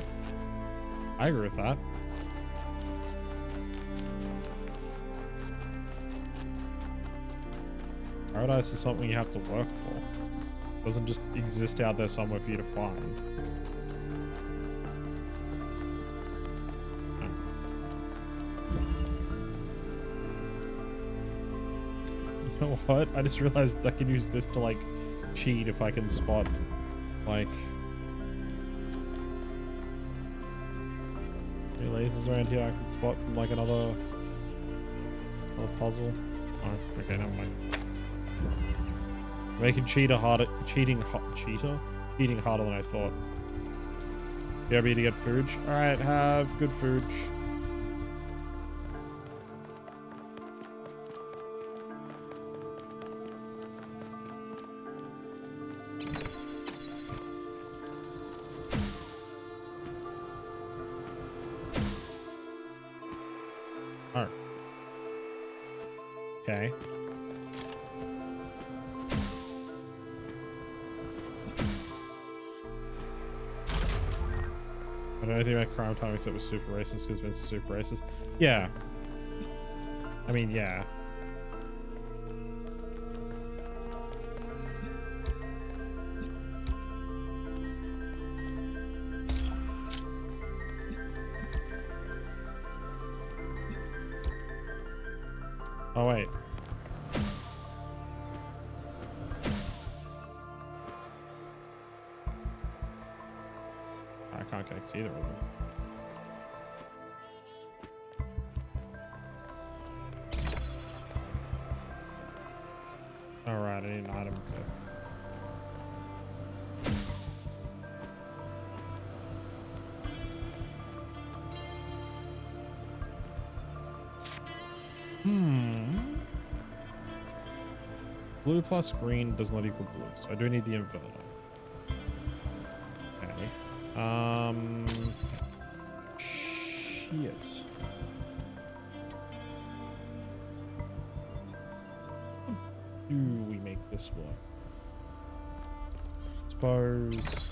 I agree with that. Paradise is something you have to work for. It doesn't just exist out there somewhere for you to find. You know what? I just realized I can use this to like cheat if I can spot like any lasers around here I can spot from like another puzzle. Oh, okay, never mind. Making cheating harder than I thought. BRB to get food. Alright, have good food. Alright. Okay. I don't know anything about crime time except with super racist because Vince is super racist. Yeah. I mean, yeah. Oh, wait. I can't connect to either of them. Alright, I need an item to... Blue plus green does not equal blue, so I do need the inverter. Okay. Shit. How do we make this work? Suppose...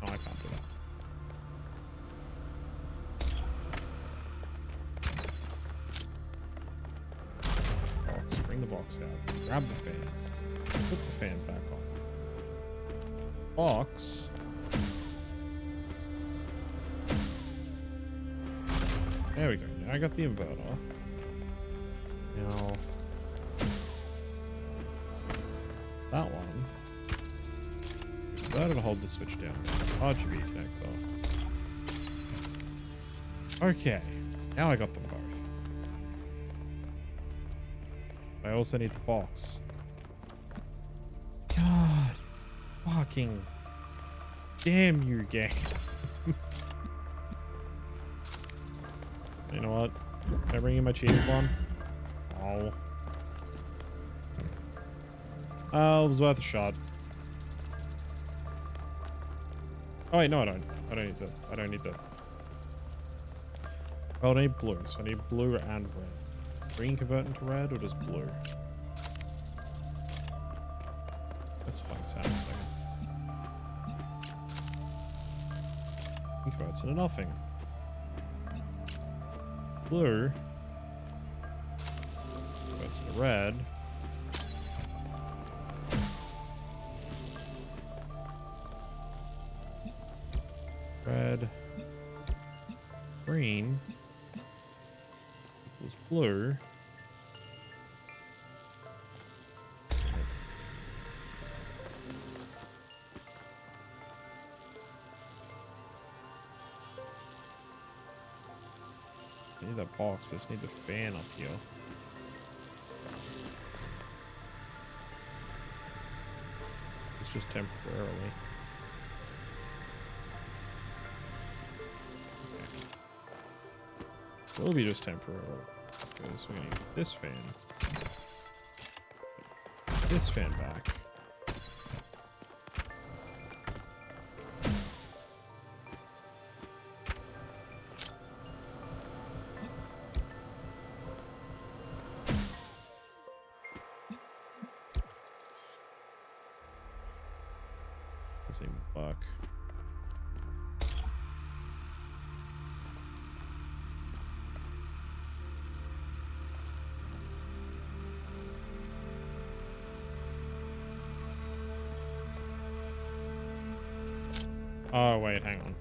Oh, I can't do that. Box. Bring the box out. Grab the fan. Put the fan back on. Box. There we go. Now I got the inverter. Now... that one. Inverter to hold the switch down. RGB connector. Okay. Now I got them both. I also need the box. God. Fucking. Damn you, game. You know what? Can I bring in my cheating one? Oh. Oh, it was worth a shot. Oh wait, no I don't. I don't need that. I don't need that. Oh, I need blue. So I need blue and red. Green convert into red or just blue? Let's find this out in a second. Converts into nothing. Blue converts into red. Red, green equals blue. I need that box. I just need the fan up here. It's just temporarily. It will be just temporary. Okay, so we need this fan. This fan back. Doesn't even work. Oh, wait, hang on.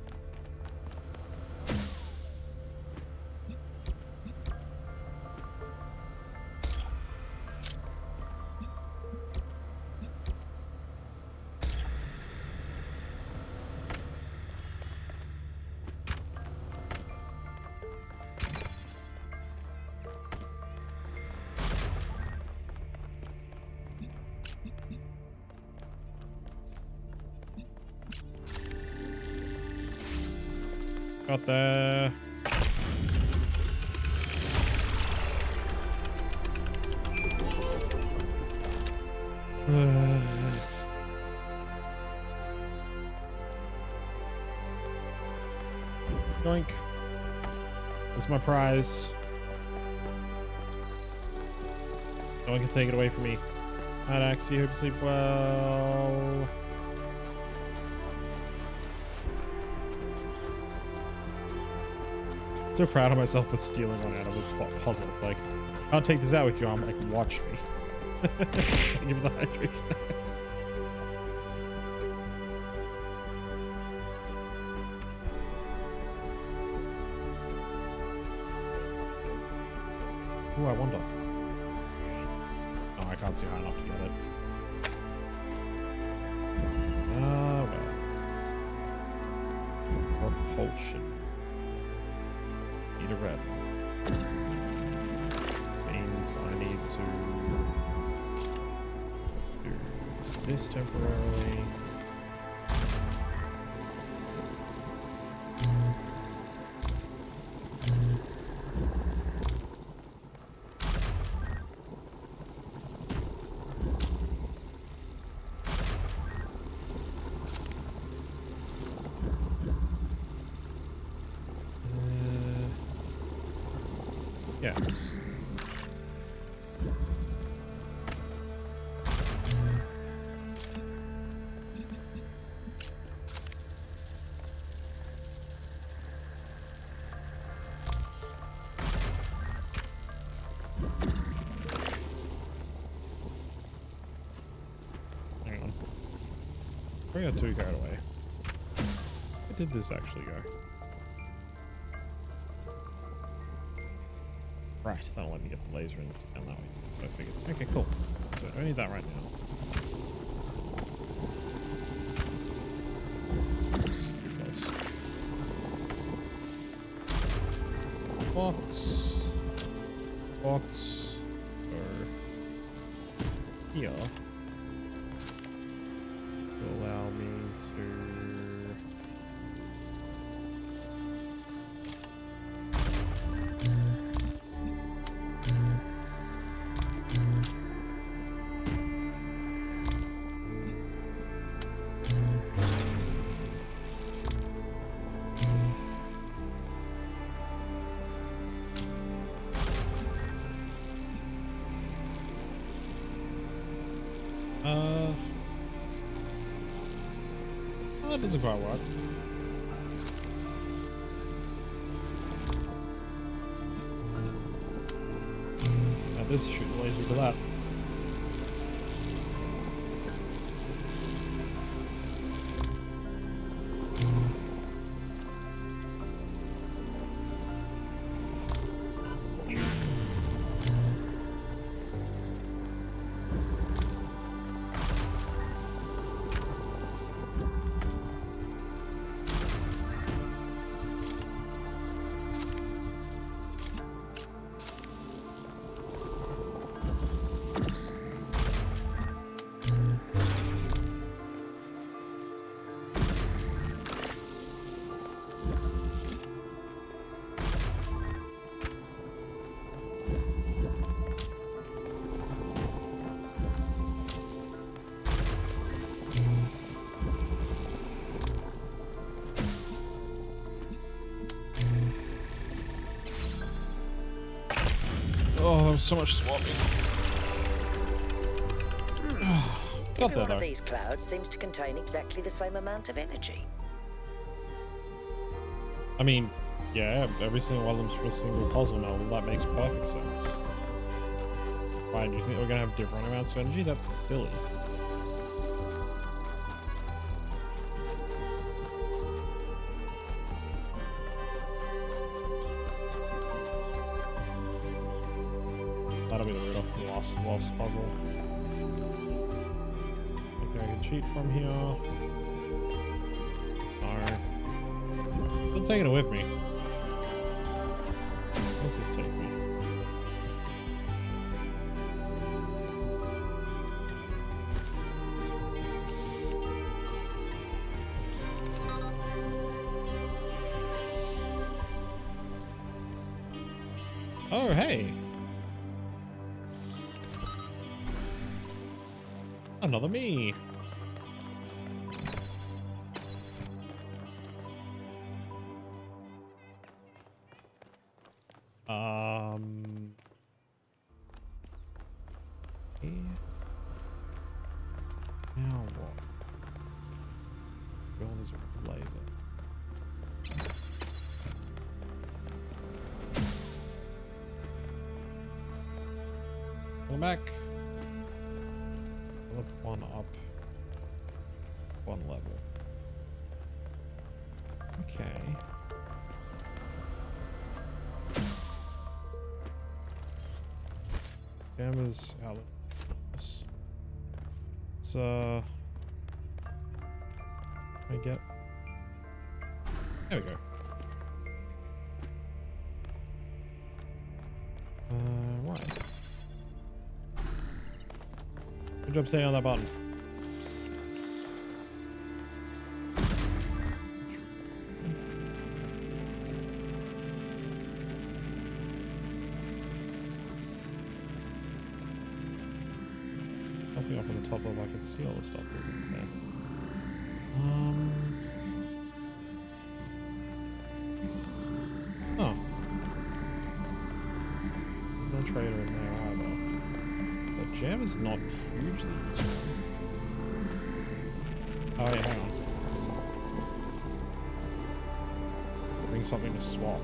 Got there. Doink. That's my prize. No one can take it away from me. Night, Axie. Hope you sleep well. So proud of myself for stealing one out of a puzzle. It's like, I'll take this out with you. I'm like, watch me. Give it the hydration. Ooh, I wonder. Oh, I can't see high enough to get it. Oh, well. Repulsion. Need a red. Means I need to do this temporarily. Yes. Hang on. I got 2 carried away. Where did this actually go? Right, that'll let me get the laser in down that way. That's what I figured. Okay, cool. So I need that right now. Close. Box. Box. Or here. To allow me to... That doesn't quite work. Now this shoot the laser to that. Oh, there was so much swapping. Every one of these clouds seems to contain exactly the same amount of energy. I mean, yeah, every single one of them's from a single puzzle now. Well, that makes perfect sense. Why do you think we're gonna have different amounts of energy? That's silly. That'll be the root of the lost puzzle. I think I can cheat from here. No. I'm taking it with me. Let's just take me. Oh, hey. Another me. Yeah. Now what? Oh, there's a laser. Come back. Flip one up. One level. Okay. Gamma's out. Let's I get. There we go. Right. Good job staying on that button. Nothing up on the top level. I can see all the stuff that's in there. Oh. is not hugely useful. Oh, yeah, hang on. Bring something to swap.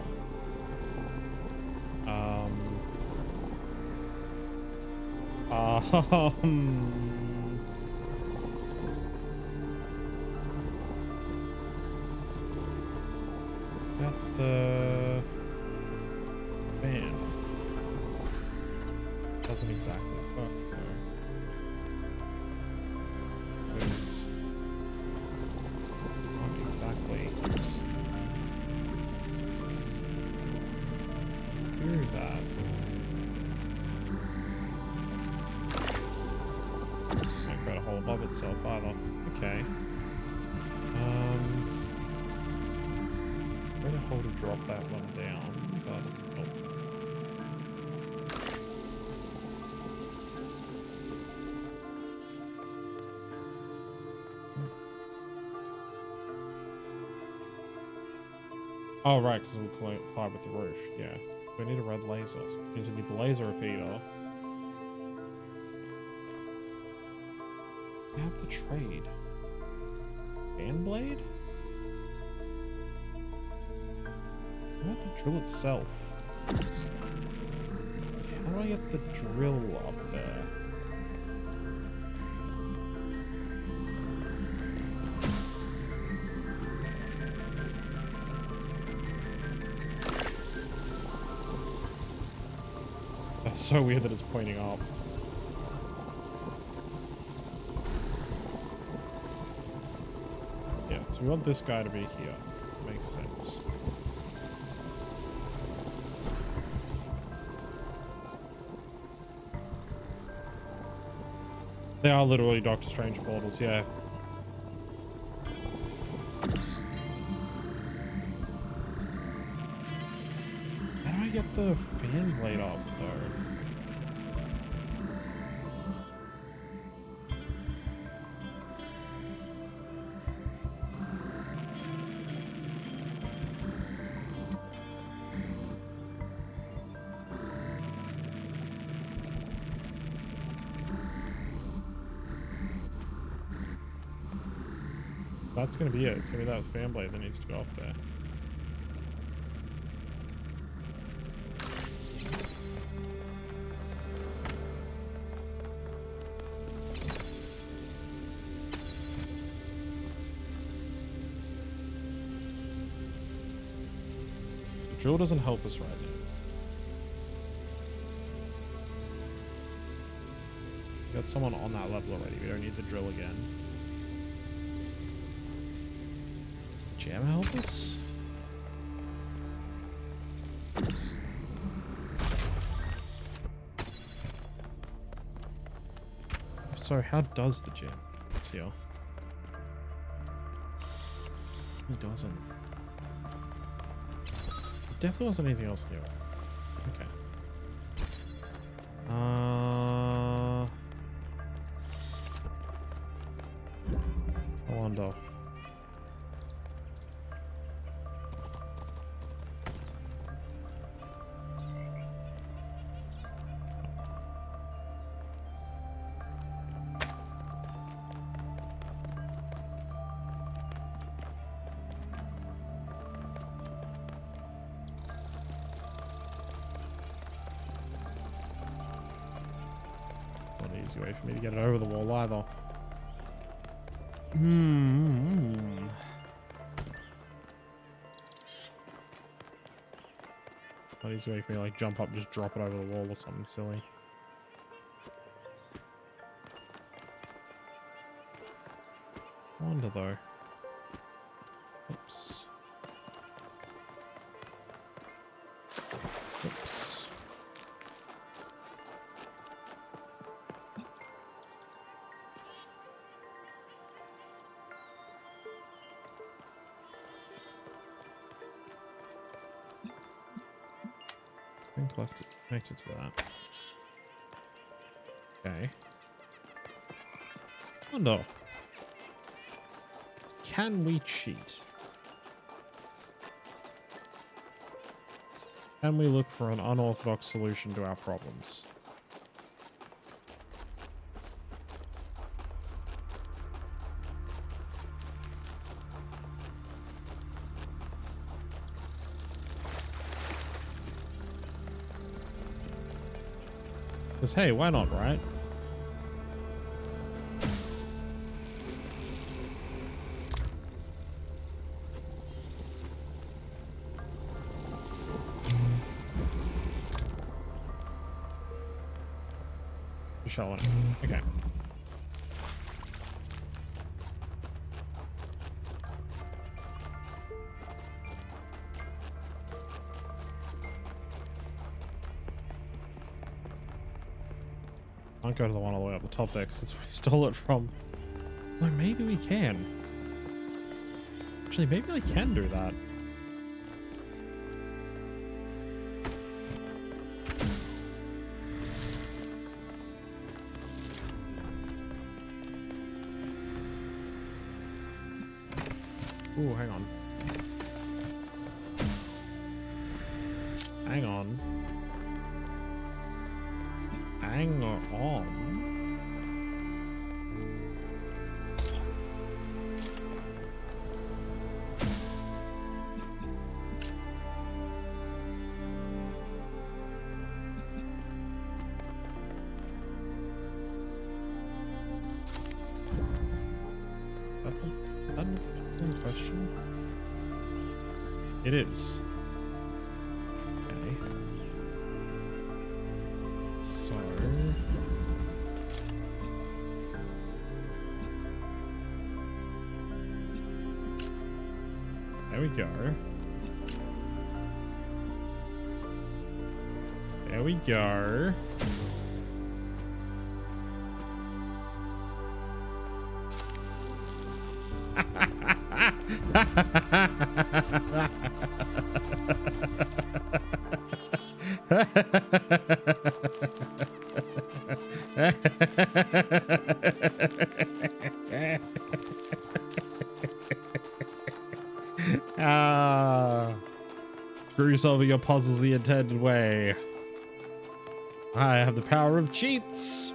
Got the fan. Doesn't exactly work though. It's not exactly do that. Not got a hole above itself either. Okay. Where the hell to drop that one down? That doesn't help. Oh, right, because we'll collide with the roof. Yeah. We need a red laser. So we need the laser repeater. We have to trade. Fan blade? What about the drill itself? How do I get the drill up there? That's so weird that it's pointing up. Yeah, so we want this guy to be here. Makes sense. They are literally Doctor Strange portals, yeah. How do I get the fan blade up, though? That's gonna be it. It's gonna be that fan blade that needs to go up there. The drill doesn't help us right now. We got someone on that level already. We don't need the drill again. Jam help us? So how does the jam? It's here. He doesn't. There definitely wasn't anything else new. Okay. I wonder. Easy way for me to get it over the wall either. Not easy way for me to like jump up and just drop it over the wall or something silly. I wonder though. Oops. Oops. Connected to that. Okay. Oh no. Can we cheat? Can we look for an unorthodox solution to our problems? Because, hey, why not, right? Shall one. Okay. Can't go to the one all the way up the top there because that's where we stole it from. Well, maybe we can. Actually, maybe I can do that. Ooh, hang on. Hang on. Hang on. That's a question. It is. Okay. So. There we go. There we go. Screw solving your puzzles the intended way. I have the power of cheats.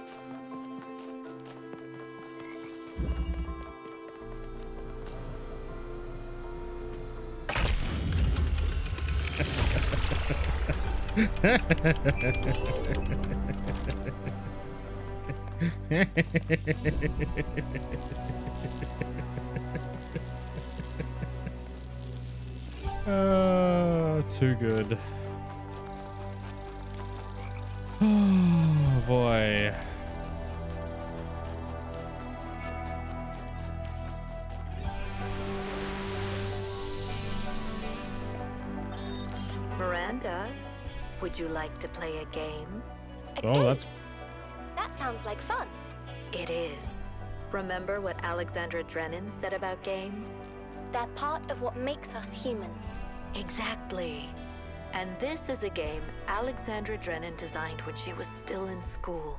Too good. Oh boy. Miranda, would you like to play a game? Oh, that's... That sounds like fun. It is. Remember what Alexandra Drennan said about games? They're part of what makes us human. Exactly. And this is a game Alexandra Drennan designed when she was still in school.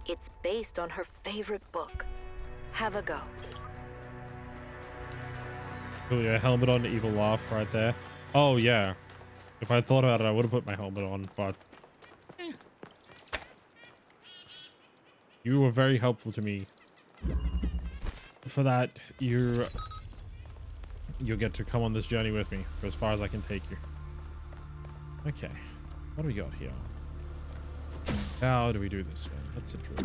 It's based on her favorite book. Have a go. Really, a helmet on, evil laugh right there. Oh, yeah. If I thought about it, I would have put my helmet on, but... You were very helpful to me. For that, you'll get to come on this journey with me for as far as I can take you. Okay, what do we got here? How do we do this one? That's a draw.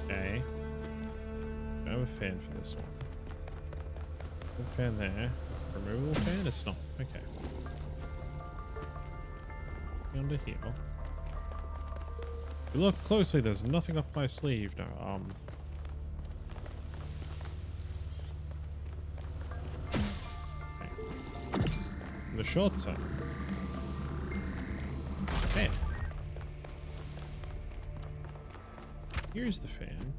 Okay. I have a fan for this one. No fan there. Is it a removable fan? It's not. Okay. Under here. If you look closely, there's nothing up my sleeve now. Okay. The short side. Fan. Here's the fan.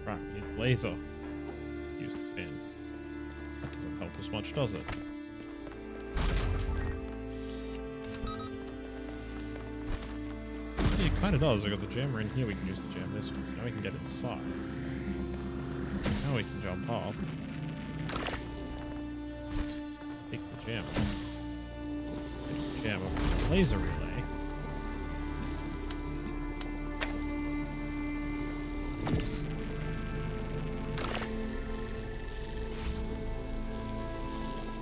Right, we need laser. Use the fan. That doesn't help as much, does it? Yeah, it kind of does. I got the jammer in here. We can use the jam this one. So now we can get inside. Now we can jump up. Take the jammer. Take the jammer from the laser relay.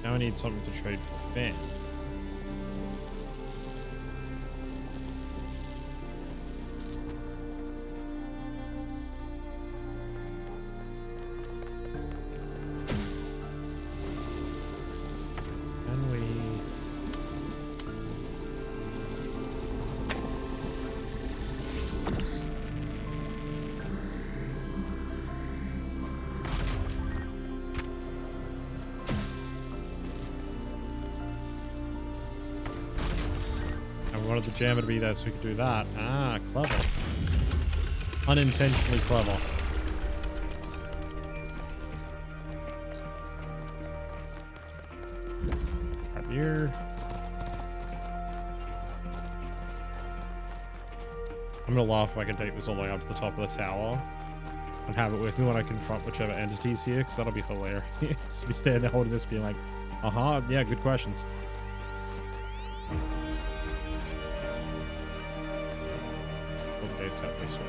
Now I need something to trade for the fan. wanted the jammer to be there so we could do that. Ah, clever. Unintentionally clever. Right here. I'm gonna laugh if I can take this all the way up to the top of the tower and have it with me when I confront whichever entity's here, because that'll be hilarious. Be standing there holding this being like, yeah, good questions. Well, the gate's out this way.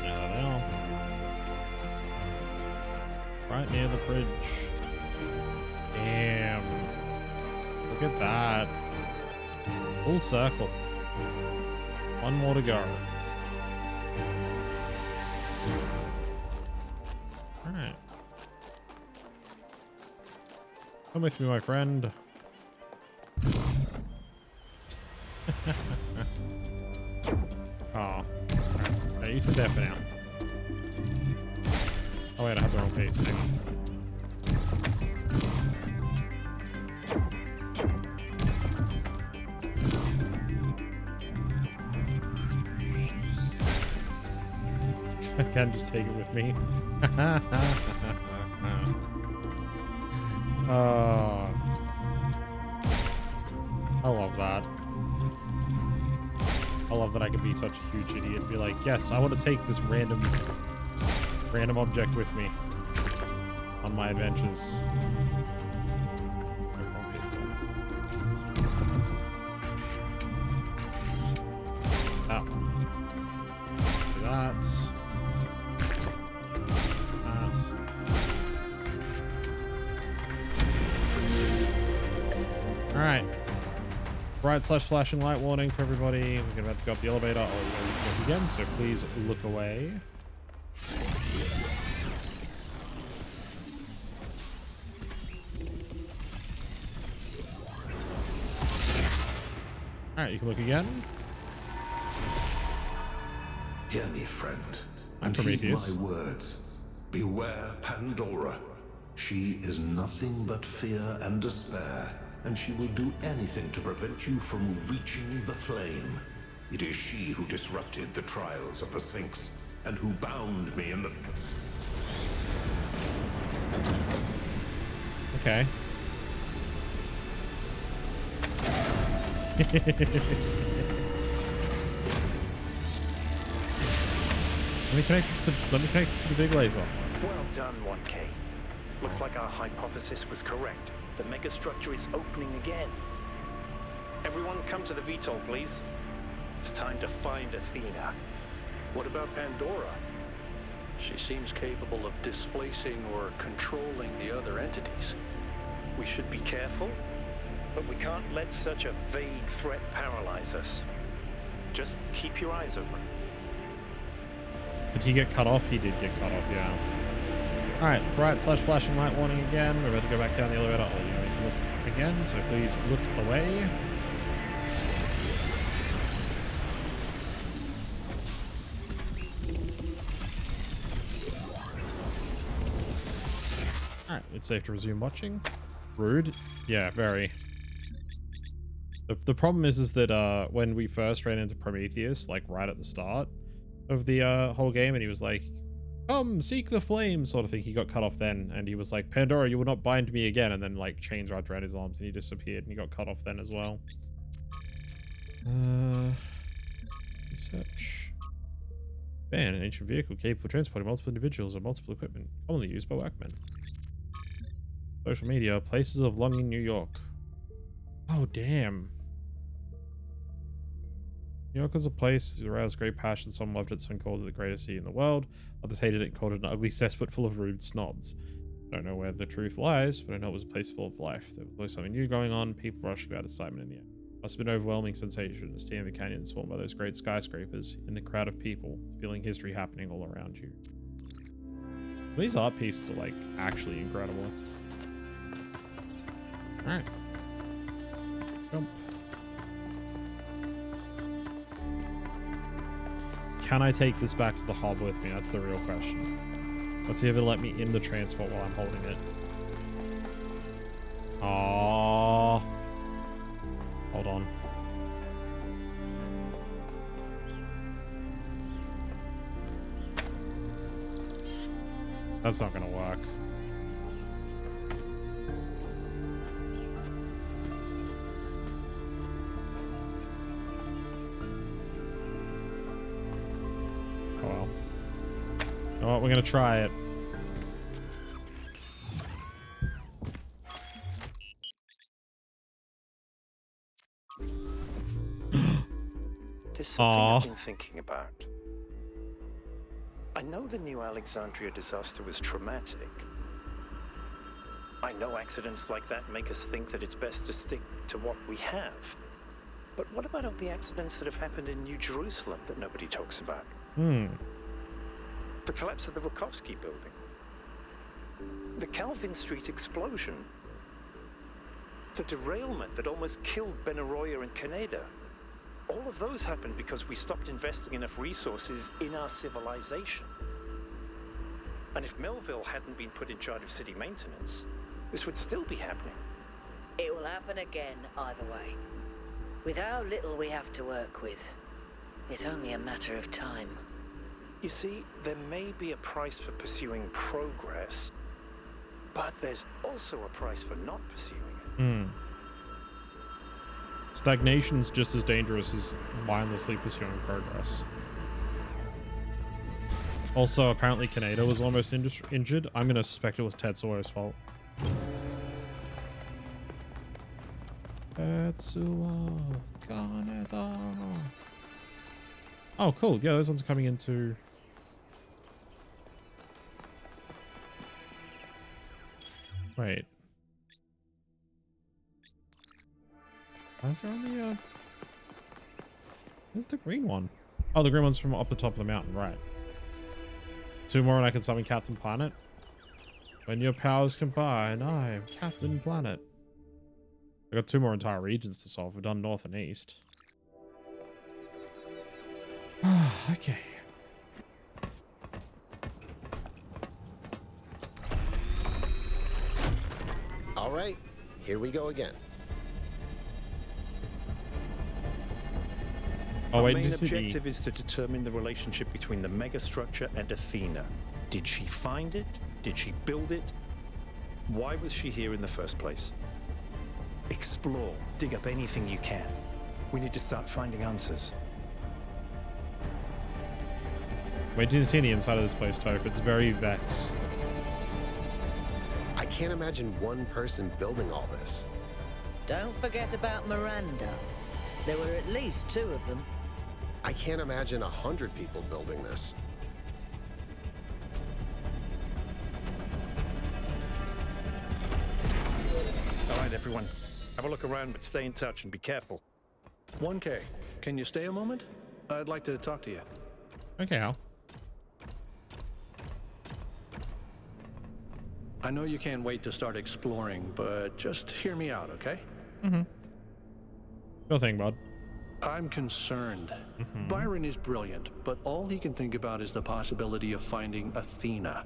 Yeah, there they are. Right near the bridge. Damn. Look at that. Full circle. One more to go. Alright. Come with me, my friend. Oh. Alright, you sit there for now. Oh wait, I have the wrong piece. Hang on. I can just take it with me. Oh, I love that. I love that I can be such a huge idiot and be like, yes, I want to take this random object with me on my adventures. Oh. Do that. Alright. Bright / flashing light warning for everybody. We're gonna have to go up the elevator. Oh, we're gonna look again, so please look away. Alright, you can look again. Hear me, friend. I'm and heed Prometheus. my words. Beware Pandora. She is nothing but fear and despair, and she will do anything to prevent you from reaching the flame. It is she who disrupted the trials of the Sphinx, and who bound me in the... Okay. Let me connect it to the big laser. Well done, 1K. Looks like our hypothesis was correct. The megastructure is opening again. Everyone come to the VTOL, please. It's time to find Athena. What about Pandora? She seems capable of displacing or controlling the other entities. We should be careful, but we can't let such a vague threat paralyze us. Just keep your eyes open. Did he get cut off? He did get cut off, yeah. Alright, bright / flashing light warning again. We're about to go back down the elevator. Oh, yeah, we can look again, so please look away. Alright, it's safe to resume watching. Rude. Yeah, very. The problem is that when we first ran into Prometheus, like right at the start of the whole game, and he was like, come seek the flame sort of thing, he got cut off then, and he was like, Pandora, you will not bind me again, and then like chains wrapped around his arms and he disappeared and he got cut off then as well. Research. Ban, an ancient vehicle capable of transporting multiple individuals or multiple equipment, commonly used by workmen. Social media, places of longing, New York. Oh, damn. New York was a place that aroused great passion. Some loved it, some called it the greatest city in the world. Others hated it and called it an ugly cesspit full of rude snobs. I don't know where the truth lies, but I know it was a place full of life. There was always something new going on, people rushing about excitement in the air. Must have been an overwhelming sensation to stand in the canyon swarmed by those great skyscrapers, in the crowd of people, feeling history happening all around you. These art pieces are like actually incredible. Alright. Jump. Can I take this back to the hub with me? That's the real question. Let's see if it'll let me in the transport while I'm holding it. Aww. That's not gonna work. Oh well. You know what? We're gonna try it. There's something I've been thinking about. I know the New Alexandria disaster was traumatic. I know accidents like that make us think that it's best to stick to what we have. But what about all the accidents that have happened in New Jerusalem that nobody talks about? The collapse of the Rakovsky building. The Calvin Street explosion. The derailment that almost killed Benaroya and Kaneda. All of those happened because we stopped investing enough resources in our civilization. And if Melville hadn't been put in charge of city maintenance, this would still be happening. It will happen again either way. With how little we have to work with, it's only a matter of time. You see, there may be a price for pursuing progress, but there's also a price for not pursuing it. Stagnation's just as dangerous as mindlessly pursuing progress. Also, apparently Kaneda was almost injured. I'm gonna suspect it was Tetsuo's fault. Tetsuo Kaneda. Oh, cool. Yeah, those ones are coming into... Wait. Why is there only where's the green one? Oh, the green one's from up the top of the mountain, right. 2 more and I can summon Captain Planet. When your powers combine, I'm Captain Planet. I got 2 more entire regions to solve. We've done north and east. Okay. All right, here we go again. Oh, Our wait, main objective is to determine the relationship between the megastructure and Athena. Did she find it? Did she build it? Why was she here in the first place? Explore, dig up anything you can. We need to start finding answers. Wait till you see the inside of this place, Toph. It's very Vex. I can't imagine one person building all this. Don't forget about Miranda. There were at least 2 of them. I can't imagine 100 people building this. All right, everyone. Have a look around, but stay in touch and be careful. 1K, can you stay a moment? I'd like to talk to you. Okay, Al. I know you can't wait to start exploring, but just hear me out, okay? Sure thing, bud. I'm concerned. Byron is brilliant, but all he can think about is the possibility of finding Athena.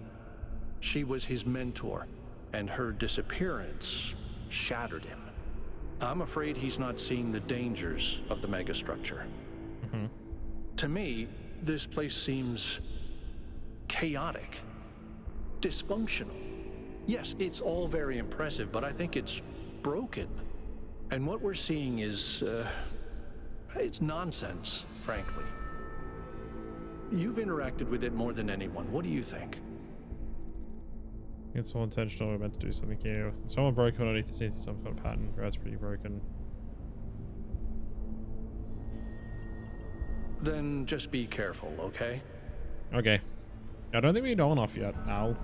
She was his mentor, and her disappearance shattered him. I'm afraid he's not seeing the dangers of the megastructure. To me, this place seems chaotic, dysfunctional. Yes, it's all very impressive, but I think it's broken. And what we're seeing is, it's nonsense, frankly. You've interacted with it more than anyone. What do you think? It's all intentional. We're meant to do something here. Someone broken underneath the scene, some kind of pattern. That's pretty broken. Then just be careful, okay? Okay. I don't think we know enough yet, Al.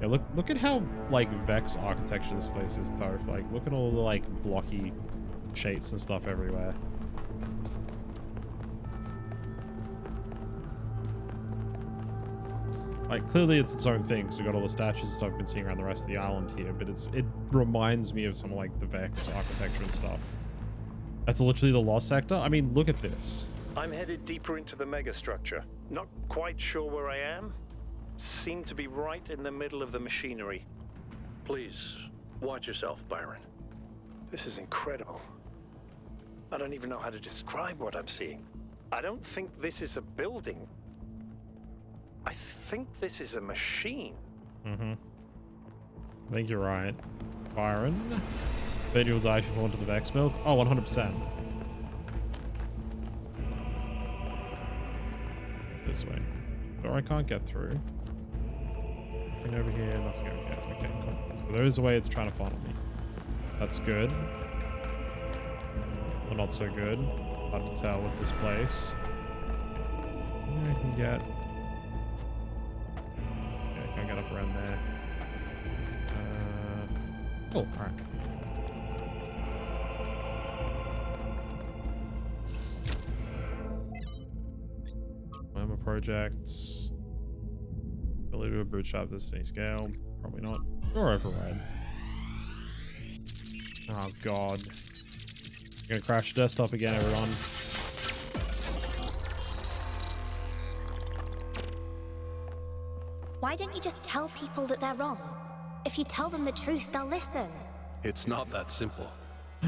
Yeah, look at how, like, Vex architecture this place is, Toph. Like, look at all the, like, blocky shapes and stuff everywhere. Like, clearly it's its own thing, because we've got all the statues and stuff we've been seeing around the rest of the island here, but it reminds me of some of, like, the Vex architecture and stuff. That's literally the Lost Sector. I mean, look at this. I'm headed deeper into the megastructure. Not quite sure where I am. Seem to be right in the middle of the machinery. Please, watch yourself, Byron. This is incredible. I don't even know how to describe what I'm seeing. I don't think this is a building. I think this is a machine. I think you're right. Byron. Bet you'll die if you fall into the Vex milk. Oh, 100%. This way. Or I can't get through. Nothing over here, nothing over here. Okay, cool. So there's a way it's trying to follow me. That's good. Or not so good. Hard to tell with this place. I can get... Yeah, I can't get up around there. Cool, alright. Memo projects. Ability to bootstrap this to any scale. Probably not. Or override. Oh god. I'm gonna crash the desktop again, everyone. Why don't you just tell people that they're wrong? If you tell them the truth, they'll listen. It's not that simple.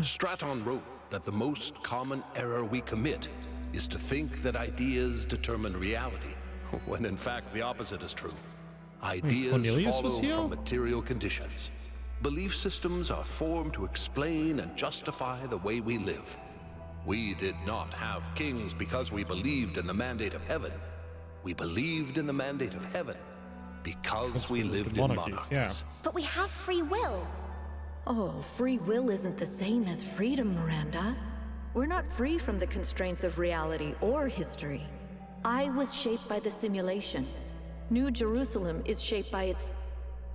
Straton wrote that the most common error we commit is to think that ideas determine reality, when in fact the opposite is true. Ideas follow from material conditions. Belief systems are formed to explain and justify the way we live. We did not have kings because we believed in the mandate of heaven. We believed in the mandate of heaven because we lived in monarchies. Yeah. But we have free will. Oh, free will isn't the same as freedom, Miranda. We're not free from the constraints of reality or history. I was shaped by the simulation. New Jerusalem is shaped by its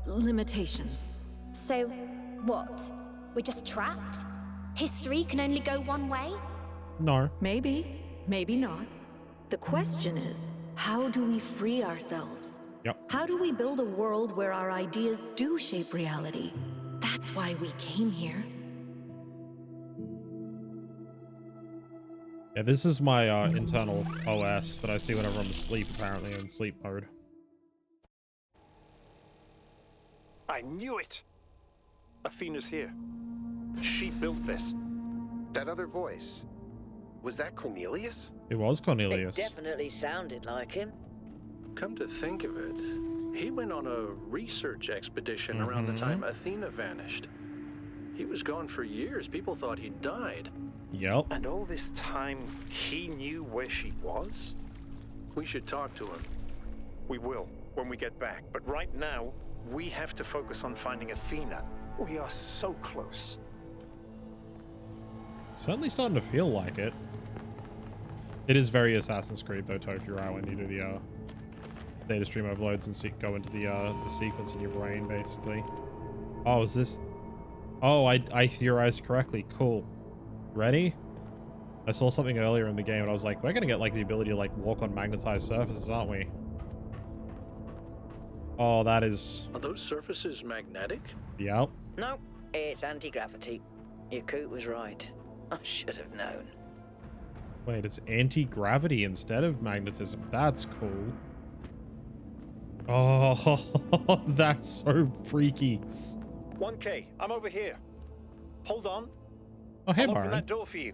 limitations. So, what? We're just trapped? History can only go one way? No. Maybe, maybe not. The question is, how do we free ourselves? Yep. How do we build a world where our ideas do shape reality? That's why we came here. Yeah, this is my internal OS that I see whenever I'm asleep, apparently, in sleep mode. I knew it! Athena's here. She built this. That other voice, was that Cornelius? It was Cornelius. It definitely sounded like him. Come to think of it, he went on a research expedition around the time Athena vanished. He was gone for years. People thought he'd died. Yep. And all this time, he knew where she was? We should talk to him. We will, when we get back. But right now, we have to focus on finding Athena. We are so close. Certainly starting to feel like it. It is very Assassin's Creed, though, Toph. You're right when you do the data stream overloads and go into the sequence in your brain, basically. Oh, is this... Oh, I theorized correctly. Cool. Ready? I saw something earlier in the game and I was like, we're gonna get like the ability to like walk on magnetized surfaces, aren't we? Oh, that is... Are those surfaces magnetic? Yep. No, it's anti-gravity. Your coot was right. I should have known. Wait, it's anti-gravity instead of magnetism. That's cool. Oh, that's so freaky. 1K, I'm over here. Hold on. Oh, hey, I'll Byron. open that door for you.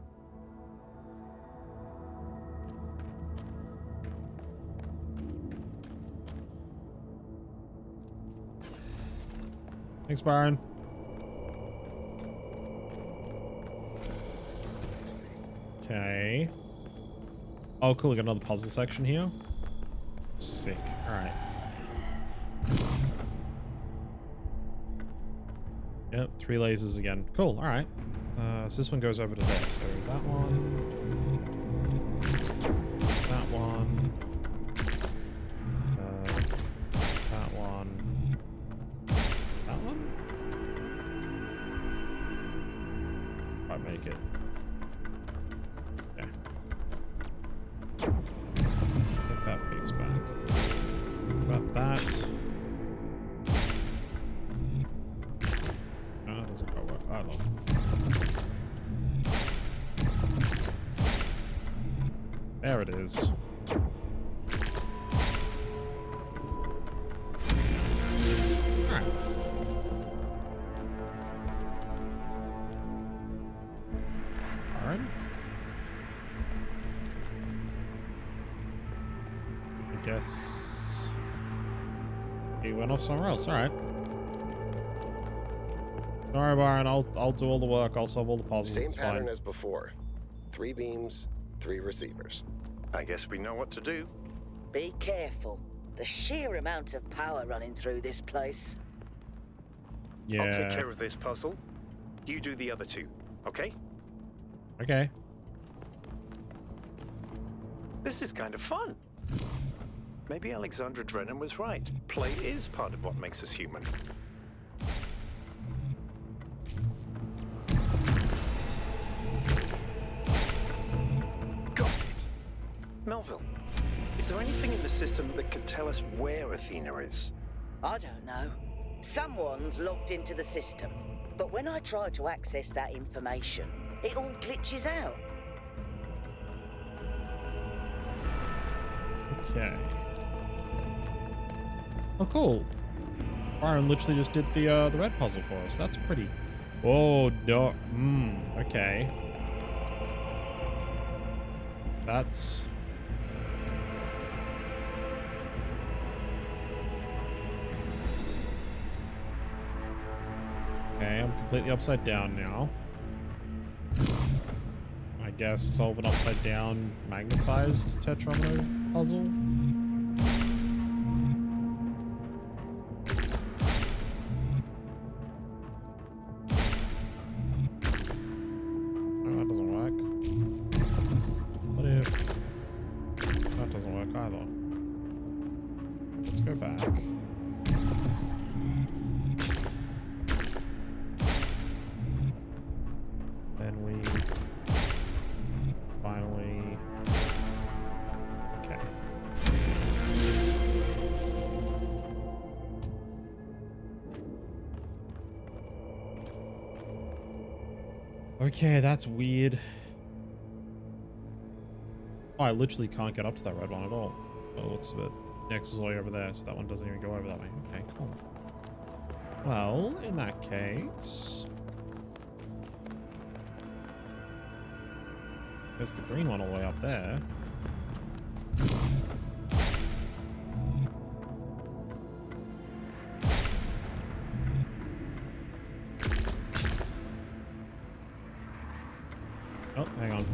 Thanks, Byron. Okay. Oh, cool. We got another puzzle section here. Sick. All right. Yep, 3 lasers again. Cool. All right. So this one goes over to there. So that one. That one. That one. That one? Might make it. Yeah. Get that piece back. About that. No, it doesn't quite work. I love it. There it is. Alright. Alright. I guess He went off somewhere else. All right. Sorry, Byron. I'll do all the work. I'll solve all the puzzles. Same It's pattern fine. as before. 3 beams, 3 receivers. I guess we know what to do. Be careful. The sheer amount of power running through this place. Yeah. I'll take care of this puzzle. You do the other 2, okay? Okay. This is kind of fun. Maybe Alexandra Drennan was right. Play is part of what makes us human. Got it. Melville, is there anything in the system that could tell us where Athena is? I don't know. Someone's logged into the system, but when I try to access that information, it all glitches out. Okay. Oh, cool. Byron literally just did the red puzzle for us. That's pretty. Oh no. Okay. That's. Okay, I'm completely upside down now. I guess solve an upside down magnetized tetrameter puzzle. Oh, that doesn't work. What if that doesn't work either? Let's go back. Then we finally. Okay. Okay, that's weird. Oh, I literally can't get up to that red one at all. Oh, it looks a bit. Next is all the way over there, so that one doesn't even go over that way. Okay, cool. Well, in that case. There's the green one all the way up there. Oh, hang on.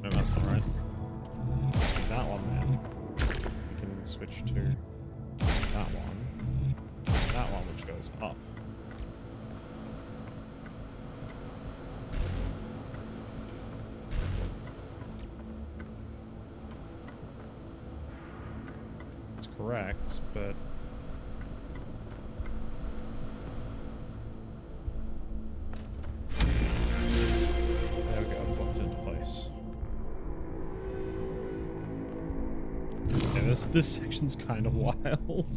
No, that's alright. That one then. We can switch to that one. That one which goes up. It's correct, but there we go, it's locked into place. Yeah, this section's kind of wild.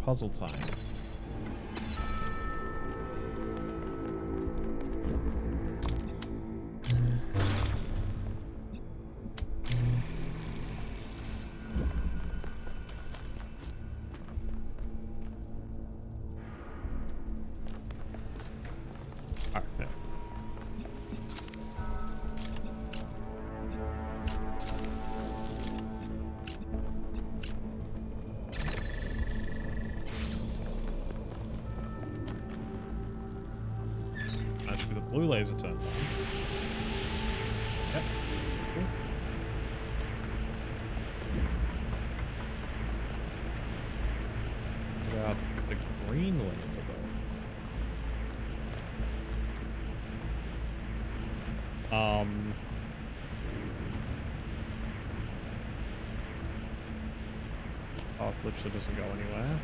Puzzle time. Blue laser turned on. Yep. Cool. What about the green laser though? Path literally doesn't go anywhere.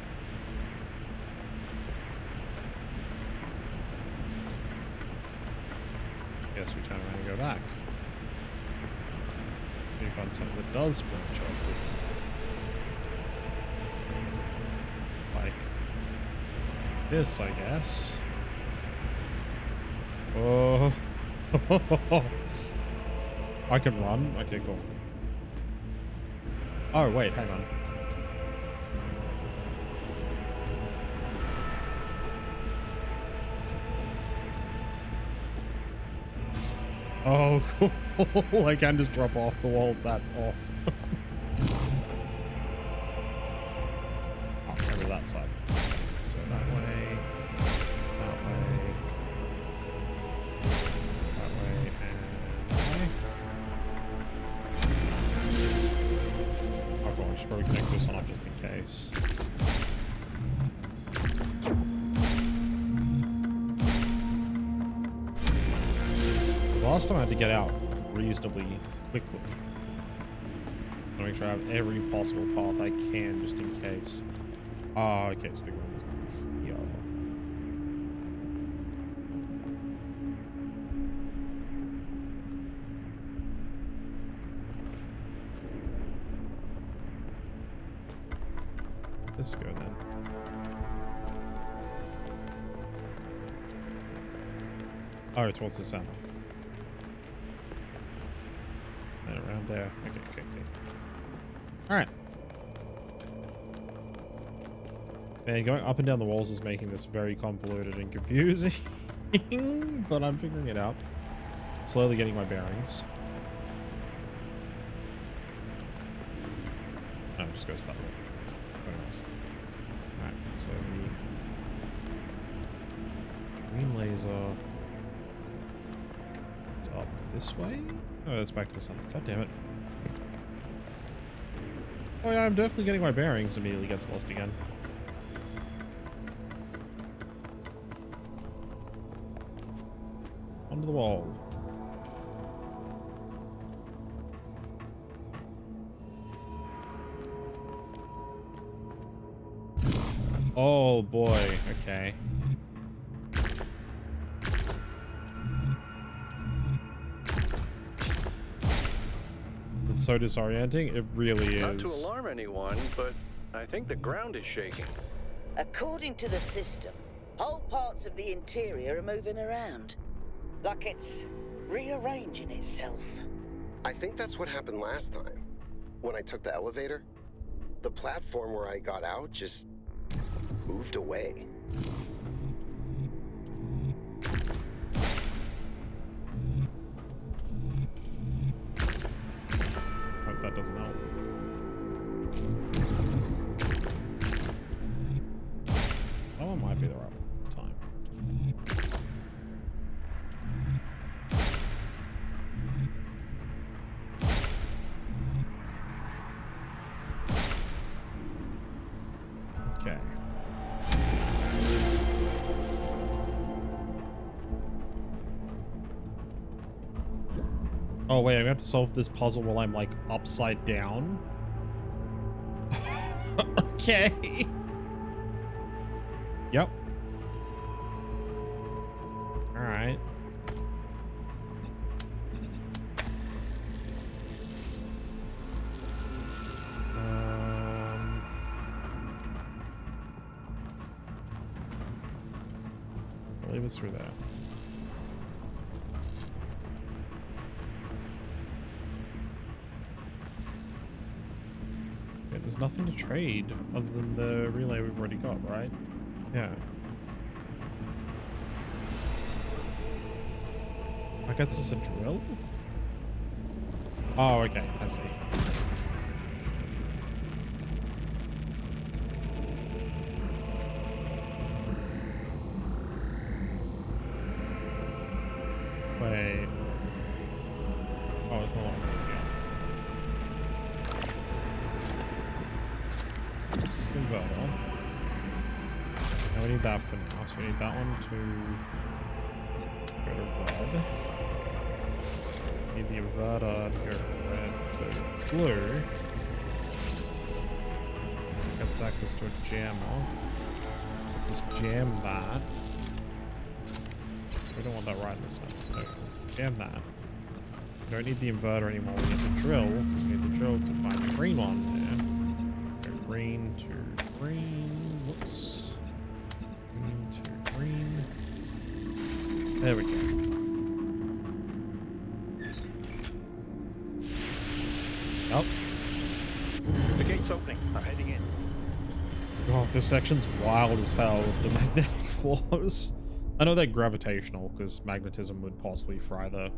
Guess we turn around and go back. You find something that does branch off. Like this, I guess. Oh. I can run? Okay, cool. Oh, wait, hang on. Oh, cool. I can just drop off the walls. That's awesome. Oh, over that side. So that way, that way, that way, and that way. Oh, God, I should probably connect this one up just in case. Last time I had to get out reasonably quickly. I'll make sure I have every possible path I can just in case. Oh, okay, so the ground is here. Let's go then. Oh, towards the center. And around there. Okay, okay, okay. Alright. Man, going up and down the walls is making this very convoluted and confusing. But I'm figuring it out. Slowly getting my bearings. No, it just goes that way. Very nice. Alright, so the green laser. It's up this way? Oh, that's back to the center. God damn it. Oh yeah, I'm definitely getting my bearings. Immediately gets lost again. Onto the wall. Oh boy, okay. It's so disorienting, it really is. Not to alarm anyone, but I think the ground is shaking. According to the system, whole parts of the interior are moving around. Like it's rearranging itself. I think that's what happened last time. When I took the elevator, the platform where I got out just moved away. Hope that doesn't help. That one might be the right one this time. Okay. Oh wait, I'm gonna have to solve this puzzle while I'm like upside down. Okay. Yep. All right. I'll leave us through that. Okay, there's nothing to trade other than the relay we've already got, right? Yeah. I guess it's a drill? Oh, okay, I see. Wait. Oh, it's no longer converter. Now we need that for now, so we need that one to go to red. We need the inverter to go from red to blue. Gets access to a jammer. Let's just jam that. We don't want that right in the center. No, let's jam that. We don't need the inverter anymore. We need the drill, because we need the drill to find the green one there. Go green to green. Whoops. Green to green. There we go. Oh. The gate's opening. I'm heading in. God, this section's wild as hell with the magnetic floors. I know they're gravitational because magnetism would possibly fry the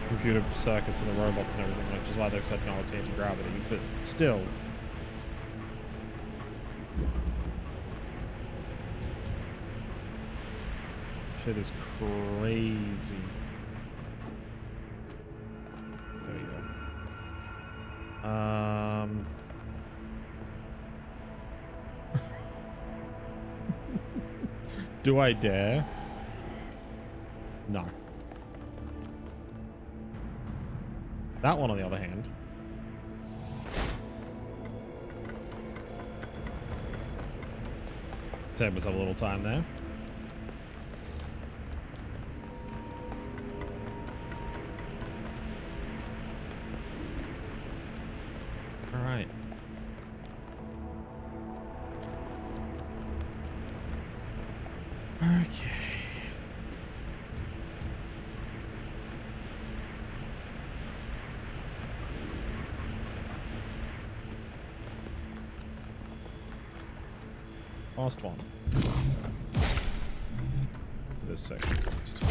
computer circuits and the robots and everything, which is why they've said no, it's anti-gravity, but still. Shit is crazy. There we go. Do I dare? No. That one, on the other hand. Save myself a little time there. All right. Okay. Last one. This section first.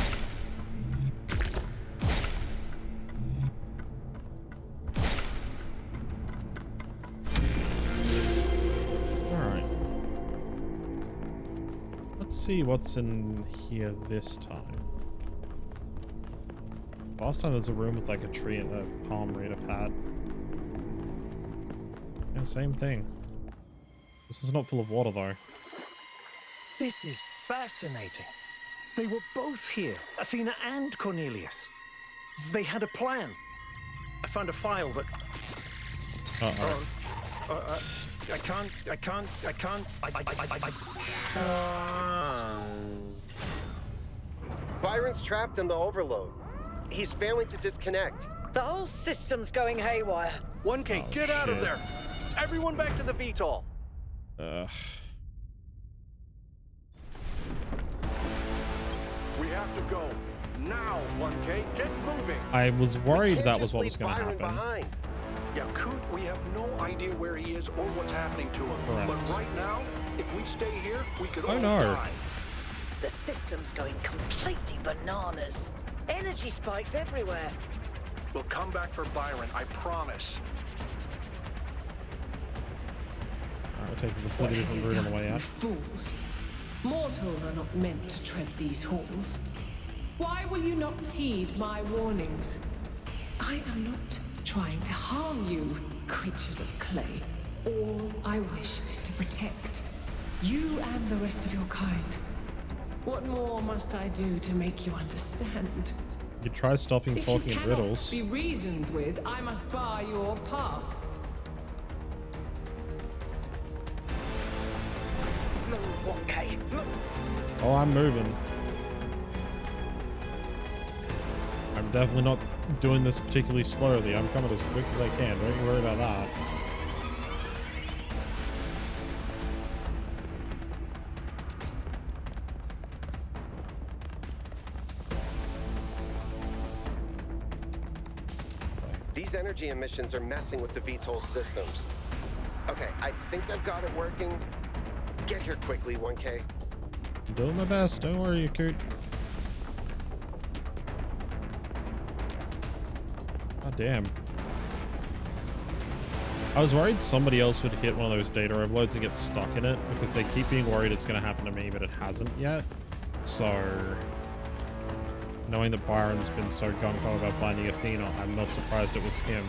Alright. Let's see what's in here this time. Last time there's a room with like a tree and a palm reader pad. Yeah, same thing. This is not full of water though. This is fascinating. They were both here, Athena and Cornelius. They had a plan. I found a file that... I can't. Byron's trapped in the overload. He's failing to disconnect. The whole system's going haywire. 1K, get out of there! Everyone back to the VTOL! Ugh. We have to go. Now, 1K, get moving! I was worried that was what was going to happen. Behind. Yeah, Coot, we have no idea where he is or what's happening to him. Correct. But right now, if we stay here, we could all no. die. The system's going completely bananas. Energy spikes everywhere. We'll come back for Byron, I promise. Alright, we're taking a completely different route on the way out. Fools. Mortals are not meant to tread these halls. Why will you not heed my warnings? I am not trying to harm you, creatures of clay. All I wish is to protect you and the rest of your kind. What more must I do to make you understand? You could try stopping talking in riddles. If you cannot be reasoned with, I must bar your path. Move, 1K. Move. Oh, I'm moving. I'm definitely not doing this particularly slowly. I'm coming as quick as I can. Don't you worry about that. These energy emissions are messing with the VTOL systems. Okay, I think I've got it working. Get here quickly, 1K. I'm doing my best. Don't worry, Coot. God damn. I was worried somebody else would hit one of those data overloads and get stuck in it, because they keep being worried it's going to happen to me, but it hasn't yet. So, knowing that Byron's been so gung-ho about finding Athena, I'm not surprised it was him.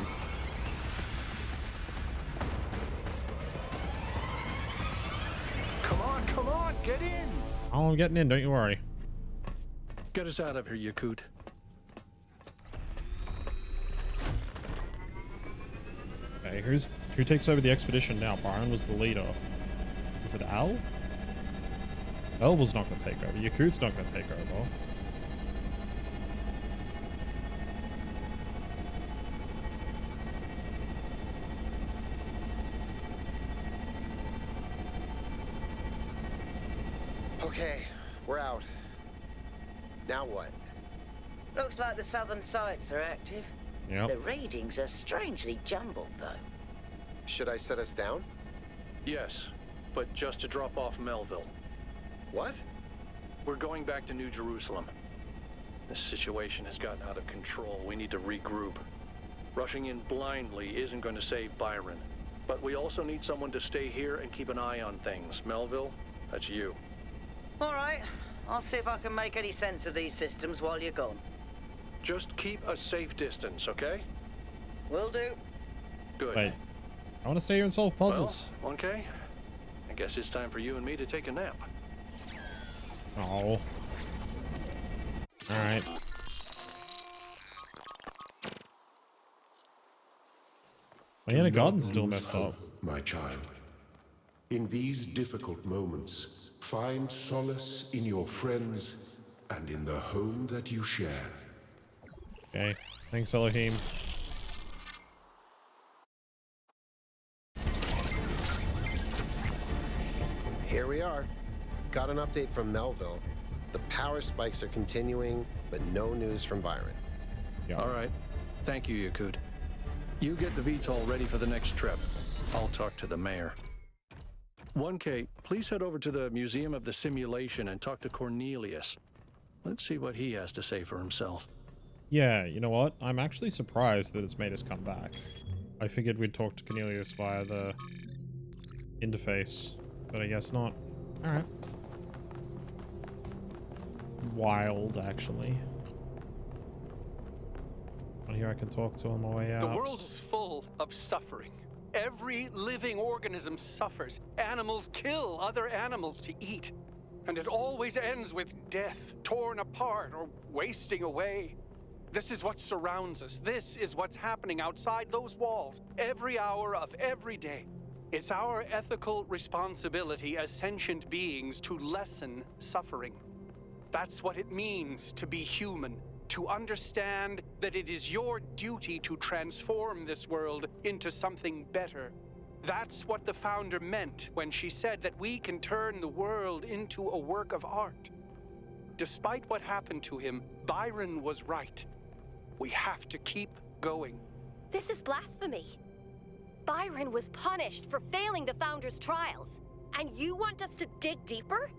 Come on, get in! Oh, I'm getting in, don't you worry. Get us out of here, Yakut. Okay, who takes over the expedition now? Byron was the leader. Is it Al? Elva's not going to take over. Yakut's not going to take over. Okay, we're out. Now what? Looks like the southern sites are active. Yep. The readings are strangely jumbled, though. Should I set us down? Yes, but just to drop off Melville. What? We're going back to New Jerusalem. This situation has gotten out of control. We need to regroup. Rushing in blindly isn't going to save Byron. But we also need someone to stay here and keep an eye on things. Melville, that's you. All right. I'll see if I can make any sense of these systems while you're gone. Just keep a safe distance, okay? Will do. Good. Wait. I want to stay here and solve puzzles. Well, 1K, I guess it's time for you and me to take a nap. Oh. Alright. My inner garden's still messed up. My child. In these difficult moments, find solace in your friends and in the home that you share. Okay. Thanks, Elohim. Here we are. Got an update from Melville. The power spikes are continuing, but no news from Byron. Yeah. All right. Thank you, Yakut. You get the VTOL ready for the next trip. I'll talk to the mayor. 1K, please head over to the Museum of the Simulation and talk to Cornelius. Let's see what he has to say for himself. Yeah, you know what? I'm actually surprised that it's made us come back. I figured we'd talk to Cornelius via the interface, but I guess not. Alright. Wild, actually. Well, here I can talk to on my way out. The world is full of suffering. Every living organism suffers. Animals kill other animals to eat. And it always ends with death, torn apart or wasting away. This is what surrounds us. This is what's happening outside those walls, every hour of every day. It's our ethical responsibility as sentient beings to lessen suffering. That's what it means to be human. To understand that it is your duty to transform this world into something better. That's what the founder meant when she said that we can turn the world into a work of art. Despite what happened to him, Byron was right. We have to keep going. This is blasphemy. Byron was punished for failing the founder's trials, and you want us to dig deeper?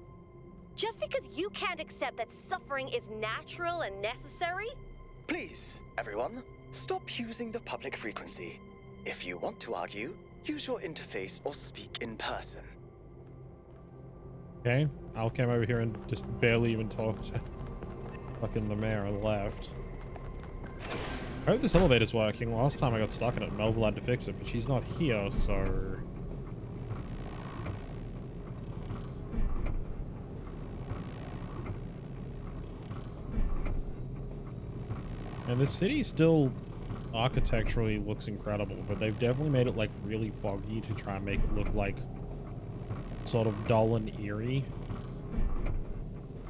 Just because you can't accept that suffering is natural and necessary? Please, everyone, stop using the public frequency. If you want to argue, use your interface or speak in person. Okay, Al came over here and just barely even talked to fucking the mayor on the left. I hope this elevator's working. Last time I got stuck in it, Melville had to fix it, but she's not here, so... And the city still architecturally looks incredible, but they've definitely made it like really foggy to try and make it look like sort of dull and eerie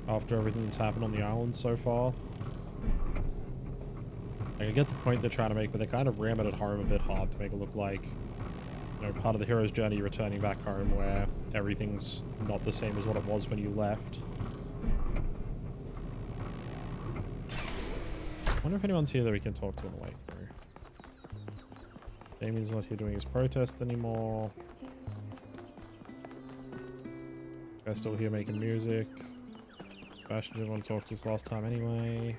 after everything that's happened on the island so far. Like, I get the point they're trying to make, but they kind of ram it at home a bit hard to make it look like, you know, part of the hero's journey returning back home where everything's not the same as what it was when you left. I wonder if anyone's here that we can talk to on the way through. Damien's not here doing his protest anymore. Guy's still here making music. Bastion didn't want to talk to us last time anyway.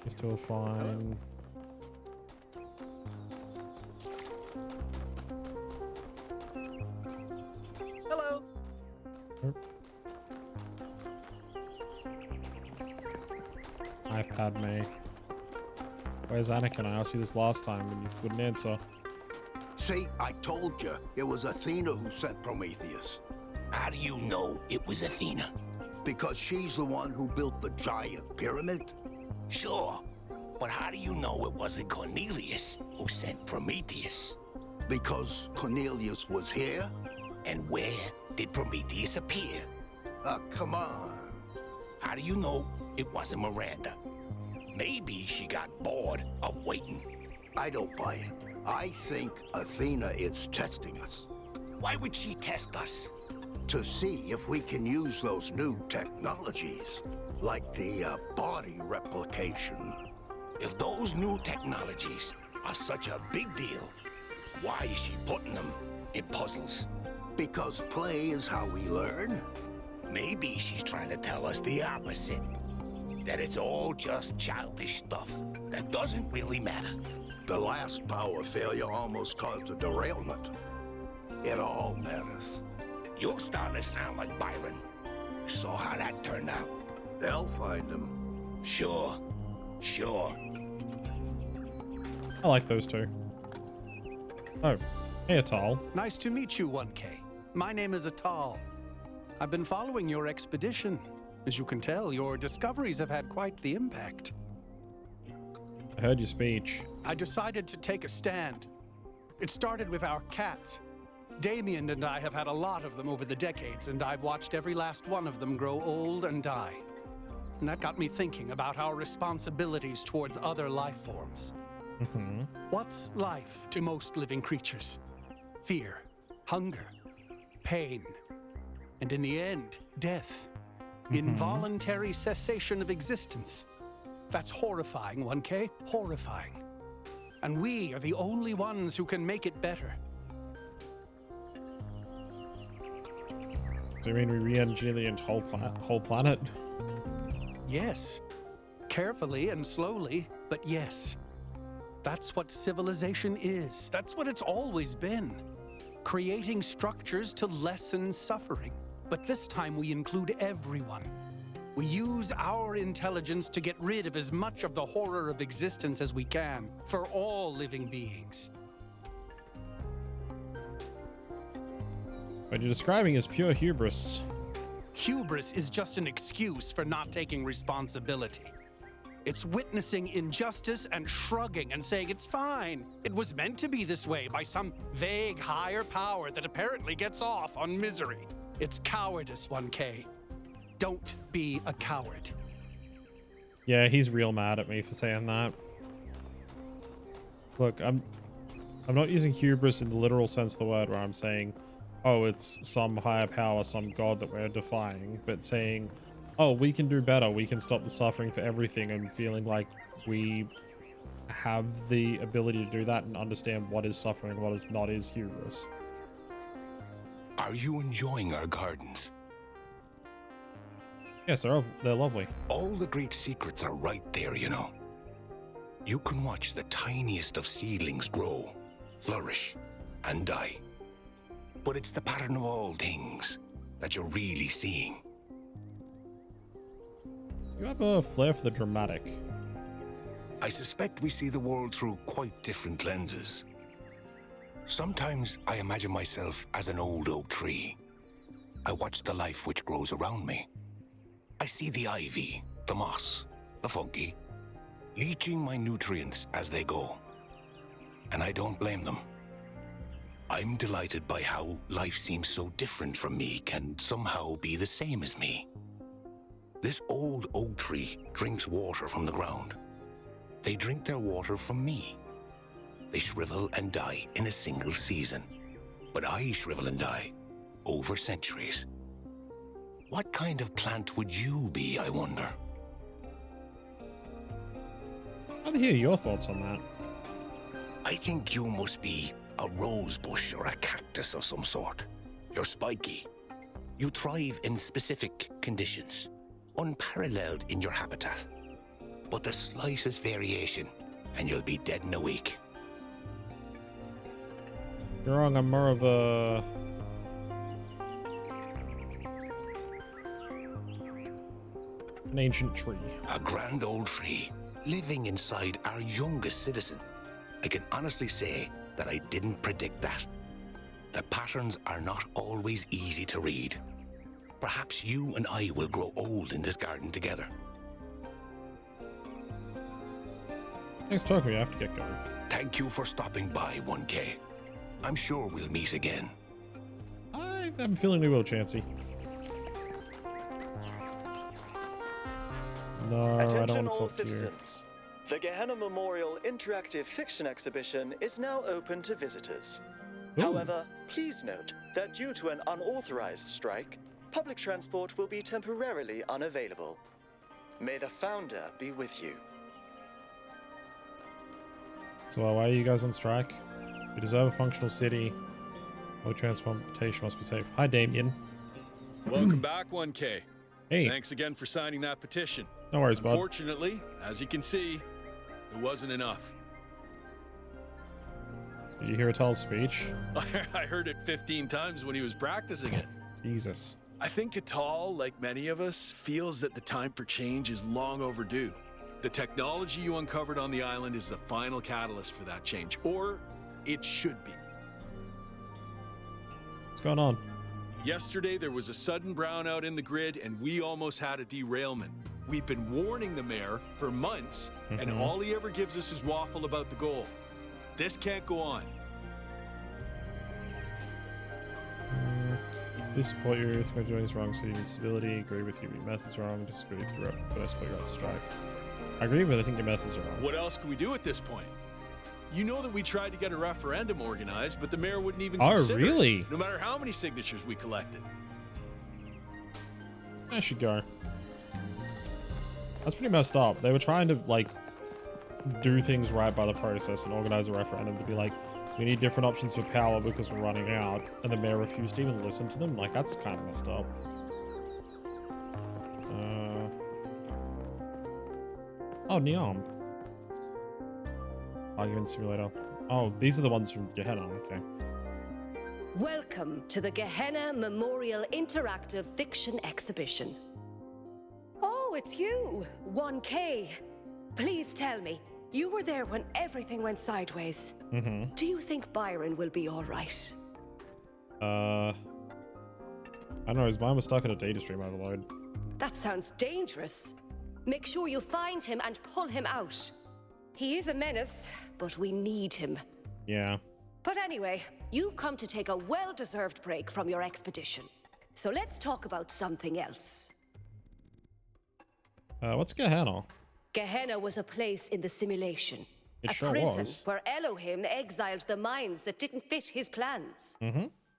He's still fine. Hello. Oh. Hi, Padme. Where's Anakin? I asked you this last time and you wouldn't answer. See, I told you it was Athena who sent Prometheus. How do you know it was Athena? Because she's the one who built the giant pyramid. Sure, but how do you know it wasn't Cornelius who sent Prometheus? Because Cornelius was here. And where did Prometheus appear? Come on. How do you know it wasn't Miranda? Maybe she got bored of waiting. I don't buy it. I think Athena is testing us. Why would she test us? To see if we can use those new technologies, like the body replication. If those new technologies are such a big deal, why is she putting them in puzzles? Because play is how we learn. Maybe she's trying to tell us the opposite. that it's all just childish stuff that doesn't really matter. The last power failure almost caused a derailment. It all matters. You're starting to sound like Byron. Saw how that turned out. They'll find him. Sure. I like those two. Oh, hey, Atal. Nice to meet you, 1K. My name is Atal. I've been following your expedition. As you can tell, your discoveries have had quite the impact. I heard your speech. I decided to take a stand. It started with our cats. Damien and I have had a lot of them over the decades, and I've watched every last one of them grow old and die. And that got me thinking about our responsibilities towards other life forms. What's life to most living creatures? Fear, hunger, pain, and in the end, death. Involuntary cessation of existence. That's horrifying, 1K, horrifying. And we are the only ones who can make it better. So you mean we re-engineer the whole planet? Yes. Carefully and slowly, but yes. That's what civilization is. That's what it's always been. Creating structures to lessen suffering. But this time we include everyone. We use our intelligence to get rid of as much of the horror of existence as we can for all living beings. What you're describing is pure hubris. Hubris is just an excuse for not taking responsibility. It's witnessing injustice and shrugging and saying it's fine. It was meant to be this way by some vague higher power that apparently gets off on misery. It's cowardice, 1K. Don't be a coward. Yeah, he's real mad at me for saying that. Look, I'm not using hubris in the literal sense of the word where I'm saying, oh, it's some higher power, some god that we're defying, but saying, oh, we can do better, we can stop the suffering for everything, and feeling like we have the ability to do that and understand what is suffering and what is not is hubris. Are you enjoying our gardens? Yes, they're lovely. All the great secrets are right there, you know. You can watch the tiniest of seedlings grow, flourish, and die. But it's the pattern of all things that you're really seeing. You have a flair for the dramatic. I suspect we see the world through quite different lenses. Sometimes I imagine myself as an old oak tree. I watch the life which grows around me. I see the ivy, the moss, the fungi, leaching my nutrients as they go. And I don't blame them. I'm delighted by how life seems so different from me can somehow be the same as me. This old oak tree drinks water from the ground. They drink their water from me. They shrivel and die in a single season. But I shrivel and die over centuries. What kind of plant would you be, I wonder? I'd hear your thoughts on that. I think you must be a rose bush or a cactus of some sort. You're spiky. You thrive in specific conditions, unparalleled in your habitat. But the slightest variation, and you'll be dead in a week. You're wrong, I'm more of an ancient tree. A grand old tree, living inside our youngest citizen. I can honestly say that I didn't predict that. The patterns are not always easy to read. Perhaps you and I will grow old in this garden together. Thanks for talking, I have to get going. Thank you for stopping by, 1K. I'm sure we'll meet again. I have a feeling we will, Chansey. No, I don't want to talk to you. The Gehenna Memorial Interactive Fiction Exhibition is now open to visitors. Ooh. However, please note that due to an unauthorized strike, public transport will be temporarily unavailable. May the Founder be with you. So why are you guys on strike? We deserve a functional city. Public transportation must be safe. Hi, Damien. Welcome back, 1K. Hey. Thanks again for signing that petition. No worries, bud. Unfortunately, as you can see, it wasn't enough. Did you hear Atal's speech? I heard it 15 times when he was practicing it. Jesus. I think Atal, like many of us, feels that the time for change is long overdue. The technology you uncovered on the island is the final catalyst for that change, or it should be. What's going on? Yesterday, there was a sudden brownout in the grid, and we almost had a derailment. We've been warning the mayor for months, and all he ever gives us is waffle about the goal. This can't go on. Please support you. If you're doing is wrong, city instability. Agree with you. Your methods are wrong. Disagree with you. But I support your strike. I agree, but I think your methods are wrong. What else can we do at this point? You know that we tried to get a referendum organized, but the mayor wouldn't even consider really? it, no matter how many signatures we collected. I should go. That's pretty messed up. They were trying to, like, do things right by the process and organize a referendum to be like, we need different options for power because we're running out, and the mayor refused to even listen to them. Like, that's kind of messed up. Oh, Neom. Argument simulator. Oh, these are the ones from Gehenna. Okay. Welcome to the Gehenna Memorial Interactive Fiction Exhibition. Oh, it's you, 1K. Please tell me, you were there when everything went sideways. Do you think Byron will be all right? I don't know. His mind was stuck in a data stream overload. That sounds dangerous. Make sure you find him and pull him out. He is a menace, but we need him. Yeah. But anyway, you've come to take a well-deserved break from your expedition. So let's talk about something else. What's Gehenna? Gehenna was a place in the simulation. It a sure prison was. where Elohim exiled the minds that didn't fit his plans.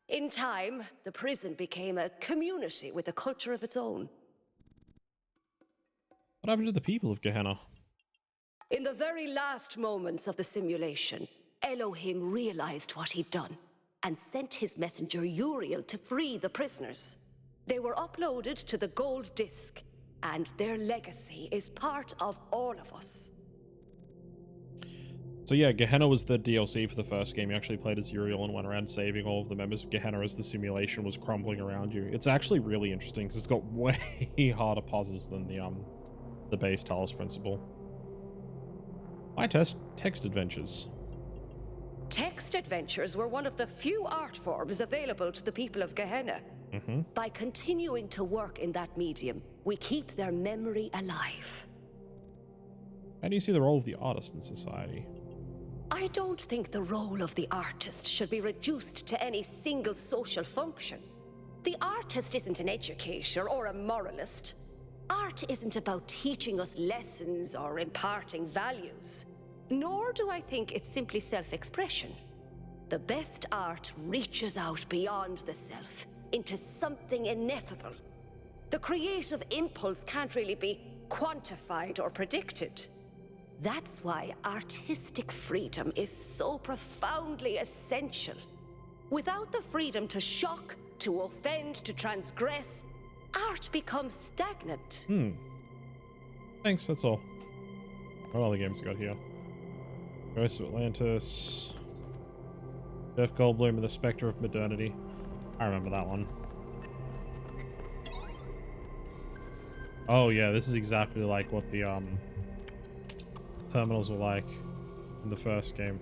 In time, the prison became a community with a culture of its own. What happened to the people of Gehenna? In the very last moments of the simulation, Elohim realized what he'd done and sent his messenger Uriel to free the prisoners. They were uploaded to the gold disc, and their legacy is part of all of us. So yeah, Gehenna was the DLC for the first game. You actually played as Uriel and went around saving all of the members of Gehenna as the simulation was crumbling around you. It's actually really interesting because it's got way harder puzzles than the base Talos Principle. Why text adventures? Text adventures were one of the few art forms available to the people of Gehenna. By continuing to work in that medium, we keep their memory alive. How do you see the role of the artist in society? I don't think the role of the artist should be reduced to any single social function. The artist isn't an educator or a moralist. Art isn't about teaching us lessons or imparting values. Nor do I think it's simply self-expression. The best art reaches out beyond the self, into something ineffable. The creative impulse can't really be quantified or predicted. That's why artistic freedom is so profoundly essential. Without the freedom to shock, to offend, to transgress, art becomes stagnant. Thanks, that's all. What other games we got here? Ghost of Atlantis. Jeff Goldblum and the Spectre of Modernity. I remember that one. Oh yeah, this is exactly like what the terminals were like in the first game.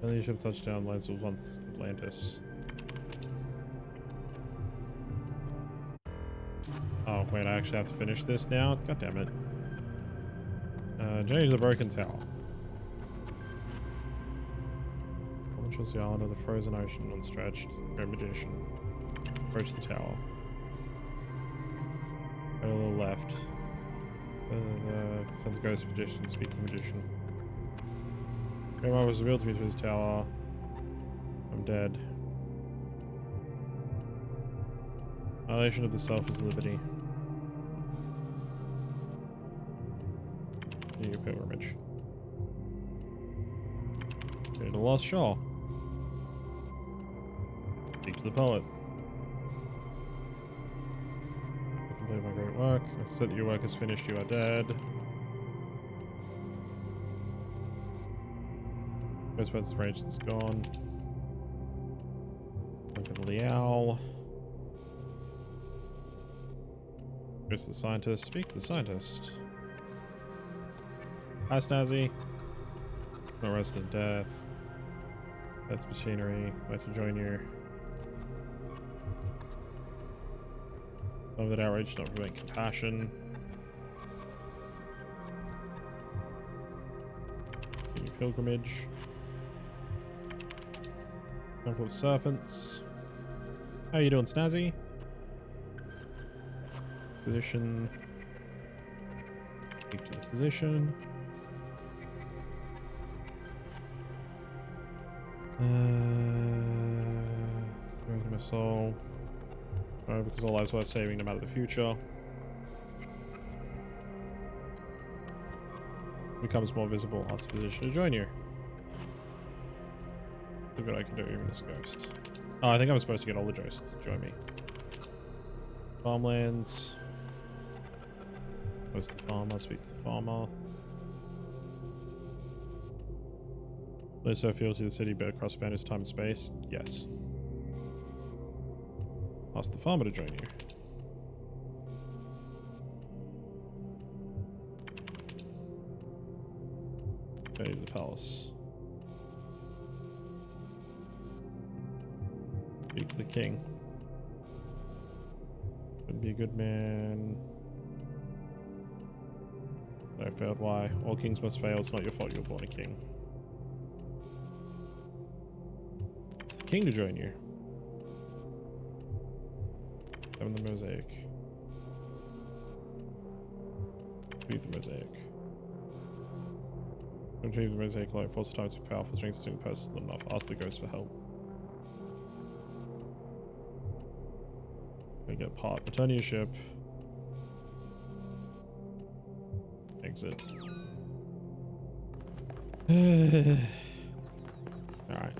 Alien ship touchdown lands of Atlantis. Oh wait, I actually have to finish this now? God damn it. Journey to the Broken Tower. Launches the island of the frozen ocean unstretched. Great Magician. Approach the tower. Go a little left. Sends Ghost Magician, speak to the Magician. Grandma was revealed to me through this tower. I'm dead. Annihilation of the self is liberty. New pilgrimage. Go to the Lost Shore. Speak to the poet. Complete my great work. I said that your work is finished. You are dead. First person's rage is gone. Look at Liao. Goes to the scientist. Speak to the scientist. Hi, Snazzy. No rest in death. Death machinery. I'd like to join you. Love that outrage, not prevent compassion. Pilgrimage. Temple of Serpents. How you doing, Snazzy? Physician. Speak to the physician. Where's my soul? Oh, because all lives worth saving no matter the future. Becomes more visible. Ask the physician to join you. Look what I can do even as a ghost. Oh, I think I'm supposed to get all the ghosts to join me. Farmlands. Where's the farmer? Speak to the farmer. Listo feels to the city, but across boundaries, time and space. Yes. Ask the farmer to join you. Okay, to the palace. Speak to the king. Would be a good man. I failed. Why? All kings must fail. It's not your fault you were born a king. It's the king to join you. Having the mosaic. Read the mosaic. Retrieve the mosaic light. Force the time to be powerful. Strength to single person enough. Ask the ghost for help. We get part. Return to your ship. Exit. Alright.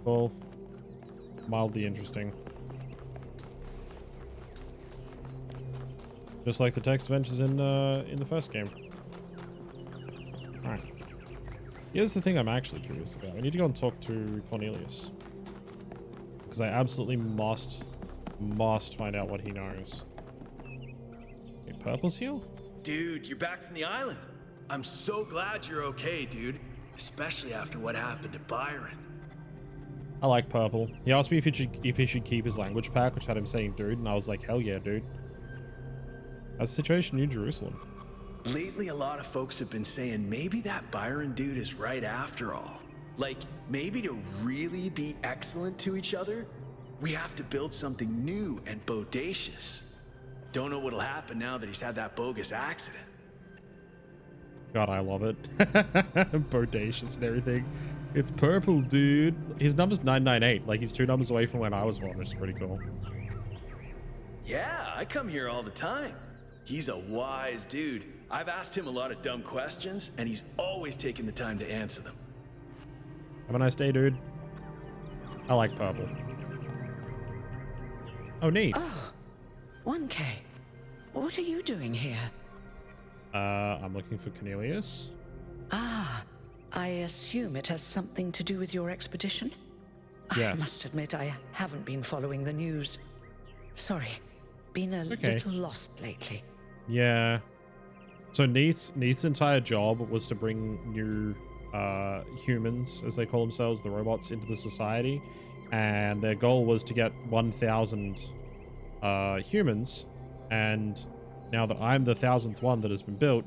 Cool. Mildly interesting. Just like the text adventures in the first game. Alright. Here's the thing I'm actually curious about. I need to go and talk to Cornelius. Because I absolutely must find out what he knows. Okay, Purple's here? Dude, you're back from the island. I'm so glad you're okay, dude. Especially after what happened to Byron. I like Purple. He asked me if he should keep his language pack, which had him saying dude, and I was like, hell yeah, dude. How's the situation in New Jerusalem? Lately, a lot of folks have been saying maybe that Byron dude is right after all. Like, maybe to really be excellent to each other, we have to build something new and bodacious. Don't know what'll happen now that he's had that bogus accident. God, I love it. Bodacious and everything. It's Purple, dude. His number's 998. Like, he's 2 numbers away from when I was born, which is pretty cool. Yeah, I come here all the time. He's a wise dude. I've asked him a lot of dumb questions, and he's always taken the time to answer them. Have a nice day, dude. I like Purple. Oh, neat. Oh, 1K. What are you doing here? I'm looking for Cornelius. Ah, I assume it has something to do with your expedition? Yes. I must admit I haven't been following the news. Sorry, been a little lost lately. Yeah. So Neith's entire job was to bring new humans, as they call themselves, the robots, into the society. And their goal was to get 1,000 humans. And now that I'm the 1,000th one that has been built,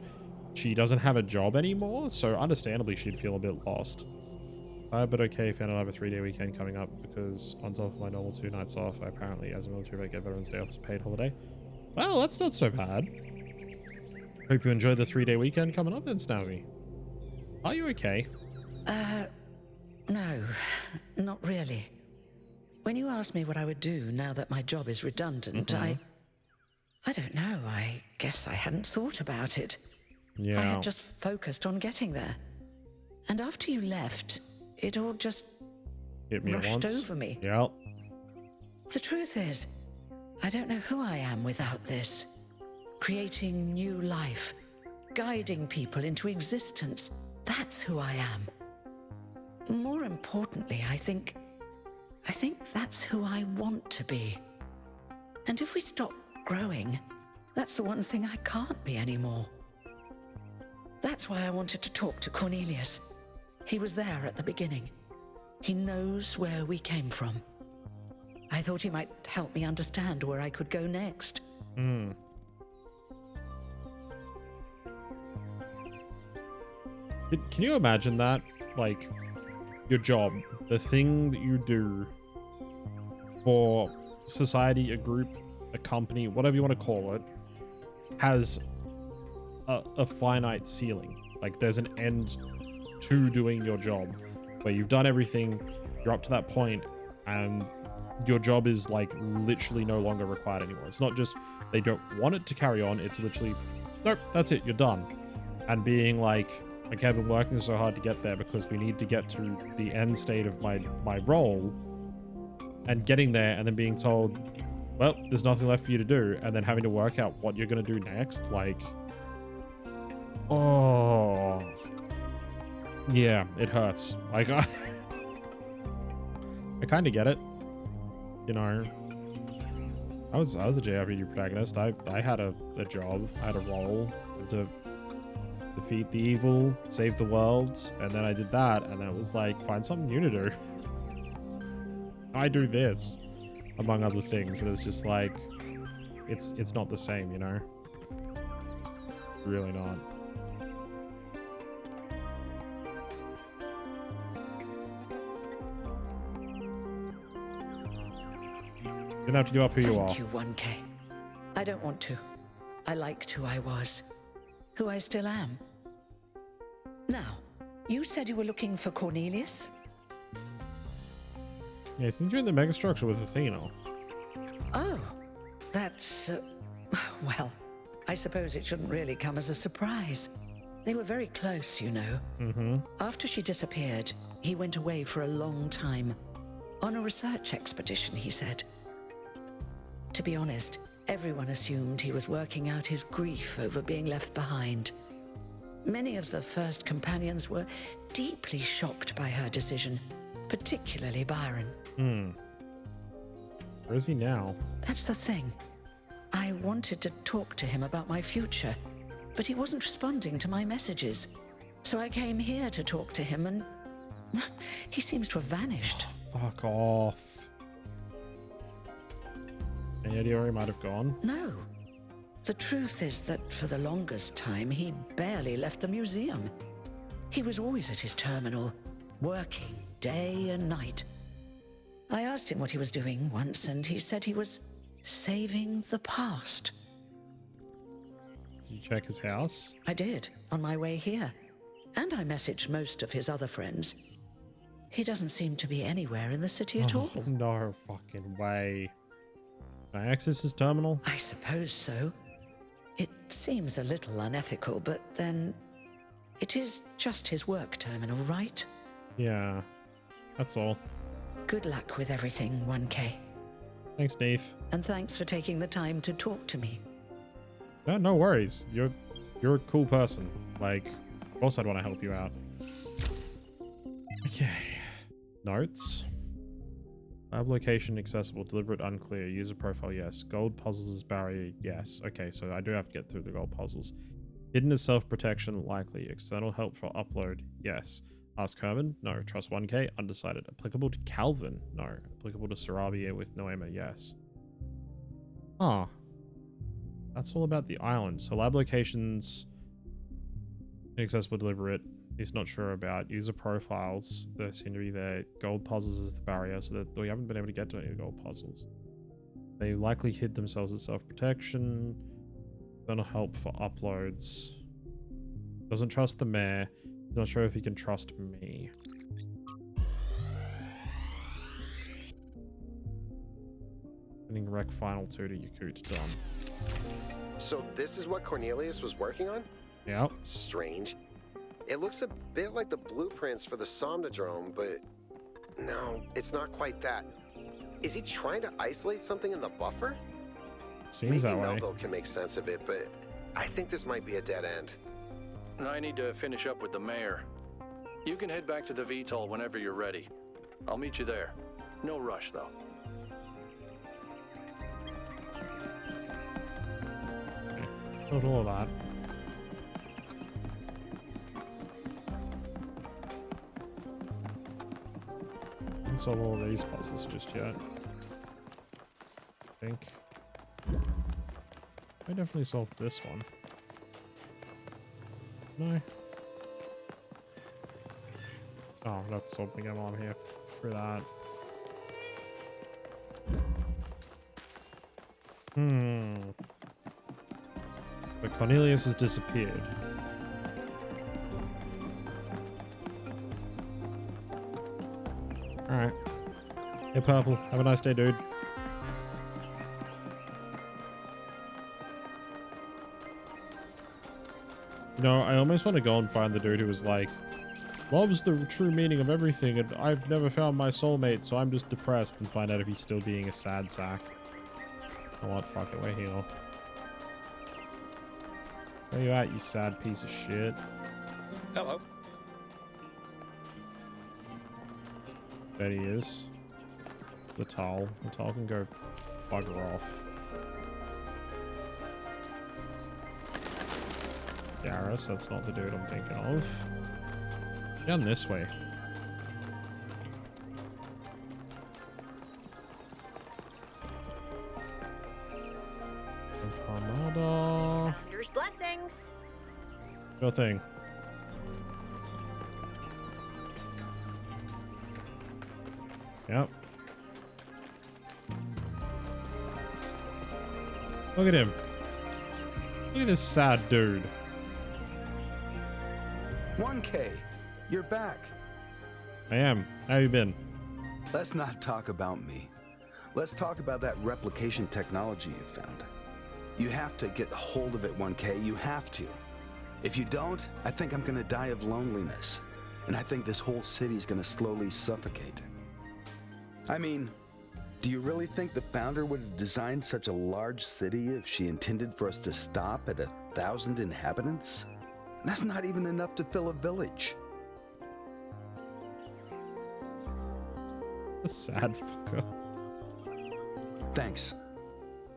she doesn't have a job anymore. So understandably, she'd feel a bit lost. But okay, found out I have a 3-day weekend coming up because on top of my normal 2 nights off, I apparently, as a military vet, get Veterans Day off as a paid holiday. Well, that's not so bad. Hope you enjoy the 3-day weekend coming up then, Snazzy. Are you okay? No, not really. When you asked me what I would do now that my job is redundant, I don't know, I guess I hadn't thought about it. Yeah. I had just focused on getting there. And after you left, it all just hit me rushed at once. over me. Yep. The truth is, I don't know who I am without this. creating new life, guiding people into existence. That's who I am. More importantly, I think that's who I want to be. And if we stop growing, that's the one thing I can't be anymore. That's why I wanted to talk to Cornelius. He was there at the beginning. He knows where we came from. I thought he might help me understand where I could go next. Hmm. Can you imagine that? Like, your job, the thing that you do for society, a group, a company, whatever you want to call it, has a finite ceiling. Like, there's an end to doing your job, where you've done everything, you're up to that point, and your job is, like, literally no longer required anymore. It's not just they don't want it to carry on, it's literally, nope, that's it, you're done. And being like, okay, I've been working so hard to get there because we need to get to the end state of my role, and getting there and then being told, well, there's nothing left for you to do, and then having to work out what you're going to do next, like, oh, yeah, it hurts. Like, I kind of get it, you know. I was a JRPG protagonist. I had a job, I had a role to defeat the evil, save the world, and then I did that, and then it was like, find something new to do. I do this, among other things, and it's just like, it's not the same, you know? Really not. You don't have to give up who you are. Thank you, 1K. I don't want to. I liked who I was. Who I still am. Now, you said you were looking for Cornelius? Yeah, since you're in the Megastructure with Athena. Oh, that's, well, I suppose it shouldn't really come as a surprise. They were very close, you know. Mm-hmm. After she disappeared, he went away for a long time. On a research expedition, he said. To be honest, everyone assumed he was working out his grief over being left behind. Many of the first companions were deeply shocked by her decision, particularly Byron. Where is he now? That's the thing. I wanted to talk to him about my future, but he wasn't responding to my messages. So I came here to talk to him, and he seems to have vanished. Oh, fuck off. Any idea where he might have gone? No. The truth is that for the longest time, he barely left the museum. He was always at his terminal, working day and night. I asked him what he was doing once, and he said he was saving the past. Did you check his house? I did, on my way here. And I messaged most of his other friends. He doesn't seem to be anywhere in the city at all. No fucking way. Can I access his terminal? I suppose so. It seems a little unethical, but then it is just his work terminal, right? Yeah, that's all. Good luck with everything, 1K. Thanks, Neith. And thanks for taking the time to talk to me. Yeah, no worries. You're a cool person. Like, of course I'd want to help you out. Okay. Notes. Lab location accessible, deliberate unclear, user profile yes, gold puzzles as barrier yes. Okay, so I do have to get through the gold puzzles. Hidden as self-protection likely, external help for upload yes. Ask Herman no. Trust 1K undecided. Applicable to Calvin no. Applicable to Sarabia with Noema yes. Ah, that's all about the island. So lab locations inaccessible, deliberate. He's not sure about user profiles. There seem to be there. Gold puzzles is the barrier, so that we haven't been able to get to any gold puzzles. They likely hid themselves as self-protection. External help for uploads. Doesn't trust the mayor. Not sure if he can trust me. Sending Rec Final 2 to Yakut. Done. So this is what Cornelius was working on? Yep. Strange. It looks a bit like the blueprints for the Somnodrome, but no, it's not quite that. Is he trying to isolate something in the buffer? Seems Maybe that way. Melville can make sense of it, but I think this might be a dead end. I need to finish up with the mayor. You can head back to the VTOL whenever you're ready. I'll meet you there. No rush, though. Total of that. Didn't solve all these puzzles just yet. I think. I definitely solved this one. No. Oh, that's something I'm on here for that. But Cornelius has disappeared. Alright. Hey, Purple. Have a nice day, dude. You know, I almost want to go and find the dude who was like, love's the true meaning of everything, and I've never found my soulmate, so I'm just depressed, and find out if he's still being a sad sack. You know what? Fuck it, we're here. Where you at, you sad piece of shit? Hello. There he is. The towel. The towel can go bugger off. Garrus, that's not the dude I'm thinking of. Down this way. Armada. Founder's blessings. Sure thing. Yep. Look at him. Look at this sad dude. 1K, you're back. I am. How you been? Let's not talk about me. Let's talk about that replication technology you found. You have to get hold of it, 1K. You have to. If you don't, I think I'm gonna die of loneliness. And I think this whole city's gonna slowly suffocate. I mean, do you really think the founder would have designed such a large city if she intended for us to stop at 1,000 inhabitants? That's not even enough to fill a village. A sad fucker. Thanks.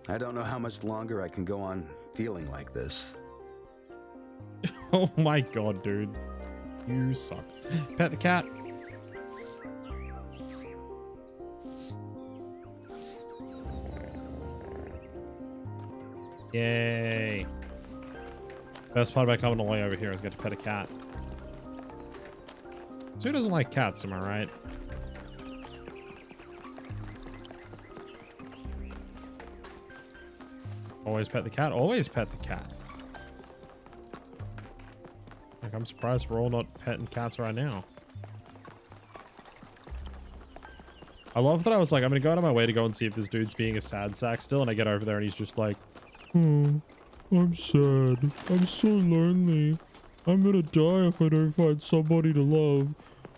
I don't know how much longer I can go on feeling like this. Oh my god, dude. You suck. Pet the cat. Yay. Best part about coming all the way over here is get to pet a cat. So who doesn't like cats, am I right? Always pet the cat, always pet the cat. Like, I'm surprised we're all not petting cats right now. I love that I was like, I'm gonna go out of my way to go and see if this dude's being a sad sack still, and I get over there and he's just like, oh, I'm sad. I'm so lonely. I'm gonna die if I don't find somebody to love.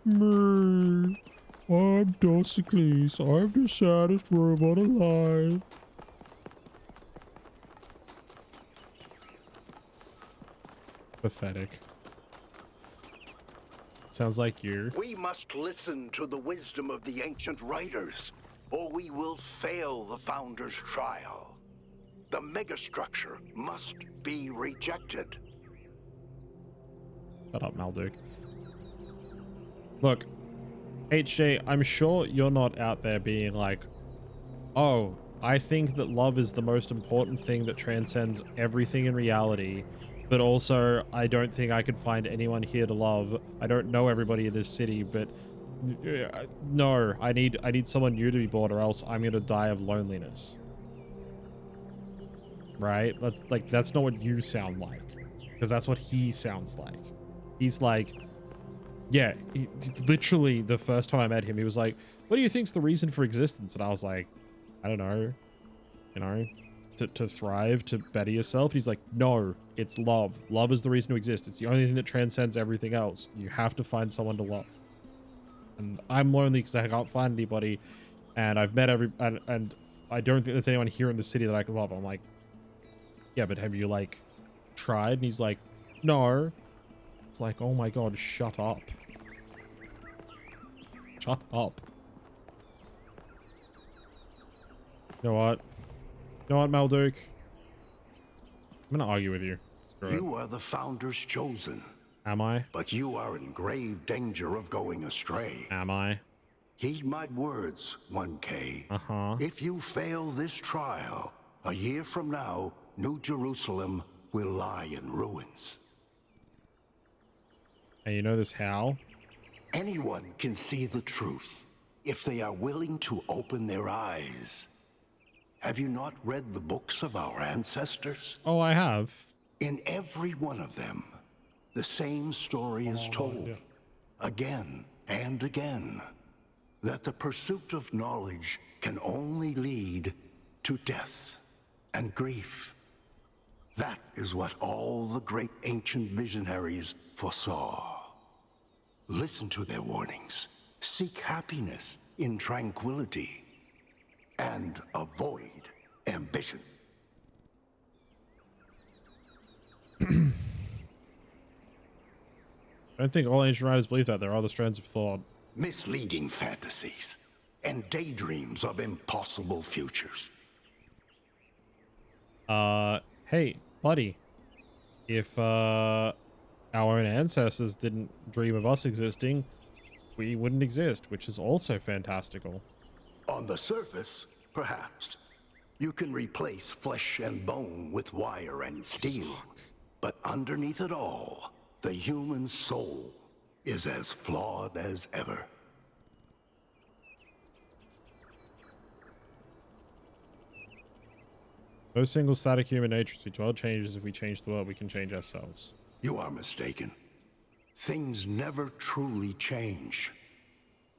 Meh. I'm Dosicles. I'm the saddest robot alive. Pathetic. Sounds like you. We must listen to the wisdom of the ancient writers, or we will fail the Founder's trial. The megastructure must be rejected. Shut up, Malduk. Look, HJ, I'm sure you're not out there being like, oh, I think that love is the most important thing that transcends everything in reality, but also I don't think I could find anyone here to love. I don't know everybody in this city, but no, I need someone new to be born, or else I'm gonna die of loneliness. Right? Like, that's not what you sound like, because that's what he sounds like. He's like, yeah, literally the first time I met him, he was like, what do you think's the reason for existence? And I was like, I don't know, you know, to thrive, to better yourself. He's like, no, it's love. Love is the reason to exist. It's the only thing that transcends everything else. You have to find someone to love. And I'm lonely because I can't find anybody, and I've met and I don't think there's anyone here in the city that I can love. I'm like, yeah, but have you like tried? And he's like, no. It's like, oh my god, shut up. Shut up. You know what? You know what, Malduke? I'm gonna argue with you. Screw it. You are the Founder's chosen. Am I? But you are in grave danger of going astray. Am I? Heed my words, 1K. Uh-huh. If you fail this trial, a year from now, New Jerusalem will lie in ruins. And you know this how? Anyone can see the truth if they are willing to open their eyes. Have you not read the books of our ancestors? Oh, I have. In every one of them, the same story is told, again and again, that the pursuit of knowledge can only lead to death and grief. That is what all the great ancient visionaries foresaw. Listen to their warnings. Seek happiness in tranquility and avoid ambition. I don't think all ancient writers believe that. There are other strands of thought. Misleading fantasies and daydreams of impossible futures. Hey, buddy. If, our own ancestors didn't dream of us existing, we wouldn't exist, which is also fantastical. On the surface, perhaps, you can replace flesh and bone with wire and steel. But underneath it all, the human soul is as flawed as ever. No single static human nature to the world changes. If we change the world, we can change ourselves. You are mistaken. Things never truly change.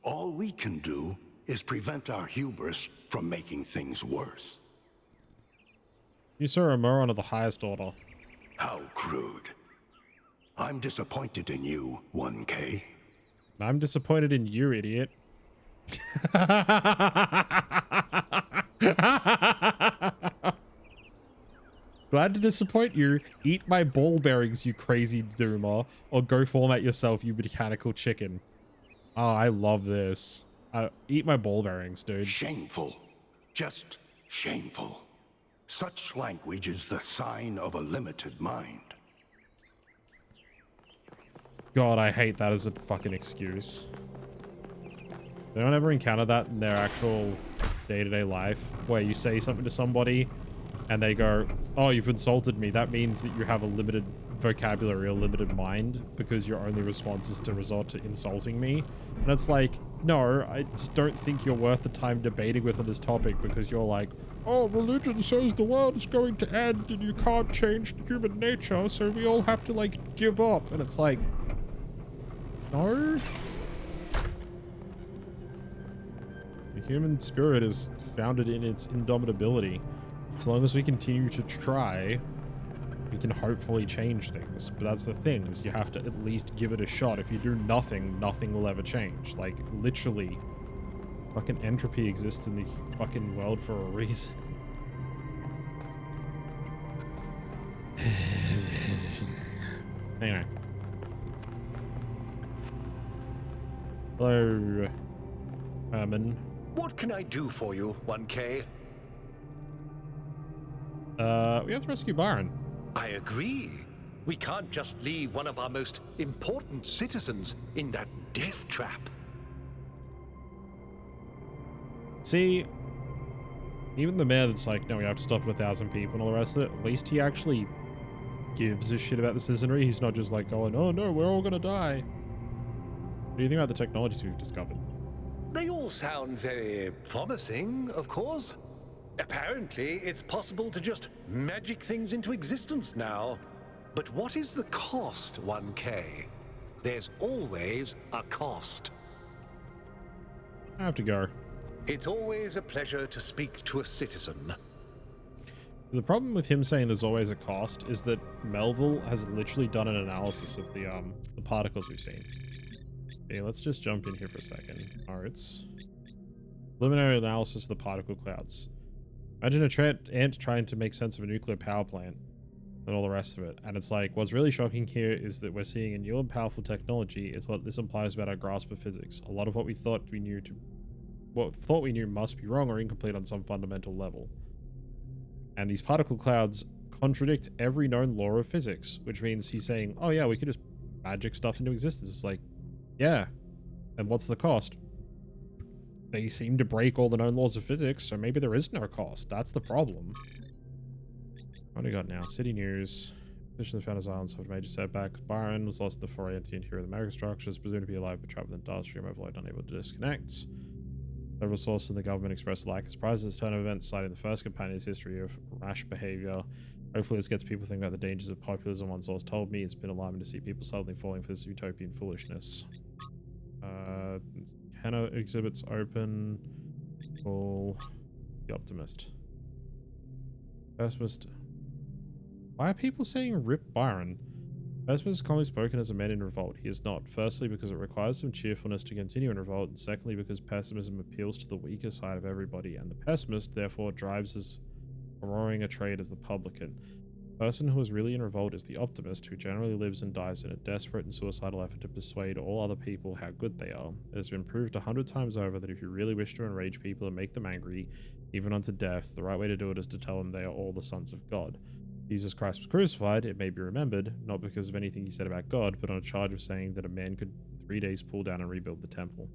All we can do is prevent our hubris from making things worse. You, sir, are a moron of the highest order. How crude. I'm disappointed in you, 1K. I'm disappointed in you, idiot. Glad to disappoint you. Eat my ball bearings, you crazy doomer. Or go format yourself, you mechanical chicken. Oh, I love this. Eat my ball bearings, dude. Shameful. Just shameful. Such language is the sign of a limited mind. God, I hate that as a fucking excuse. They don't ever encounter that in their actual day-to-day life, where you say something to somebody and they go, oh, you've insulted me. That means that you have a limited vocabulary, a limited mind, because your only response is to resort to insulting me. And it's like, no, I just don't think you're worth the time debating with on this topic, because you're like, oh, religion says the world is going to end and you can't change human nature, so we all have to, like, give up. And it's like, no. The human spirit is founded in its indomitability. As long as we continue to try, we can hopefully change things. But that's the thing, is you have to at least give it a shot. If you do nothing, nothing will ever change. Like, literally, fucking entropy exists in the fucking world for a reason. Anyway. Hello, Herman. What can I do for you, 1K? We have to rescue Byron. I agree. We can't just leave one of our most important citizens in that death trap. See, even the mayor that's like, no, we have to stop 1,000 people and all the rest of it, at least he actually gives a shit about the citizenry. He's not just like going, oh no, we're all gonna die. What do you think about the technologies we've discovered? They all sound very promising, of course. Apparently, it's possible to just magic things into existence now. But what is the cost, 1K? There's always a cost. I have to go. It's always a pleasure to speak to a citizen. The problem with him saying there's always a cost is that Melville has literally done an analysis of the particles we've seen. Okay, let's just jump in here for a second. Alright. Preliminary analysis of the particle clouds. Imagine a ant trying to make sense of a nuclear power plant and all the rest of it. And it's like, what's really shocking here is that we're seeing a new and powerful technology. It's what this implies about our grasp of physics. A lot of what we thought we knew must be wrong or incomplete on some fundamental level. And these particle clouds contradict every known law of physics, which means he's saying, oh yeah, we could just magic stuff into existence. It's like, yeah. And what's the cost? They seem to break all the known laws of physics, so maybe there is no cost. That's the problem. What do we got now? City news. Position of the Founders Island suffered a major setback. Byron was lost in the foray into the interior of the megastructure, is presumed to be alive but trapped within dust stream overload, unable to disconnect. Several sources in the government expressed a lack of surprise at this turn of events, citing the first companion's history of rash behavior. Hopefully this gets people thinking about the dangers of populism. One source told me it's been alarming to see people suddenly falling for this utopian foolishness. Hannah exhibits open. Call the optimist. Pessimist. Why are people saying rip Byron? Pessimist is commonly spoken as a man in revolt. He is not. Firstly, because it requires some cheerfulness to continue in revolt, and secondly, because pessimism appeals to the weaker side of everybody, and the pessimist therefore drives as roaring a trade as the publican. The person who is really in revolt is the optimist, who generally lives and dies in a desperate and suicidal effort to persuade all other people how good they are. It has been proved 100 times over that if you really wish to enrage people and make them angry, even unto death, the right way to do it is to tell them they are all the sons of God. Jesus Christ was crucified, it may be remembered, not because of anything he said about God, but on a charge of saying that a man could in 3 days pull down and rebuild the temple.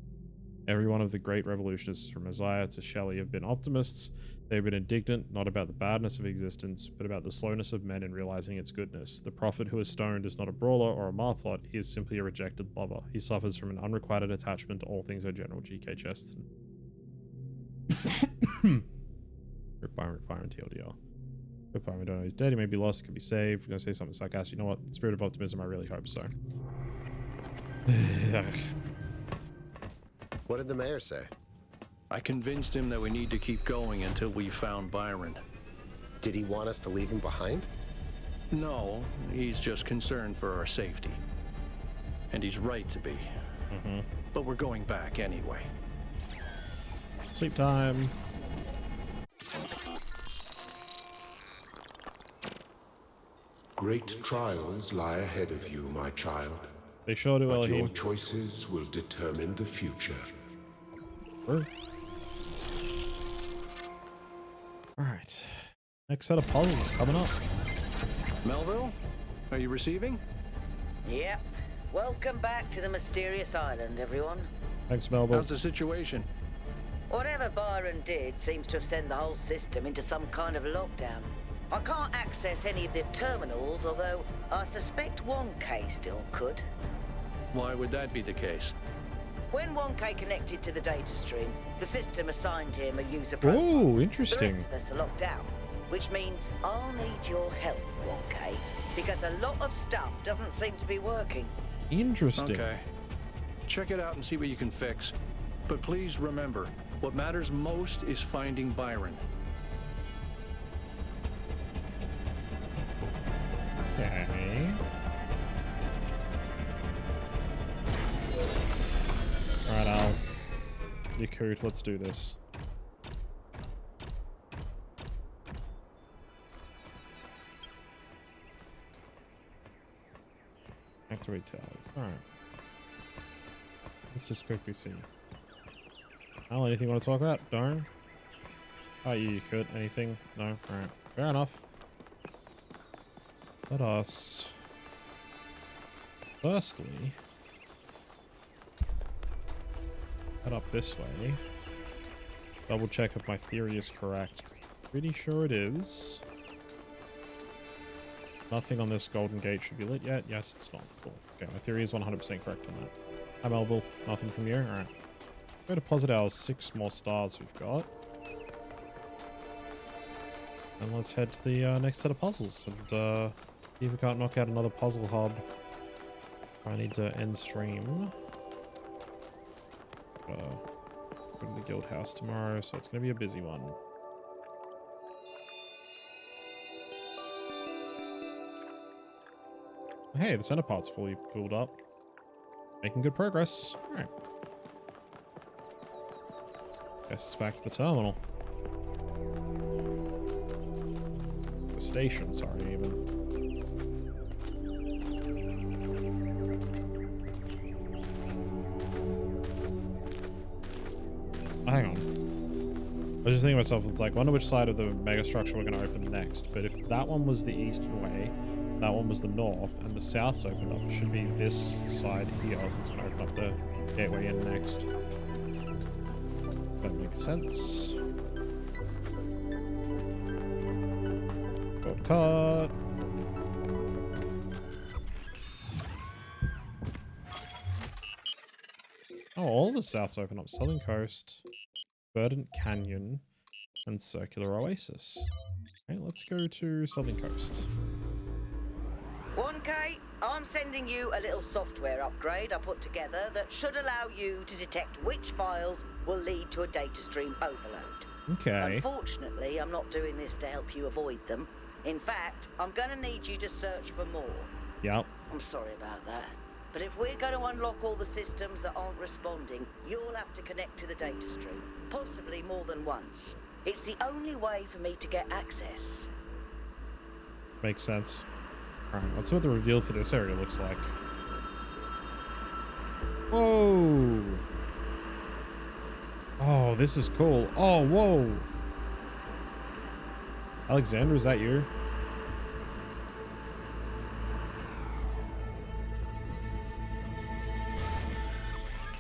Every one of the great revolutionists, from Isaiah to Shelley, have been optimists. They've been indignant, not about the badness of existence, but about the slowness of men in realizing its goodness. The prophet who is stoned is not a brawler or a marplot, he is simply a rejected lover. He suffers from an unrequited attachment to all things O General G.K. Chesterton. Byron TLDR. Byron, we don't know he's dead, he may be lost, could be saved. We're going to say something sarcastic. You know what? Spirit of optimism, I really hope so. What did the mayor say? I convinced him that we need to keep going until we found Byron. Did he want us to leave him behind? No, he's just concerned for our safety. And he's right to be. But we're going back anyway. Sleep time. Great trials lie ahead of you, my child. They sure do, but your Elohim. choices will determine the future. Alright. Next set of puzzles coming up. Melville, are you receiving? Yep. Welcome back to the mysterious island, everyone. Thanks, Melville. How's the situation? Whatever Byron did seems to have sent the whole system into some kind of lockdown. I can't access any of the terminals, although I suspect 1K still could. Why would that be the case? When 1K connected to the data stream, the system assigned him a user profile. Oh, interesting. The rest of us are locked out, which means I'll need your help, 1K, because a lot of stuff doesn't seem to be working. Interesting. Okay. Check it out and see what you can fix. But please remember, what matters most is finding Byron. Okay. Alright, Al. You coot, let's do this. Activate towers. Alright. Let's just quickly see. Al, anything you want to talk about? Darn. Oh, you could. Anything? No? Alright. Fair enough. Let us firstly head up this way. Double check if my theory is correct. Pretty sure it is. Nothing on this golden gate should be lit yet. Yes, it's not. Cool. Okay, my theory is 100% correct on that. Hi, Melville. Nothing from you? Alright. Go deposit our 6 more stars we've got. And let's head to the next set of puzzles and see if we can't knock out another puzzle hub. I need to end stream. Go to the guild house tomorrow, so it's going to be a busy one. Hey, the center part's fully filled up. Making good progress. Alright. Guess it's back to the terminal. the station, sorry, even. Hang on. I was just thinking to myself, it's like, I wonder which side of the megastructure we're going to open next. But if that one was the eastern way, that one was the north, and the south's opened up, it should be this side here that's going to open up the gateway in next. That makes sense. Cut. Oh, all the south's open up. Southern Coast, Verdant Canyon, and Circular Oasis. Okay, let's go to Southern Coast. 1K, I'm sending you a little software upgrade I put together that should allow you to detect which files will lead to a data stream overload. Okay. Unfortunately, I'm not doing this to help you avoid them. In fact, I'm going to need you to search for more. Yep. I'm sorry about that. But if we're going to unlock all the systems that aren't responding, you'll have to connect to the data stream, possibly more than once. It's the only way for me to get access. Makes sense. Alright, let's see what the reveal for this area looks like. Whoa! Oh, this is cool. Oh, whoa! Alexander, is that you?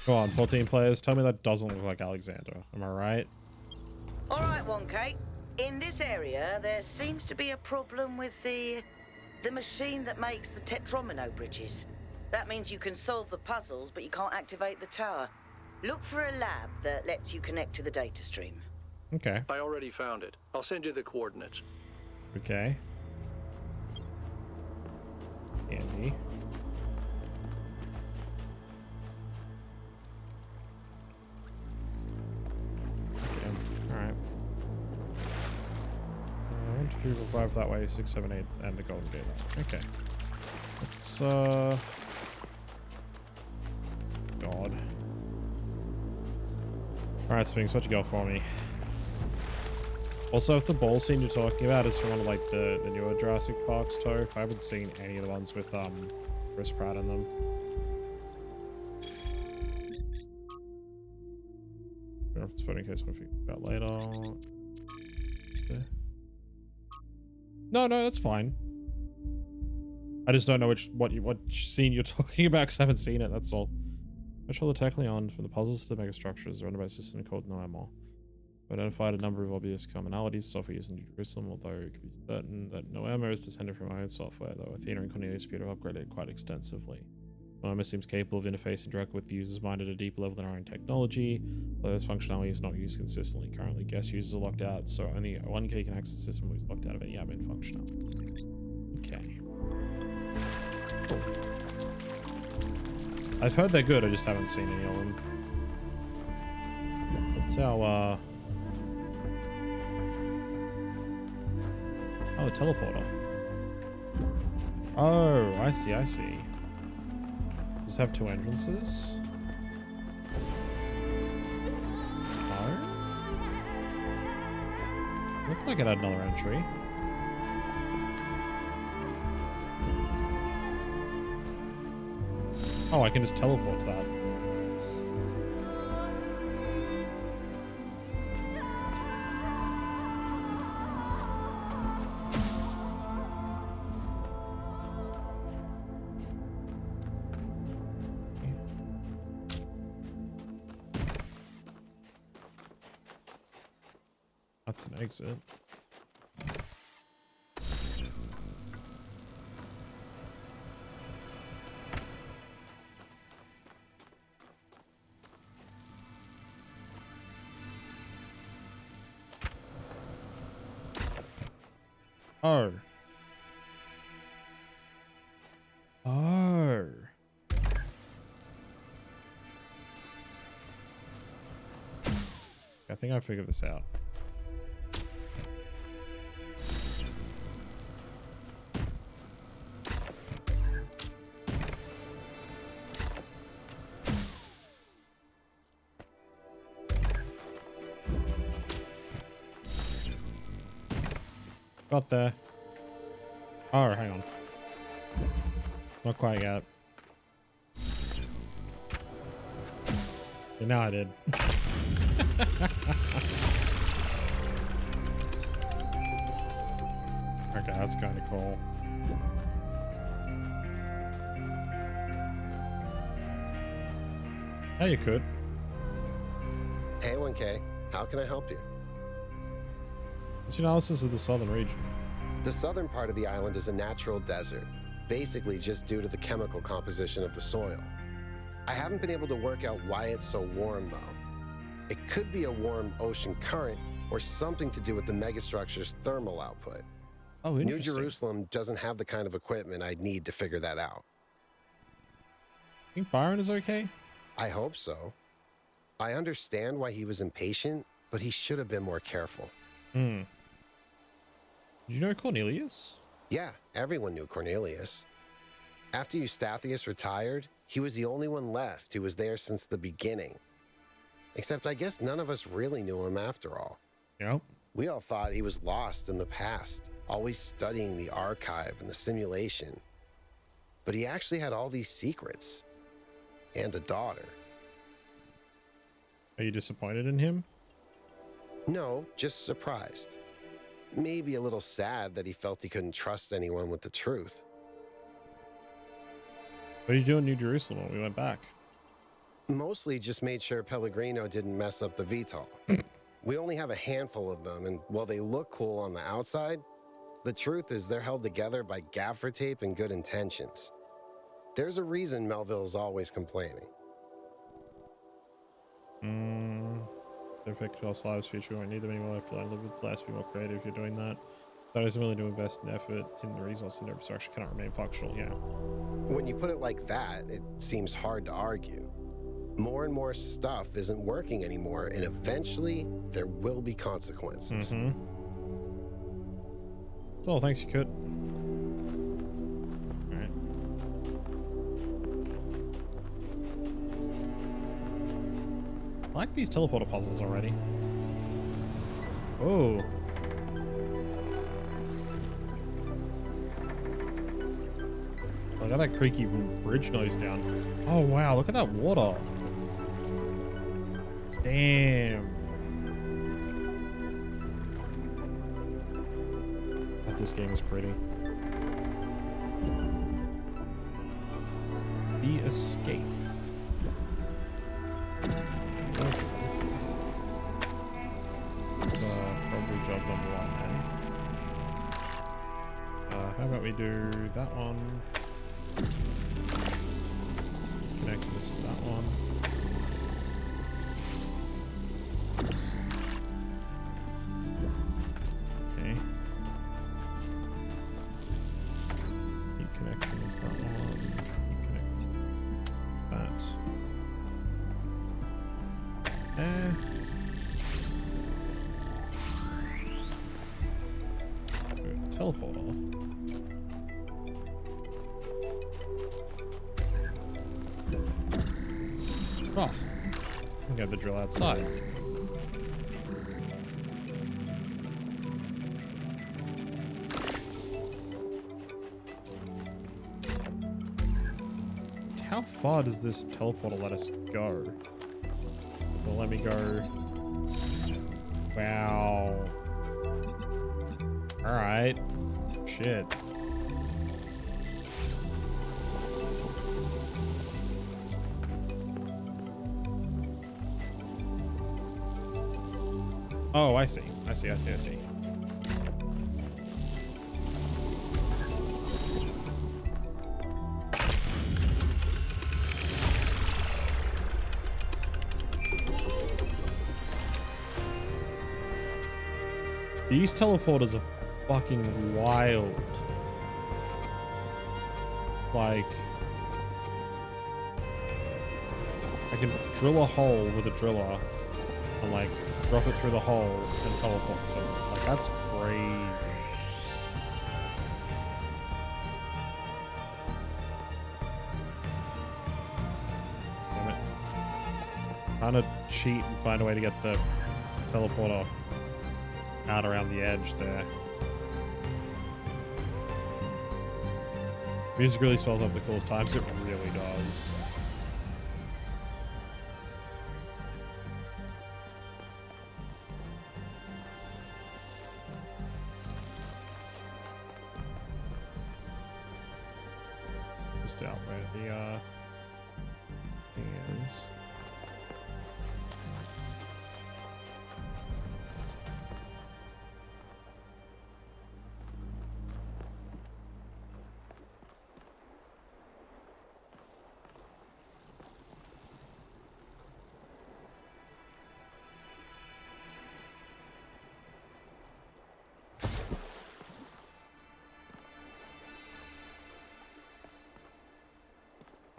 Go on, 14 players. Tell me that doesn't look like Alexander. Am I right? All right, 1K. In this area, there seems to be a problem with the machine that makes the tetromino bridges. That means you can solve the puzzles, but you can't activate the tower. Look for a lab that lets you connect to the data stream. Okay. I already found it. I'll send you the coordinates. Okay. Andy. Okay. Alright. 1, 2, 3, 4, 5 that way, 6, 7, 8, and the golden gate. Okay. Let's God. Alright, Sphinx, what you got for me? Also, if the ball scene you're talking about is from one of like the newer Jurassic Parks, Toph, I haven't seen any of the ones with Chris Pratt in them. I don't know if it's funny in case we'll figure it out later. Yeah. No, that's fine. I just don't know what scene you're talking about because I haven't seen it, that's all. Control the Tachyon from the puzzles to the megastructures run by a system called Noamor. We identified a number of obvious commonalities software used in Jerusalem, although it can be certain that Noamor is descended from our own software, though Athena and Cornelius appear to have upgraded it quite extensively. Noamor seems capable of interfacing directly with the user's mind at a deeper level than our own technology, although this functionality is not used consistently. Currently, guest users are locked out, so only 1K can access the system when it's locked out of any admin functionality. Okay. Cool. I've heard they're good, I just haven't seen any of them. That's our, oh, a teleporter. Oh, I see. Does this have 2 entrances? No? Looked like it had another entry. Oh, I can just teleport that. That's an exit. Oh. Oh. I think I figured this out. Got there. Oh, hang on. Not quite yet. Yeah, now I did. Okay, that's kind of cool. Yeah, you could. Hey, 1K, how can I help you? What's your analysis of the southern region? The southern part of the island is a natural desert, basically just due to the chemical composition of the soil. I haven't been able to work out why it's so warm, though. It could be a warm ocean current or something to do with the megastructure's thermal output. Oh, New interesting. Jerusalem doesn't have the kind of equipment I'd need to figure that out. Think Byron is okay? I hope so. I understand why he was impatient, but he should have been more careful. Hmm. Did you know Cornelius? Yeah, everyone knew Cornelius. After Eustathius retired, he was the only one left who was there since the beginning. Except I guess none of us really knew him after all. Yep. We all thought he was lost in the past, always studying the archive and the simulation. But he actually had all these secrets. And a daughter. Are you disappointed in him? No, just surprised. Maybe a little sad that he felt he couldn't trust anyone with the truth. What did you do in New Jerusalem when we went back? Mostly just made sure Pellegrino didn't mess up the VTOL. We only have a handful of them, and while they look cool on the outside, the truth is they're held together by gaffer tape and good intentions. There's a reason Melville's always complaining. Perfect lost lives future won't need them anymore. Have to live with less, be more creative if you're doing that. That isn't willing to invest in effort in the resource and infrastructure cannot remain functional, yeah. When you put it like that, it seems hard to argue. More and more stuff isn't working anymore, and eventually there will be consequences. That's all, thanks you could. Alright. I like these teleporter puzzles already. Oh. I got that creaky bridge noise down. Oh wow, look at that water. Damn. God, this game is pretty. The escape. That's probably job number 1 then. How about we do that one? Connect this to that one. Okay. Keep connecting this that one. Keep connecting that. Teleporter. Oh, we got the drill outside. How far does this teleporter let us go? Well, let me go. Wow. All right. Shit. Oh, I see. I see. These teleporters are fucking wild. Like, I can drill a hole with a driller and like drop it through the hole and teleport to it. Like, that's crazy. Damn it. Trying to cheat and find a way to get the teleporter out around the edge there. Music really swells up the coolest times. It really does. Just out where the thing is.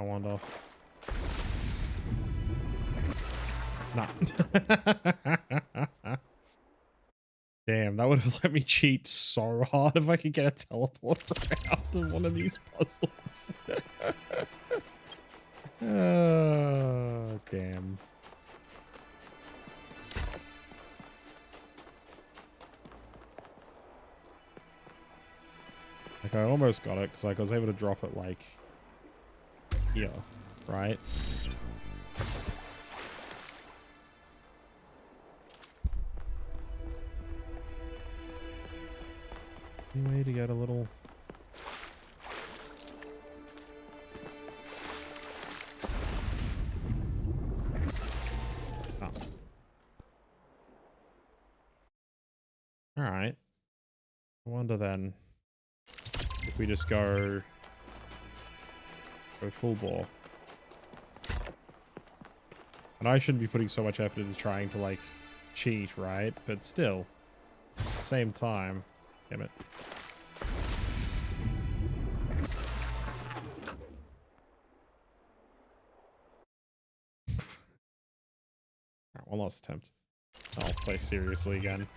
I wonder. Nah. Damn, that would have let me cheat so hard if I could get a teleporter out in one of these puzzles. Oh, damn. Like, I almost got it because like I was able to drop it like here, right? Any way to get a little... Oh. Alright. I wonder then if we just go full bore. And I shouldn't be putting so much effort into trying to like cheat, right? But still, at the same time, damn it. Alright, one last attempt. I'll play seriously again.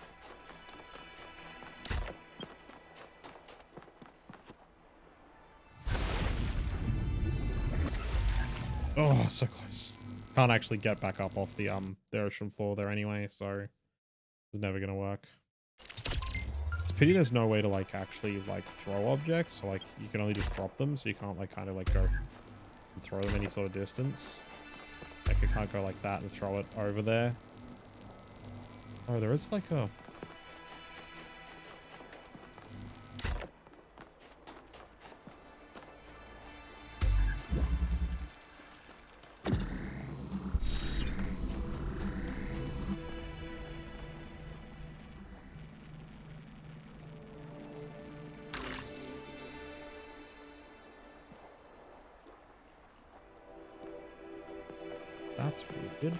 Oh, so close. Can't actually get back up off the ocean floor there anyway, so it's never gonna work. It's a pity there's no way to like actually like throw objects, so like you can only just drop them, so you can't like kind of like go and throw them any sort of distance. Like I can't go like that and throw it over there. Oh, there is like a... That's weird.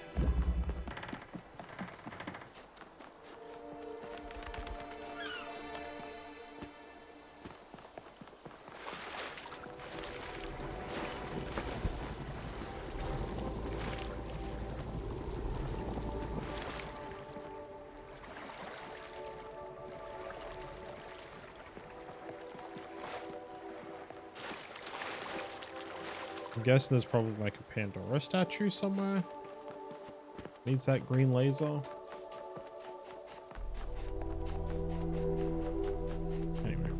I'm guessing there's probably like a Pandora statue somewhere. Needs that green laser. Anyway.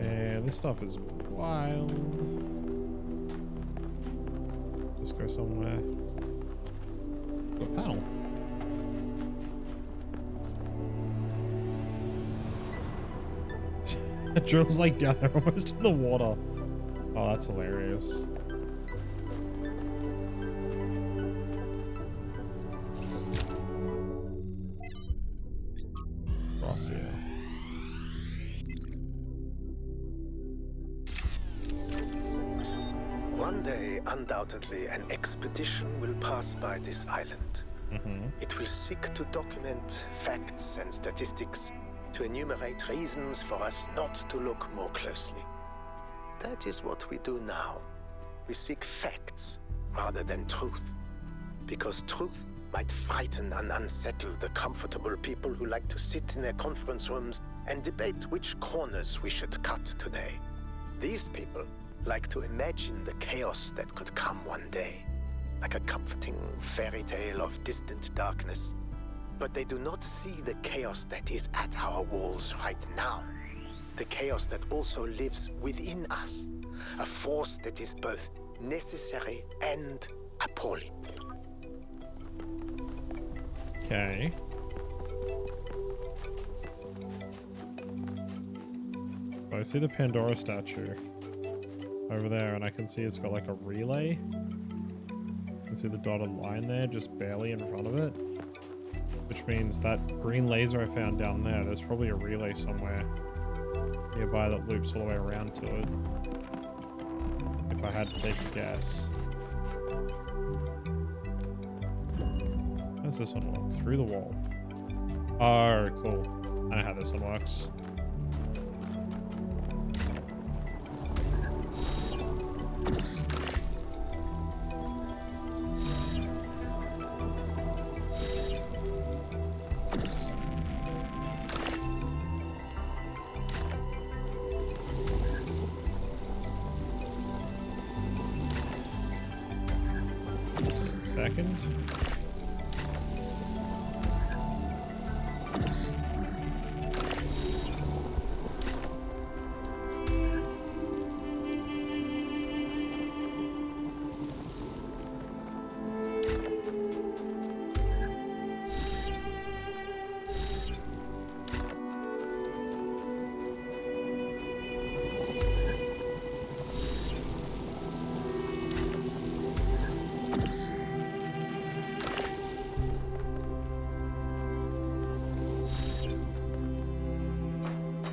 Yeah, this stuff is wild. Just go somewhere. Got a panel. It drills like down there almost in the water. Oh, that's hilarious. Cross here. One day, undoubtedly, an expedition will pass by this island. It will seek to document facts and statistics, to enumerate reasons for us not to look more closely. That is what we do now. We seek facts rather than truth, because truth might frighten and unsettle the comfortable people who like to sit in their conference rooms and debate which corners we should cut today. These people like to imagine the chaos that could come one day, like a comforting fairy tale of distant darkness. But they do not see the chaos that is at our walls right now. The chaos that also lives within us. A force that is both necessary and appalling. Okay. I see the Pandora statue over there, and I can see it's got like a relay. I can see the dotted line there, just barely in front of it. Which means that green laser I found down there, there's probably a relay somewhere nearby that loops all the way around to it. If I had to take a guess. How does this one work? Through the wall. Oh, cool. I know how this one works. Second.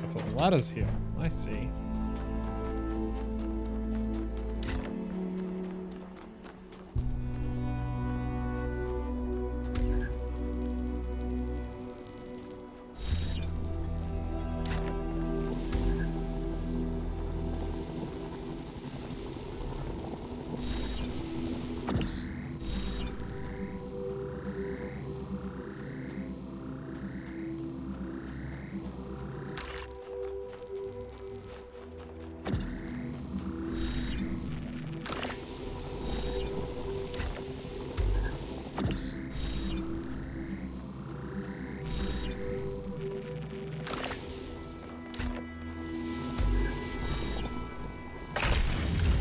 So the ladder's here. I see.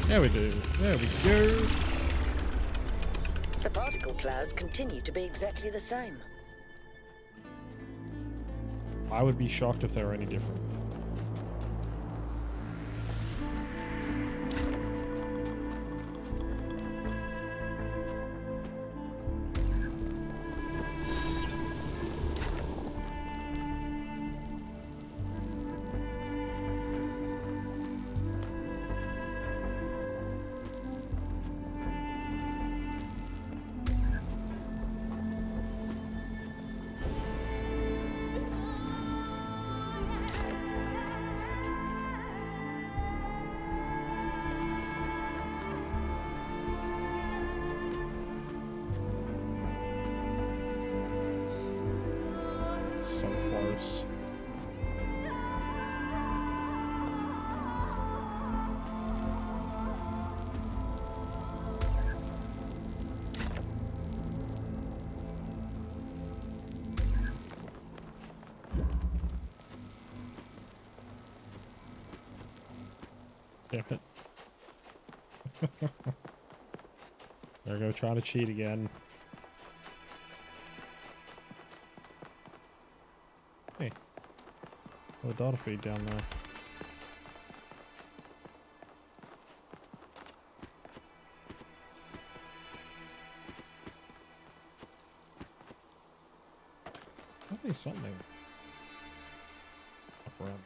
There we do. There we go. The particle clouds continue to be exactly the same. I would be shocked if they were any different. So close. Damn it. There I go, trying to cheat again. Hey, the data feed down there. Probably something up around.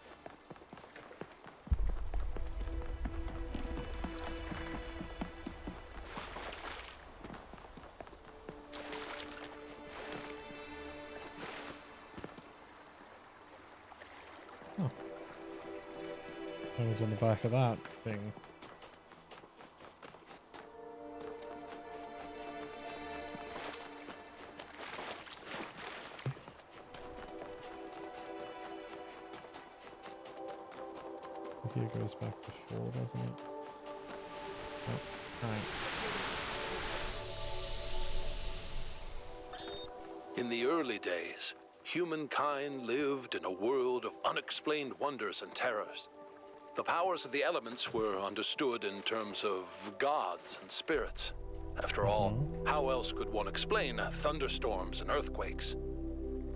Oh. That was on the back of that thing. Here goes back before, doesn't it? Oh, right. In the early days, humankind lived in a world of unexplained wonders and terrors. The powers of the elements were understood in terms of gods and spirits. After all, how else could one explain thunderstorms and earthquakes?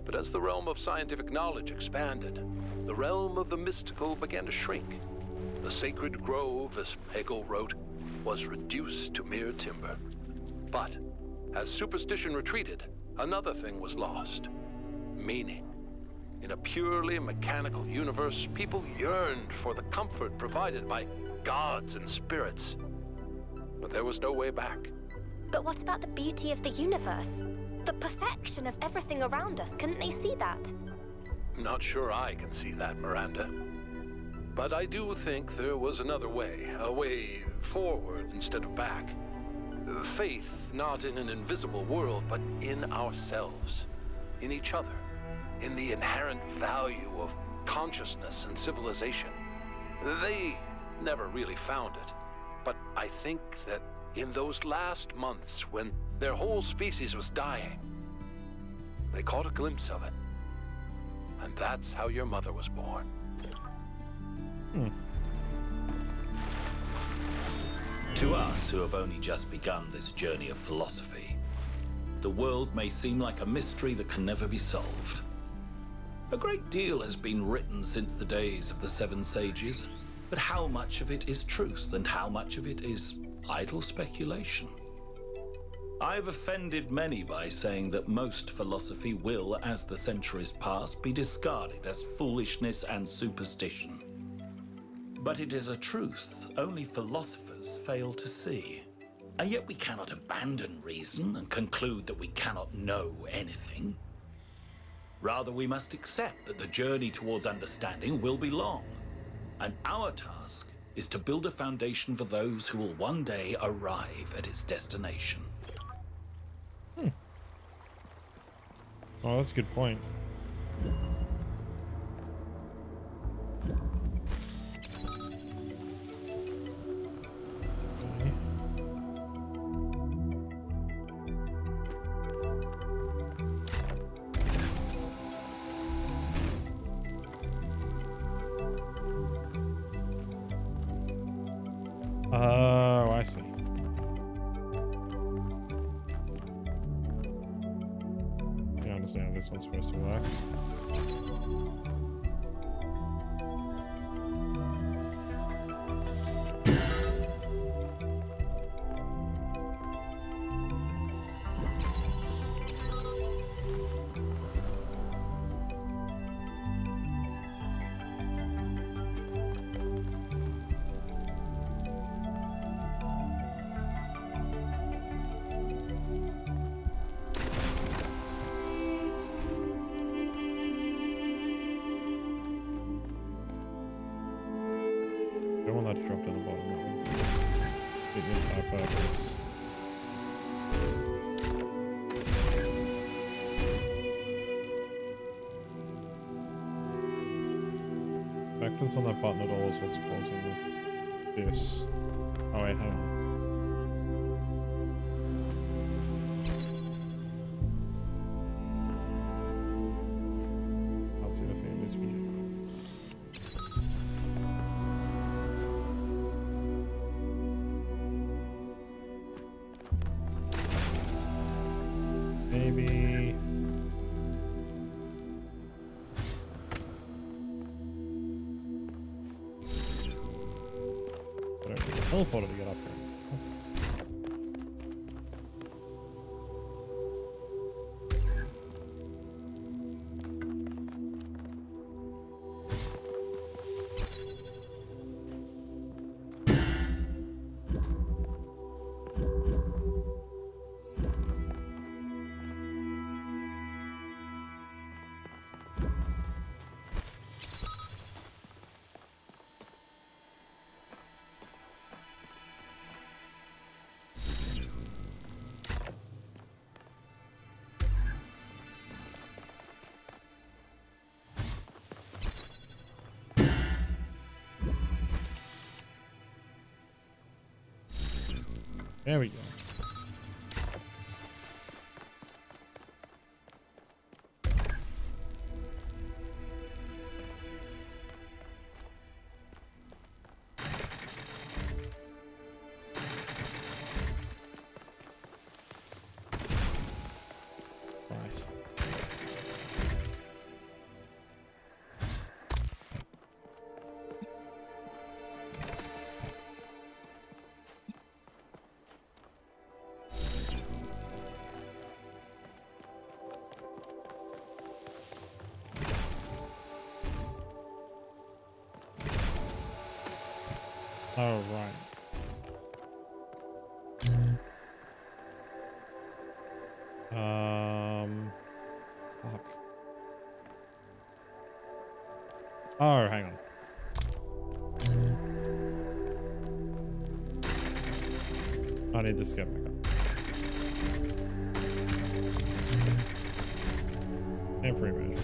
But as the realm of scientific knowledge expanded, the realm of the mystical began to shrink. The sacred grove, as Hegel wrote, was reduced to mere timber. But as superstition retreated, another thing was lost: meaning. In a purely mechanical universe, people yearned for the comfort provided by gods and spirits. But there was no way back. But what about the beauty of the universe? The perfection of everything around us, couldn't they see that? Not sure I can see that, Miranda. But I do think there was another way, a way forward instead of back. Faith not in an invisible world, but in ourselves, in each other, in the inherent value of consciousness and civilization. They never really found it, but I think that in those last months when their whole species was dying, they caught a glimpse of it. And that's how your mother was born. To us who have only just begun this journey of philosophy, the world may seem like a mystery that can never be solved. A great deal has been written since the days of the Seven Sages, but how much of it is truth and how much of it is idle speculation? I've offended many by saying that most philosophy will, as the centuries pass, be discarded as foolishness and superstition. But it is a truth only philosophers fail to see. And yet we cannot abandon reason and conclude that we cannot know anything. Rather, we must accept that the journey towards understanding will be long, and our task is to build a foundation for those who will one day arrive at its destination. Oh, that's a good point. Oh, I see. I understand how this one's supposed to work. I want that to drop down the bottom. It is our purpose. Reactance on that button at all is what's causing this. Oh wait, hang on. Can't see the thing is me. Maybe. I don't need a teleporter to get up here. There we go. Oh, right. Fuck. Oh, hang on. I need this to get back up. Temporary measure.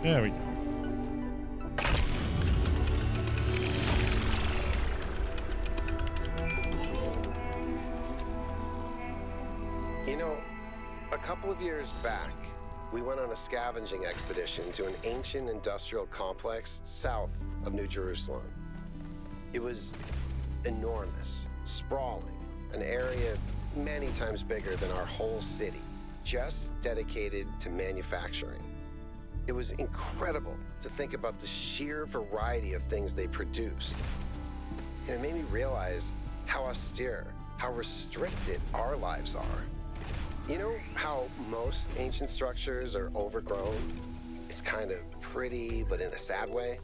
There we go. You know, a couple of years back, we went on a scavenging expedition to an ancient industrial complex south of New Jerusalem. It was enormous, sprawling, an area many times bigger than our whole city, just dedicated to manufacturing. It was incredible to think about the sheer variety of things they produced. And it made me realize how austere, how restricted our lives are. You know how most ancient structures are overgrown? It's kind of pretty, but in a sad way.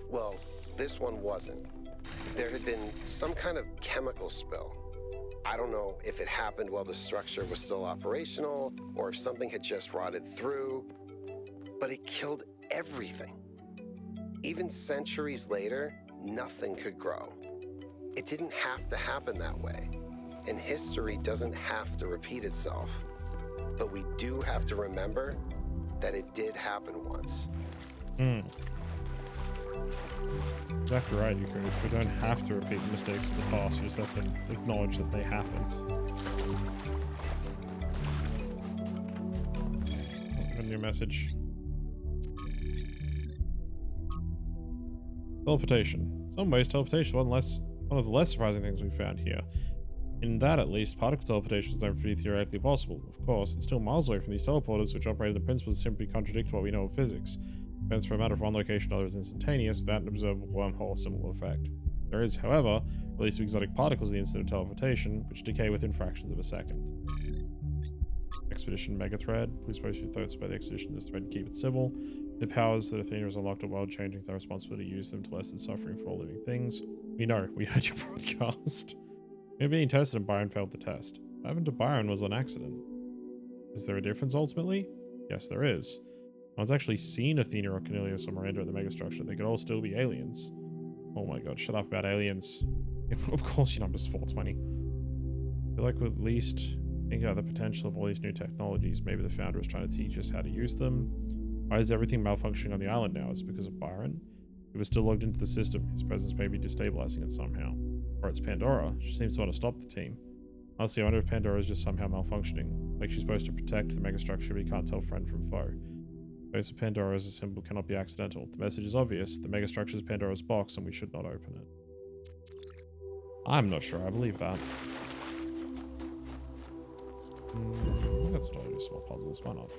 Well, this one wasn't. There had been some kind of chemical spill. I don't know if it happened while the structure was still operational, or if something had just rotted through, but it killed everything. Even centuries later, nothing could grow. It didn't have to happen that way, and history doesn't have to repeat itself. But we do have to remember that it did happen once. Exactly right, you Chris. We don't have to repeat the mistakes of the past, we just have to acknowledge that they happened. A new message. Teleportation. In some ways, teleportation is one of the less surprising things we found here. In that, at least, particle teleportation is known to be theoretically possible. Of course, it's still miles away from these teleporters, which operate in the principles that simply contradict what we know of physics. Events from a matter of one location to another is instantaneous, without an observable wormhole or similar effect. There is, however, release of exotic particles in the instant of teleportation, which decay within fractions of a second. Expedition Megathread. Please post your thoughts about the expedition this thread and keep it civil. The powers that Athena has unlocked are world-changing, their responsibility to use them to lessen suffering for all living things. We know, we heard your broadcast. We were being tested and Byron failed the test. What happened to Byron was an accident. Is there a difference ultimately? Yes, there is. No one's actually seen Athena or Cornelius or Miranda at the Megastructure. They could all still be aliens. Oh my god, shut up about aliens. Of course your number's 420. I feel like we at least think about the potential of all these new technologies. Maybe the founder was trying to teach us how to use them. Why is everything malfunctioning on the island now? Is it because of Byron? He was still logged into the system. His presence may be destabilizing it somehow. Or it's Pandora. She seems to want to stop the team. Honestly, I wonder if Pandora is just somehow malfunctioning. Like she's supposed to protect the Megastructure, but you can't tell friend from foe. The face of Pandora as a symbol cannot be accidental. The message is obvious. The Megastructure is Pandora's box, and we should not open it. I'm not sure I believe that. Let's try to do some more puzzles. Why not?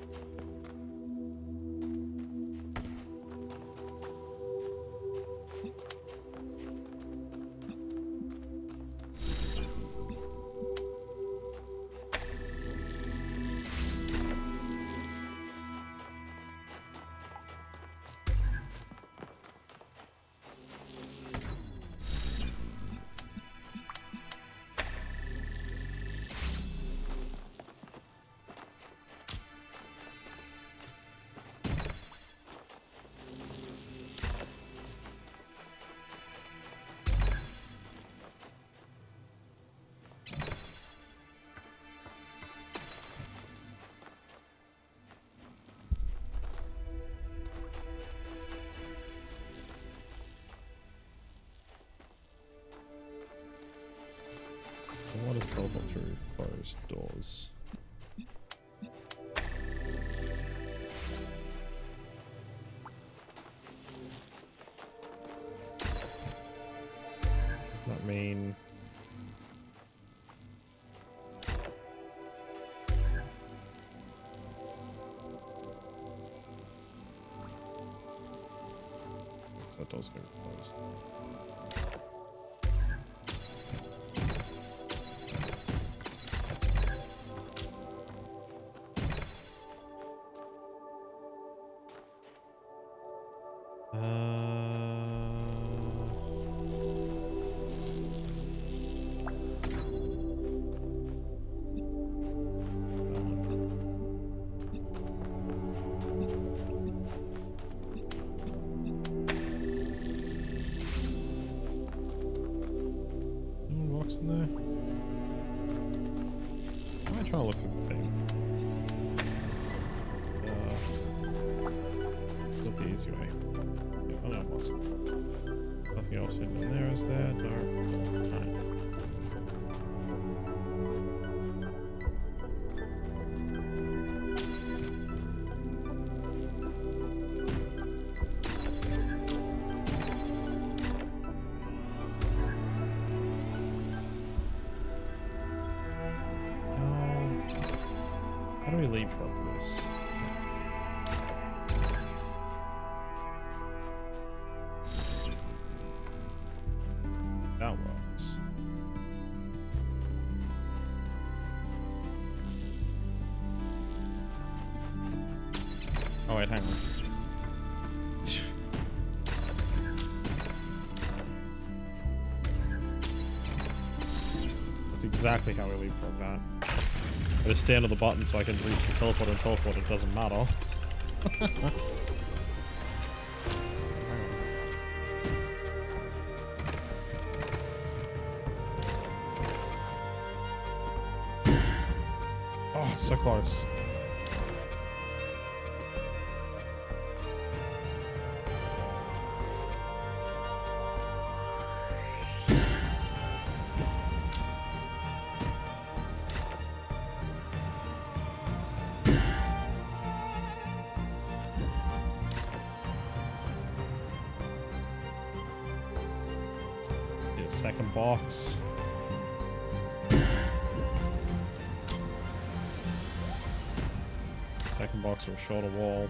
What is teleport through closed doors? mean... That door's gonna be closed. In there? Why am I trying to look for the thing? Not the easy way. Yeah, oh no, box. Nothing else hidden in there, is there? No. Alright. How do we leapfrog this? That works. Oh wait, hang on. That's exactly how we leapfrog that. I just stand on the button so I can reach the teleport and teleport, it doesn't matter. Oh, so close. Second box. Second box or a shorter wall.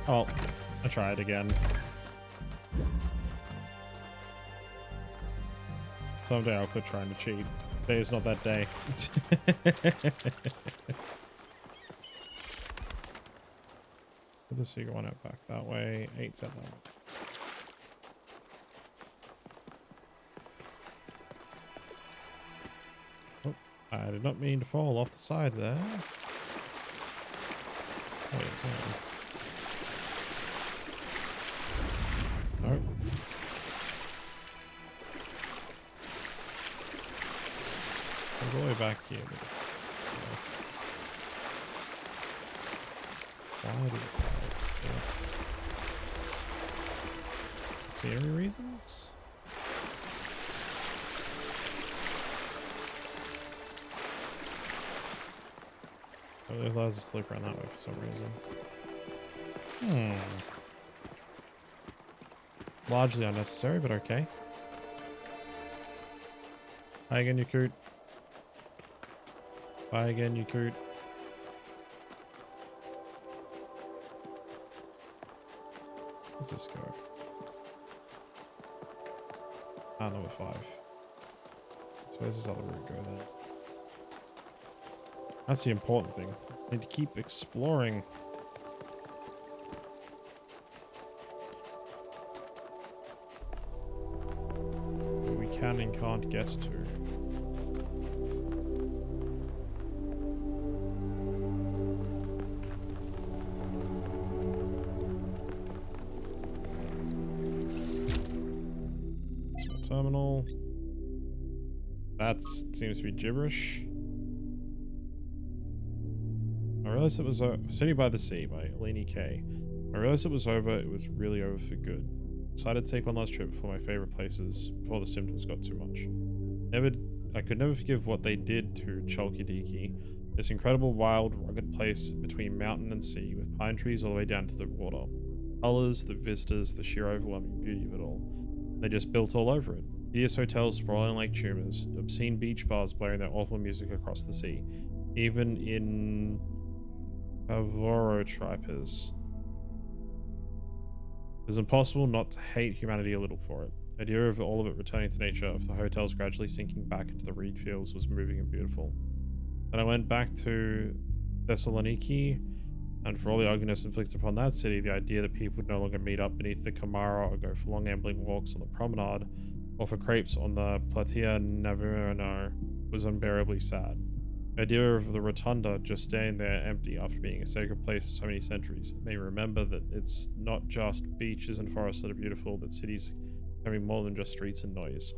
Oh, I tried again. Someday I'll quit trying to cheat. Today is not that day. The secret one out back that way. 8's at that way. Oh, I did not mean to fall off the side there. Wait, no. Nope. It's all the way back here. Why does it scenery reasons? Oh, it allows us to look around that way for some reason. Largely unnecessary, but okay. Hi again, you coot. Bye again, you coot. Where's this go? Ah, number 5. So where's this other route go then? That's the important thing. Need to keep exploring. What we can and can't get to. Terminal. That seems to be gibberish. I realized it was City by the Sea by Eleni K. I realized it was over. It was really over for good. Decided to take one last trip before my favorite places, before the symptoms got too much. I could never forgive what they did to Chalky Deaky, This incredible, wild, rugged place between mountain and sea, with pine trees all the way down to the water. Colors, the vistas, the sheer overwhelming beauty of it all. They just built all over it. Hideous hotels sprawling like tumors, obscene beach bars blaring their awful music across the sea. Even in Avorotripes. It's impossible not to hate humanity a little for it. The idea of all of it returning to nature, of the hotels gradually sinking back into the reed fields, was moving and beautiful. Then I went back to Thessaloniki, and for all the ugliness inflicted upon that city, the idea that people would no longer meet up beneath the Camara or go for long ambling walks on the promenade, or for crepes on the Platea Navarino, was unbearably sad. The idea of the rotunda just standing there empty after being a sacred place for so many centuries made me remember that it's not just beaches and forests that are beautiful, that cities can be more than just streets and noise.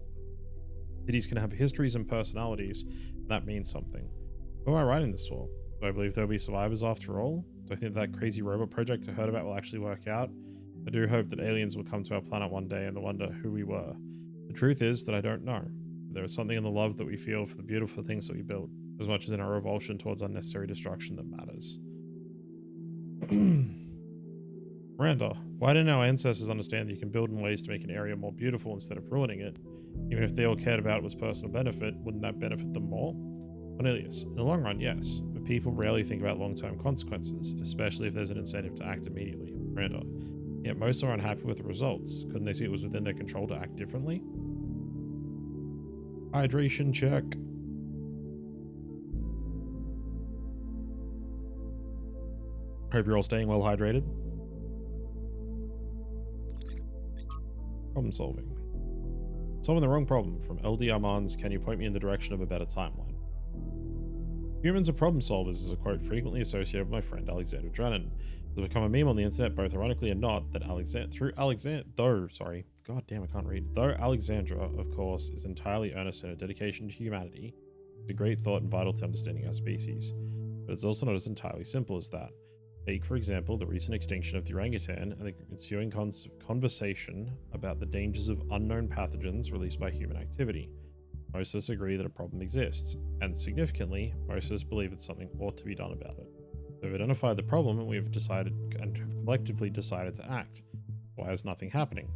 Cities can have histories and personalities, and that means something. Who am I writing this for? Do I believe there'll be survivors after all? Do I think that crazy robot project I heard about will actually work out? I do hope that aliens will come to our planet one day and they'll wonder who we were. The truth is that I don't know. There is something in the love that we feel for the beautiful things that we build, as much as in our revulsion towards unnecessary destruction that matters. Miranda, why didn't our ancestors understand that you can build in ways to make an area more beautiful instead of ruining it? Even if they all cared about it was personal benefit, wouldn't that benefit them more? Cornelius, in the long run, yes, but people rarely think about long-term consequences, especially if there's an incentive to act immediately. Miranda, yet most are unhappy with the results. Couldn't they see it was within their control to act differently? Hydration check. Hope you're all staying well hydrated. Problem solving. Solving the wrong problem from LD Armand's Can You Point Me in the Direction of a Better Timeline? Humans are problem solvers is a quote frequently associated with my friend Alexander Drennan. It's become a meme on the internet, both ironically and not, that Though Alexandra, of course, is entirely earnest in her dedication to humanity, it's a great thought and vital to understanding our species. But it's also not as entirely simple as that. Take, for example, the recent extinction of the orangutan and the ensuing conversation about the dangers of unknown pathogens released by human activity. Most of us agree that a problem exists, and significantly, most of us believe that something ought to be done about it. We've identified the problem and we have decided and have collectively decided to act. Why is nothing happening?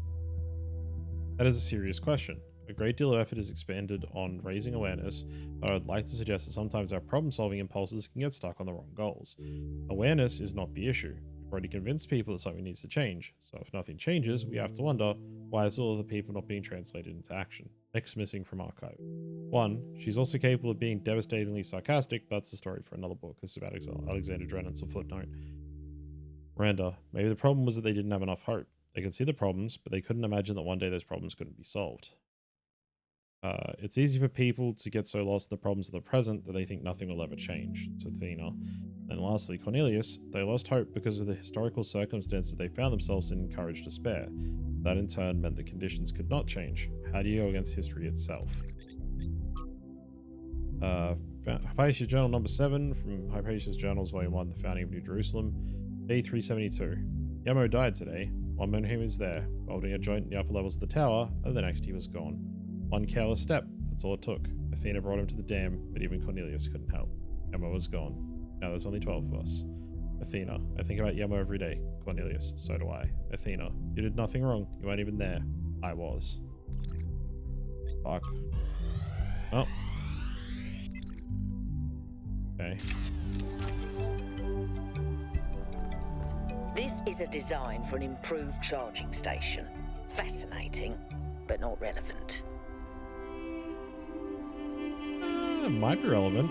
That is a serious question. A great deal of effort is expended on raising awareness, but I would like to suggest that sometimes our problem-solving impulses can get stuck on the wrong goals. Awareness is not the issue. We've already convinced people that something needs to change, so if nothing changes, we have to wonder, why is all of the people not being translated into action? Next missing from archive. 1. She's also capable of being devastatingly sarcastic, but that's the story for another book. This is about Alexander Drennan, so footnote. Miranda, maybe the problem was that they didn't have enough hope. They could see the problems, but they couldn't imagine that one day those problems couldn't be solved. It's easy for people to get so lost in the problems of the present that they think nothing will ever change. It's Athena. And lastly, Cornelius, they lost hope because of the historical circumstances they found themselves in and encouraged despair. That in turn meant the conditions could not change. How do you go against history itself? Hypatia's Journal number 7 from Hypatia's Journals Volume 1, The Founding of New Jerusalem, Day 372. Yamo died today. One moment he was there, welding a joint in the upper levels of the tower, and the next he was gone. One careless step, that's all it took. Athena brought him to the dam, but even Cornelius couldn't help. Yamo was gone. Now there's only 12 of us. Athena, I think about Yamo every day. Cornelius, so do I. Athena, you did nothing wrong. You weren't even there. I was. Fuck. Oh. Okay. This is a design for an improved charging station. Fascinating, but not relevant. It might be relevant.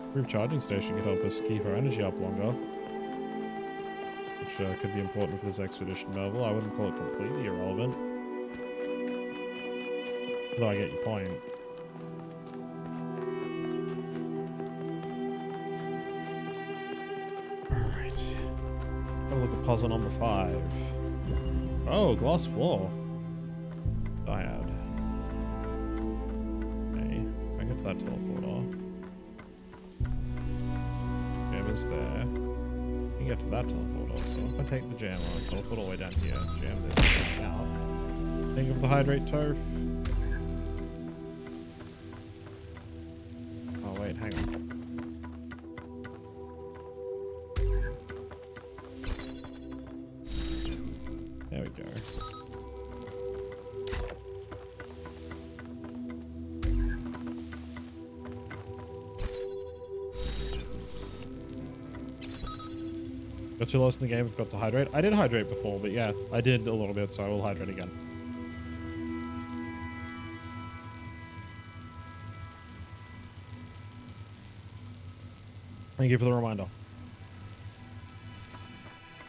Improved charging station could help us keep our energy up longer, which could be important for this expedition, Melville. I wouldn't call it completely irrelevant, though I get your point. Alright. Have a look at puzzle number 5. Oh, glass floor. Dyad. Okay, I get to that teleporter. Jam is there. I can get to that teleporter, so if I take the jammer, teleport all the way down here, jam this out. Think of the hydrate turf. Oh wait, hang on. There we go. Got too lost in the game, forgot to hydrate. I did hydrate before, but yeah, I did a little bit, so I will hydrate again. Thank you for the reminder.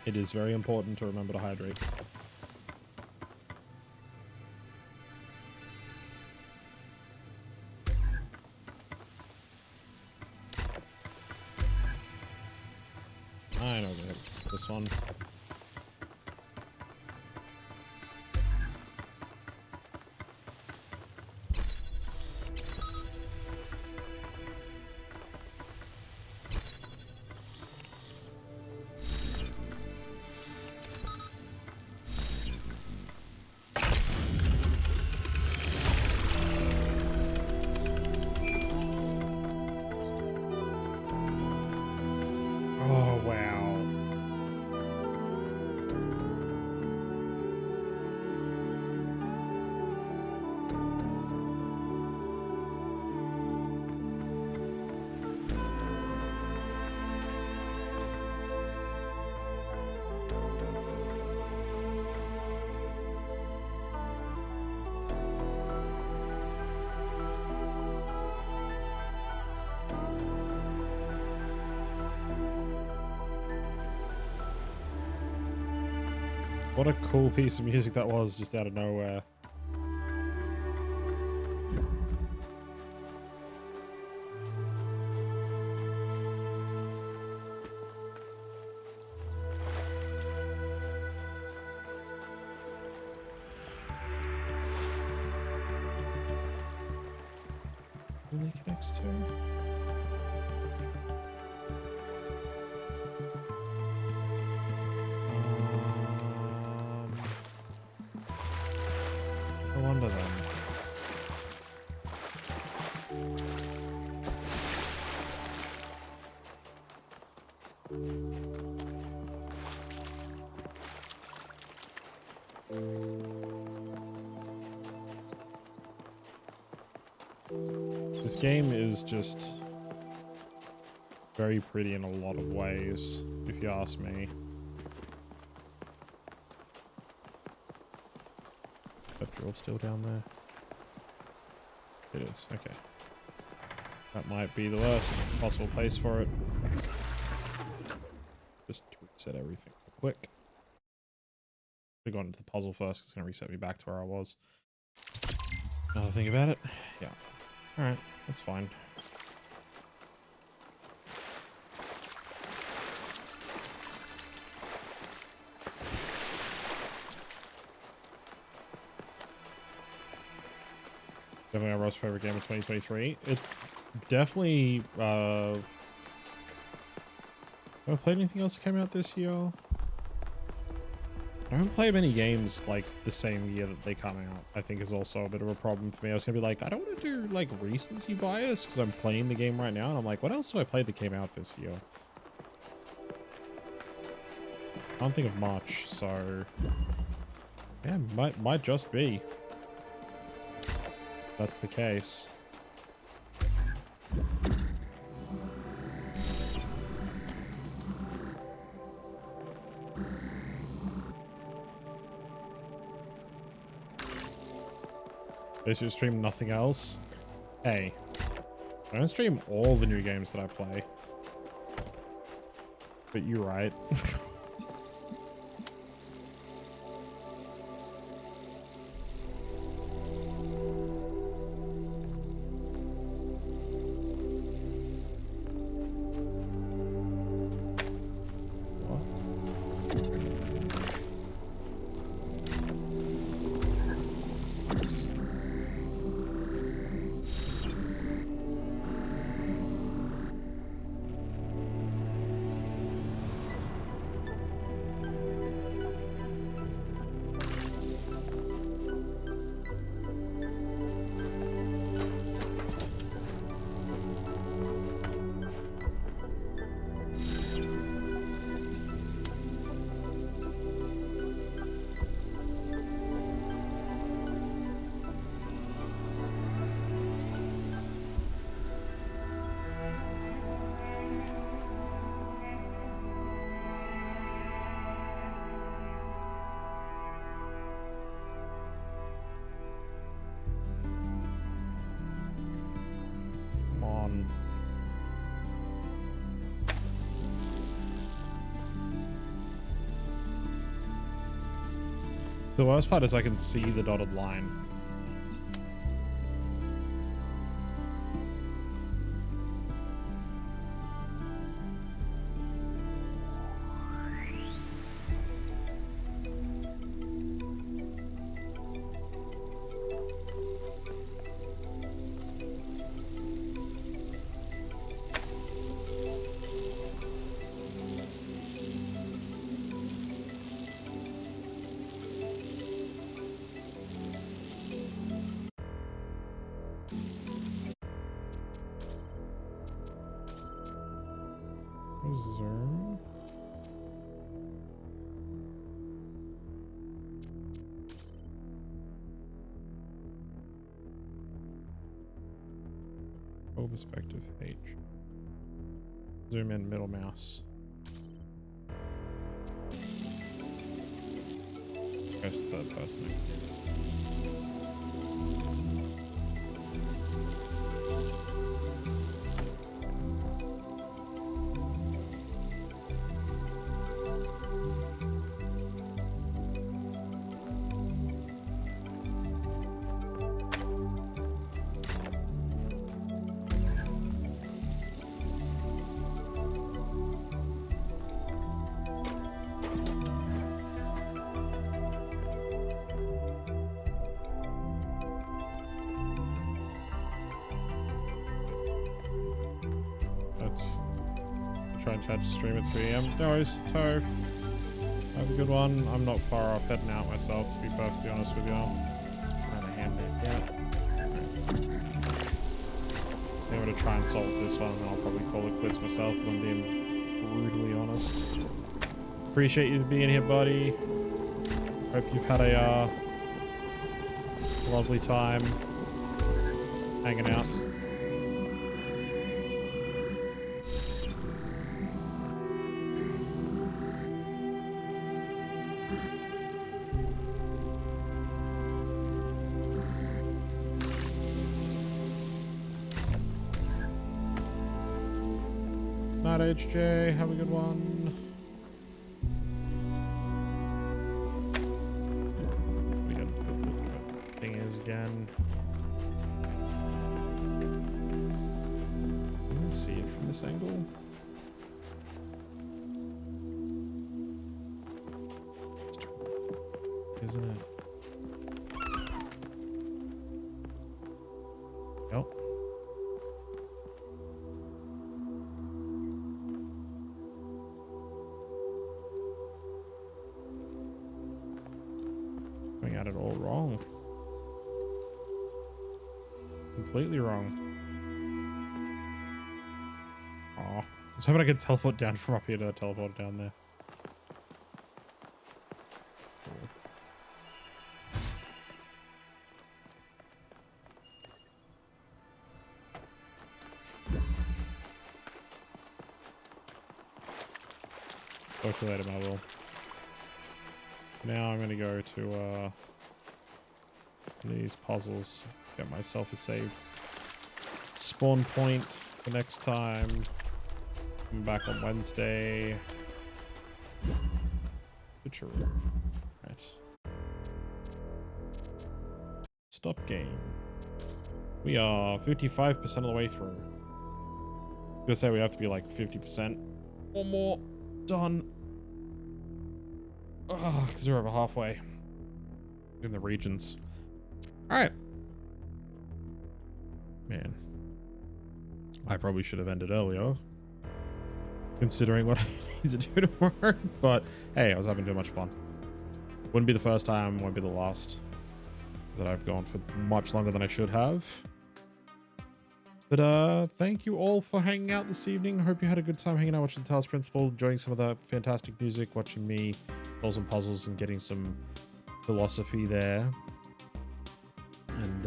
It is very important to remember to hydrate. I know this one. Oh, wow. What a cool piece of music that was, just out of nowhere. Really connects to. No wonder then. This game is just very pretty in a lot of ways, if you ask me. That drill still down there? It is, okay. That might be the worst possible place for it. Just reset everything real quick. We got into the puzzle first, 'cause it's going to reset me back to where I was. Now that I think about it, yeah. Alright, that's fine. Definitely our most favorite game of 2023. It's definitely, have I played anything else that came out this year? I don't play many games like the same year that they come out. I think is also a bit of a problem for me. I was gonna be like, I don't want to do like recency bias because I'm playing the game right now, and I'm like, what else have I played that came out this year? I don't think of much, so yeah, might just be. That's the case. Basically stream nothing else. Hey, I don't stream all the new games that I play. But you're right. one. The worst part is I can see the dotted line. Zoom. Full perspective H. Zoom in middle mouse. Goes to third person. Try to stream at 3 AM. No worries, Toph. Have a good one. I'm not far off heading out myself, to be perfectly honest with you. Trying to hand it out. I'm going to try and solve this one, and then I'll probably call it quits myself if I'm being brutally honest. Appreciate you being here, buddy. Hope you've had a lovely time hanging out. HJ, have a good one. We got what the thing is again. You can see it from this angle. Isn't it? Nope. At it all wrong. Completely wrong. Aw. I was hoping I could teleport down from up here to teleport down there. Talk to you later, Marvel. Now I'm gonna go to these puzzles, get myself a saved spawn point for next time. I'm back on Wednesday. Picture room. Right. Stop game. We are 55% of the way through. I'm gonna say we have to be like 50% or more done. Oh, because we're over halfway in the regions. All right. Man, I probably should have ended earlier, considering what I need to do to work. But hey, I was having too much fun. Wouldn't be the first time, won't be the last that I've gone for much longer than I should have. But thank you all for hanging out this evening. I hope you had a good time hanging out, watching the Talos Principle, enjoying some of the fantastic music, watching me solve some puzzles and getting some philosophy there. And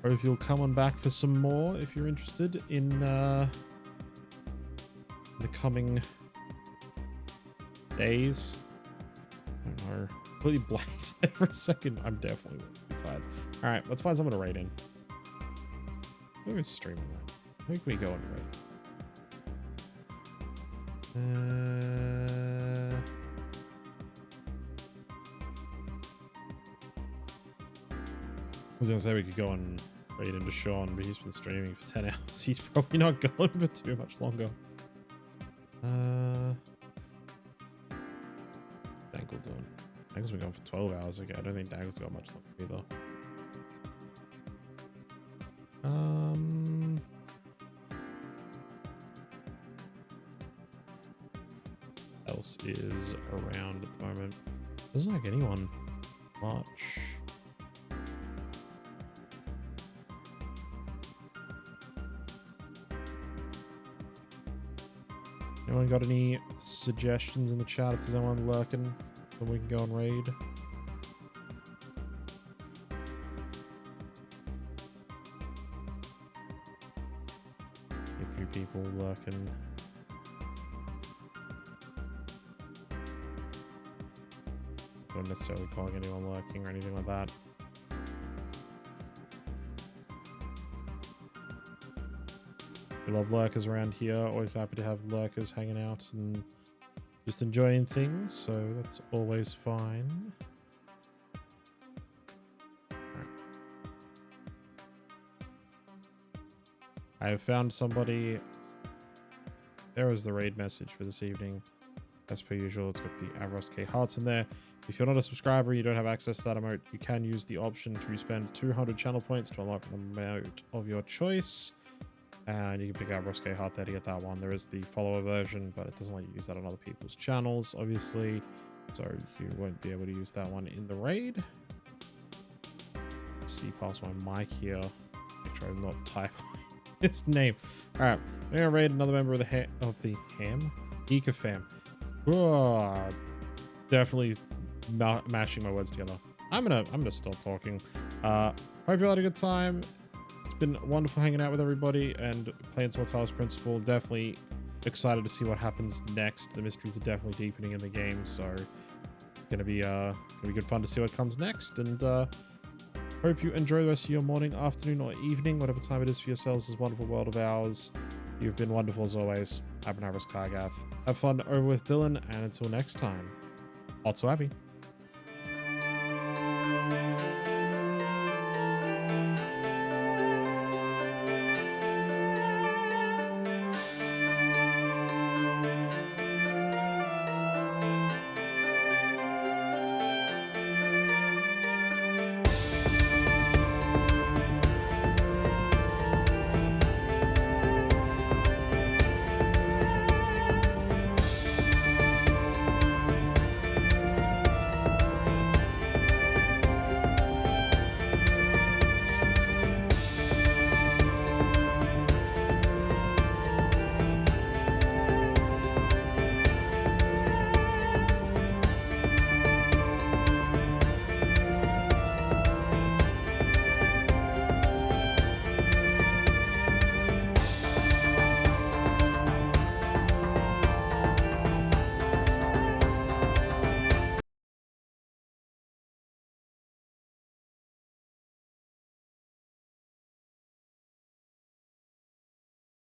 hope you'll come on back for some more if you're interested in the coming days. I don't know. Completely blanked there for a second. I'm definitely tired. All right, let's find someone to raid in. Who is streaming that? Who can we go on raid? I was gonna say we could go and raid into Sean, but he's been streaming for 10 hours. He's probably not going for too much longer. Dangle doing. Dangle's been going for 12 hours ago. I don't think Dangle's got much longer either. Else is around at the moment. Doesn't like anyone much. Anyone got any suggestions in the chat if there's anyone lurking? Then we can go and raid. A few people lurking. Don't necessarily calling anyone lurking or anything like that. We love lurkers around here. Always happy to have lurkers hanging out and just enjoying things, so that's always fine. Right. I have found somebody. There is the raid message for this evening. As per usual, it's got the Avros K hearts in there. If you're not a subscriber, you don't have access to that emote, you can use the option to spend 200 channel points to unlock an emote of your choice. And you can pick out Roske Heart there to get that one. There is the follower version, but it doesn't let you use that on other people's channels, obviously. So you won't be able to use that one in the raid. See past my mic here. Make sure I'm not typing his name. Alright, we're gonna raid another member of the Ham Geeka fam. Oh, definitely not mashing my words together. I'm gonna stop talking. Hope you had a good time. It's been wonderful hanging out with everybody and playing some Talos Principle. Definitely excited to see what happens next. The mysteries are definitely deepening in the game, so gonna be good fun to see what comes next. And hope you enjoy the rest of your morning, afternoon, or evening, whatever time it is for yourselves. This wonderful world of ours. You've been wonderful as always. I've been Avros Kargath. Have fun over with Dylan, and until next time, also happy.